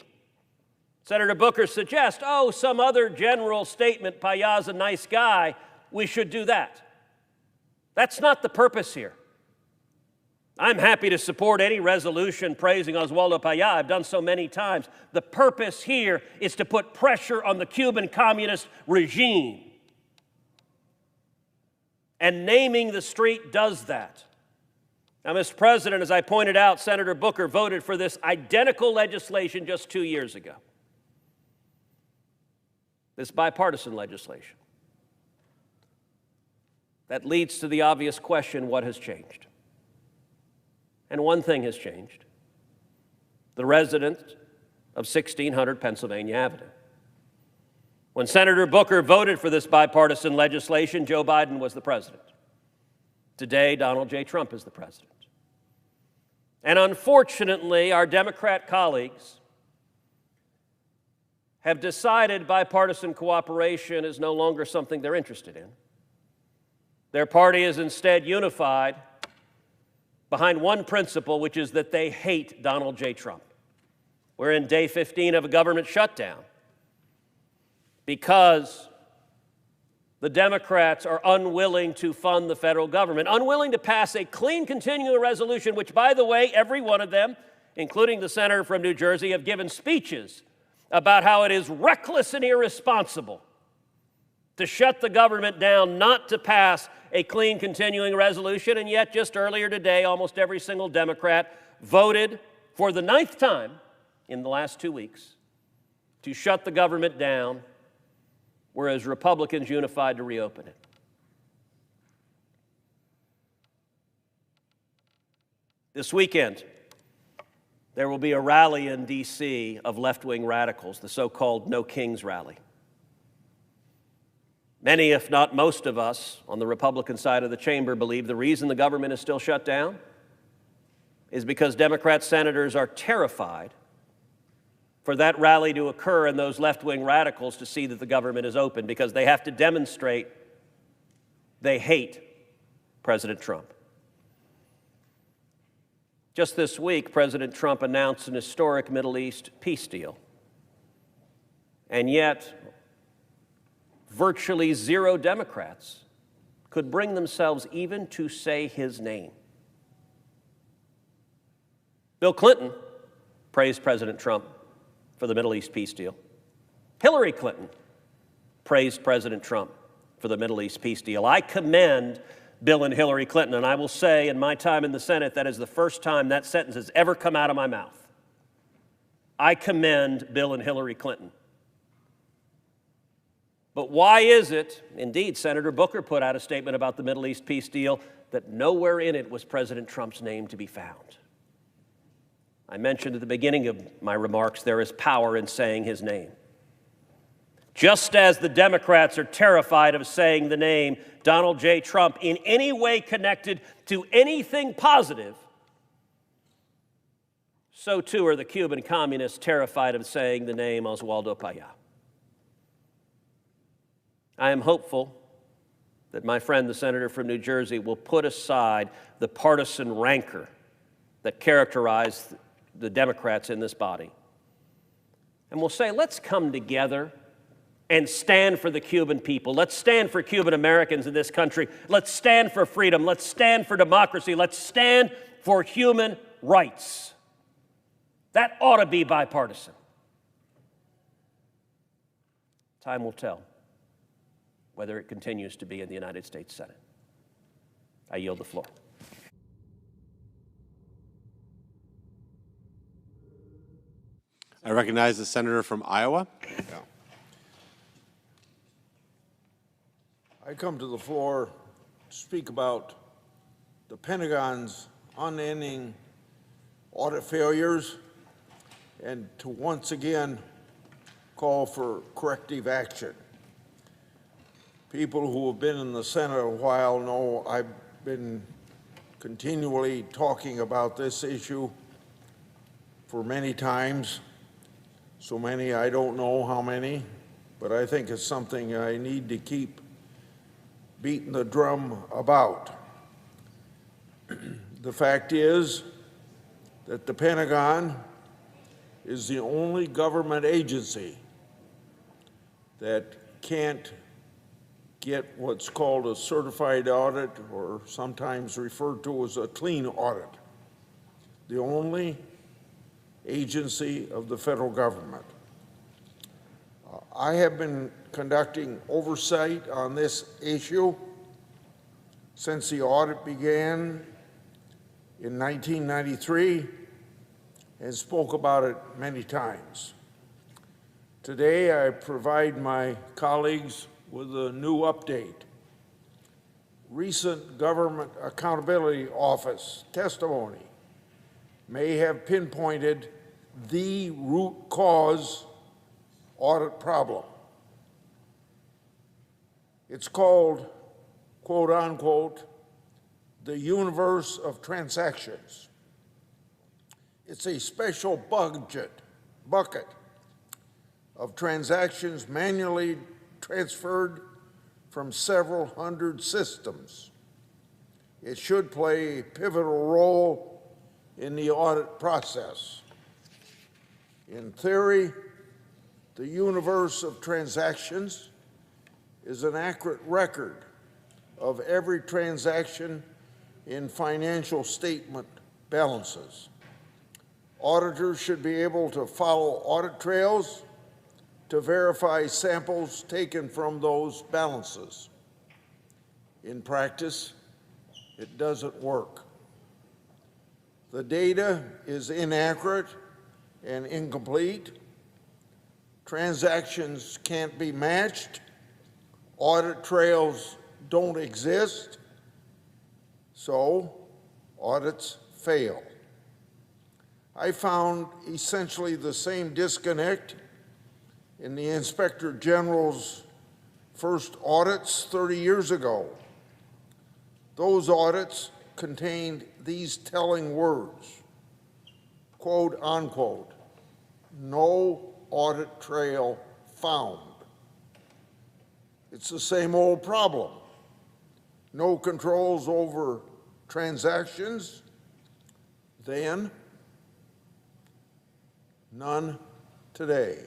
Senator Booker suggests, some other general statement, Payá's a nice guy, we should do that. That's not the purpose here. I'm happy to support any resolution praising Oswaldo Payá. I've done so many times. The purpose here is to put pressure on the Cuban communist regime. And naming the street does that. Now, Mr. President, as I pointed out, Senator Booker voted for this identical legislation just 2 years ago. This bipartisan legislation. That leads to the obvious question, what has changed? And one thing has changed. The residents of 1600 Pennsylvania Avenue. When Senator Booker voted for this bipartisan legislation, Joe Biden was the president. Today, Donald J. Trump is the president. And unfortunately, our Democrat colleagues have decided bipartisan cooperation is no longer something they're interested in. Their party is instead unified behind one principle, which is that they hate Donald J. Trump. We're in day 15 of a government shutdown because the Democrats are unwilling to fund the federal government, unwilling to pass a clean continuing resolution, which, by the way, every one of them, including the senator from New Jersey, have given speeches about how it is reckless and irresponsible to shut the government down, not to pass a clean continuing resolution. And yet, just earlier today, almost every single Democrat voted for the 9th time in the last 2 weeks to shut the government down, whereas Republicans unified to reopen it. This weekend, there will be a rally in D.C. of left-wing radicals, the so-called No Kings rally. Many, if not most of us on the Republican side of the chamber believe the reason the government is still shut down is because Democrat senators are terrified for that rally to occur and those left-wing radicals to see that the government is open, because they have to demonstrate they hate President Trump. Just this week, President Trump announced an historic Middle East peace deal. And yet, virtually zero Democrats could bring themselves even to say his name. Bill Clinton praised President Trump for the Middle East peace deal. Hillary Clinton praised President Trump for the Middle East peace deal. I commend Bill and Hillary Clinton, and I will say in my time in the Senate, that is the first time that sentence has ever come out of my mouth. I commend Bill and Hillary Clinton. But why is it, indeed, Senator Booker put out a statement about the Middle East peace deal, that nowhere in it was President Trump's name to be found? I mentioned at the beginning of my remarks, there is power in saying his name. Just as the Democrats are terrified of saying the name Donald J. Trump in any way connected to anything positive, so too are the Cuban communists terrified of saying the name Oswaldo Paya. I am hopeful that my friend, the senator from New Jersey, will put aside the partisan rancor that characterized the Democrats in this body, and will say, let's come together and stand for the Cuban people. Let's stand for Cuban Americans in this country. Let's stand for freedom. Let's stand for democracy. Let's stand for human rights. That ought to be bipartisan. Time will tell whether it continues to be in the United States Senate. I yield the floor. I recognize the senator from Iowa. I come to the floor to speak about the Pentagon's unending audit failures and to once again call for corrective action. People who have been in the Senate a while know I've been continually talking about this issue for many times, so many I don't know how many, but I think it's something I need to keep beating the drum about. The fact is that the Pentagon is the only government agency that can't get what's called a certified audit, or sometimes referred to as a clean audit. The only agency of the federal government. I have been conducting oversight on this issue since the audit began in 1993 and spoke about it many times. Today, I provide my colleagues with a new update. Recent Government Accountability Office testimony may have pinpointed the root cause audit problem. It's called, quote unquote, the universe of transactions. It's a special bucket of transactions manually transferred from several hundred systems. It should play a pivotal role in the audit process. In theory, the universe of transactions is an accurate record of every transaction in financial statement balances. Auditors should be able to follow audit trails to verify samples taken from those balances. In practice, it doesn't work. The data is inaccurate and incomplete. Transactions can't be matched. Audit trails don't exist. So audits fail. I found essentially the same disconnect in the Inspector General's first audits 30 years ago. Those audits contained these telling words, quote unquote, no audit trail found. It's the same old problem. No controls over transactions, then, none today.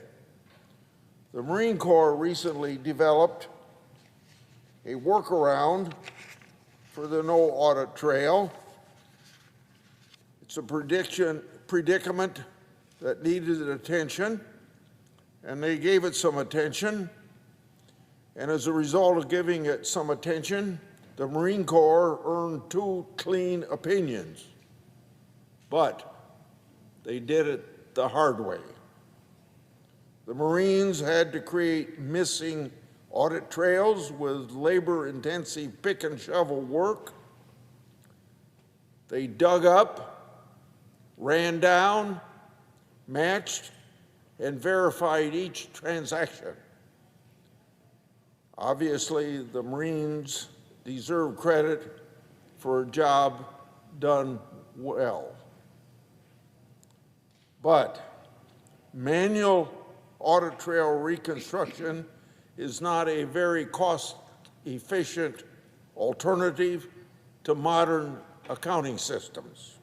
The Marine Corps recently developed a workaround for the no audit trail. It's a predicament that needed attention, and they gave it some attention. And as a result of giving it some attention, the Marine Corps earned 2 clean opinions. But they did it the hard way. The Marines had to create missing audit trails with labor-intensive pick and shovel work. They dug up, ran down, matched, and verified each transaction. Obviously, the Marines deserve credit for a job done well. But manual audit trail reconstruction is not a very cost-efficient alternative to modern accounting systems.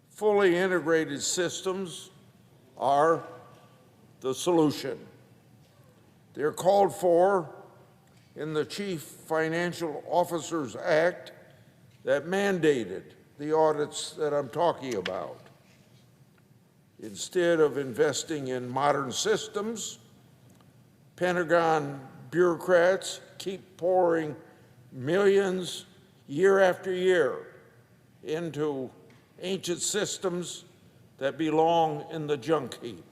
Fully integrated systems are the solution. They're called for in the Chief Financial Officers Act that mandated the audits that I'm talking about. Instead of investing in modern systems, Pentagon bureaucrats keep pouring millions year after year into ancient systems that belong in the junk heap.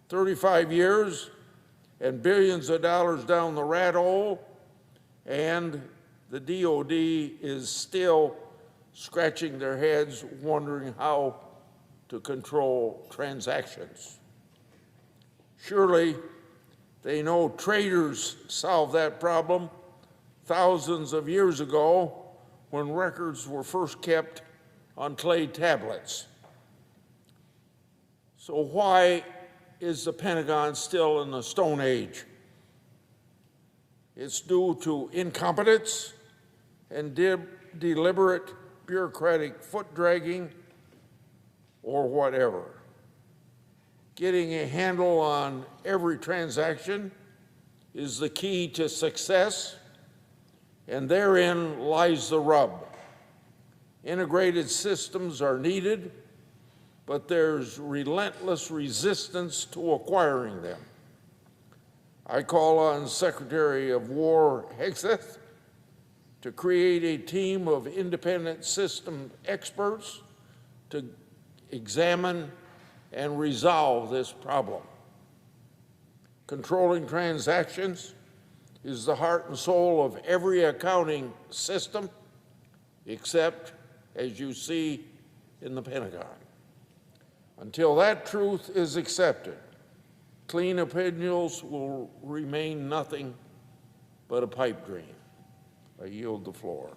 35 years and billions of dollars down the rat hole, and the DOD is still scratching their heads wondering how to control transactions. Surely they know traders solved that problem thousands of years ago when records were first kept on clay tablets. So why is the Pentagon still in the Stone Age? It's due to incompetence and deliberate bureaucratic foot dragging or whatever. Getting a handle on every transaction is the key to success, and therein lies the rub. Integrated systems are needed, but there's relentless resistance to acquiring them. I call on Secretary of War Hegseth to create a team of independent system experts to examine and resolve this problem. Controlling transactions is the heart and soul of every accounting system, except, as you see, in the Pentagon. Until that truth is accepted, clean opinions will remain nothing but a pipe dream. I yield the floor.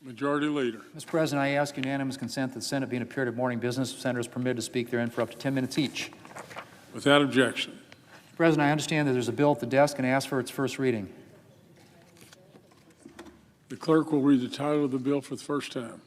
Majority Leader. Mr. President, I ask unanimous consent that the Senate be in a period of morning business. Senators permitted to speak therein for up to 10 minutes each. Without objection. Mr. President, I understand that there's a bill at the desk and ask for its first reading. The clerk will read the title of the bill for the first time.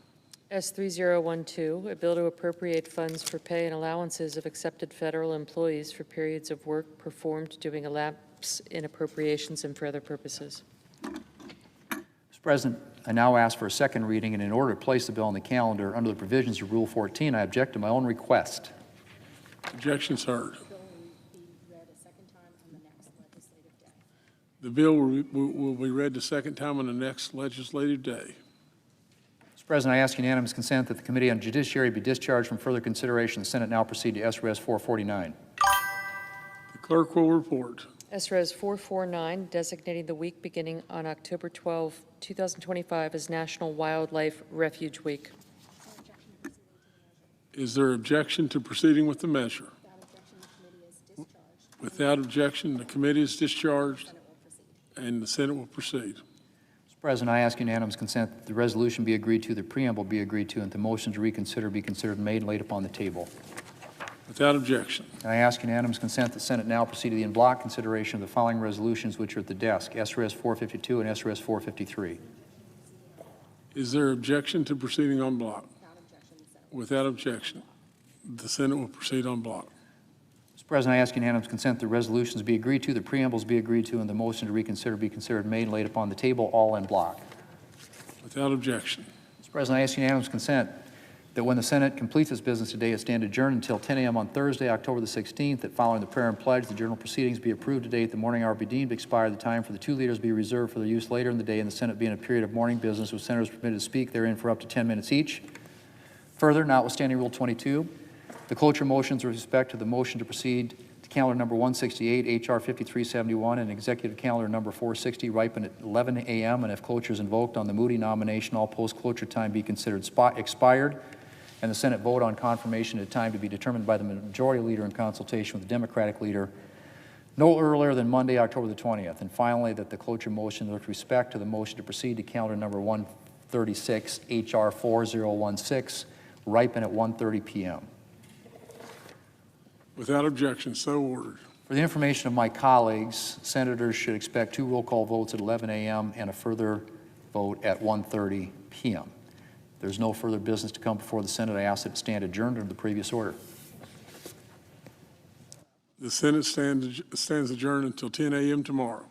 S3012, a bill to appropriate funds for pay and allowances of accepted federal employees for periods of work performed during a lapse in appropriations and for other purposes. Mr. President, I now ask for a second reading, and in order to place the bill on the calendar under the provisions of Rule 14, I object to my own request. Objections heard. The bill will be read the second time on the next legislative day. Mr. President, I ask unanimous consent that the Committee on Judiciary be discharged from further consideration. The Senate now proceed to SRS 449. The clerk will report. SRES 449, designating the week beginning on October 12, 2025 as National Wildlife Refuge Week. Is there objection to proceeding with the measure? Without objection, the committee is discharged and the Senate will proceed. Mr. President, I ask unanimous consent that the resolution be agreed to, the preamble be agreed to, and the motion to reconsider be considered and made and laid upon the table. Without objection. I ask unanimous consent that the Senate now proceed to the in block consideration of the following resolutions which are at the desk, SRS 452 and SRS 453. Is there objection to proceeding on block? Without objection, the Senate will proceed on block. Mr. President, I ask unanimous consent that the resolutions be agreed to, the preambles be agreed to, and the motion to reconsider be considered, made, and laid upon the table, all in block. Without objection. Mr. President, I ask unanimous consent that when the Senate completes its business today, it stand adjourned until 10 a.m. on Thursday, October the 16th, that following the prayer and pledge, the journal proceedings be approved today at the morning hour be deemed expired, the time for the two leaders be reserved for their use later in the day, and the Senate be in a period of morning business with senators permitted to speak therein for up to 10 minutes each. Further, notwithstanding Rule 22, the cloture motions with respect to the motion to proceed to calendar number 168, H.R. 5371, and executive calendar number 460 ripen at 11 a.m., and if cloture is invoked on the Moody nomination, all post-cloture time be considered expired, and the Senate vote on confirmation at a time to be determined by the majority leader in consultation with the Democratic leader no earlier than Monday, October the 20th. And finally, that the cloture motion with respect to the motion to proceed to calendar number 136, H.R. 4016, ripen at 1:30 p.m. Without objection, so ordered. For the information of my colleagues, senators should expect two roll call votes at 11 a.m. and a further vote at 1:30 p.m. There's no further business to come before the Senate. I ask that it stand adjourned under the previous order. The Senate stands adjourned until 10 a.m. tomorrow.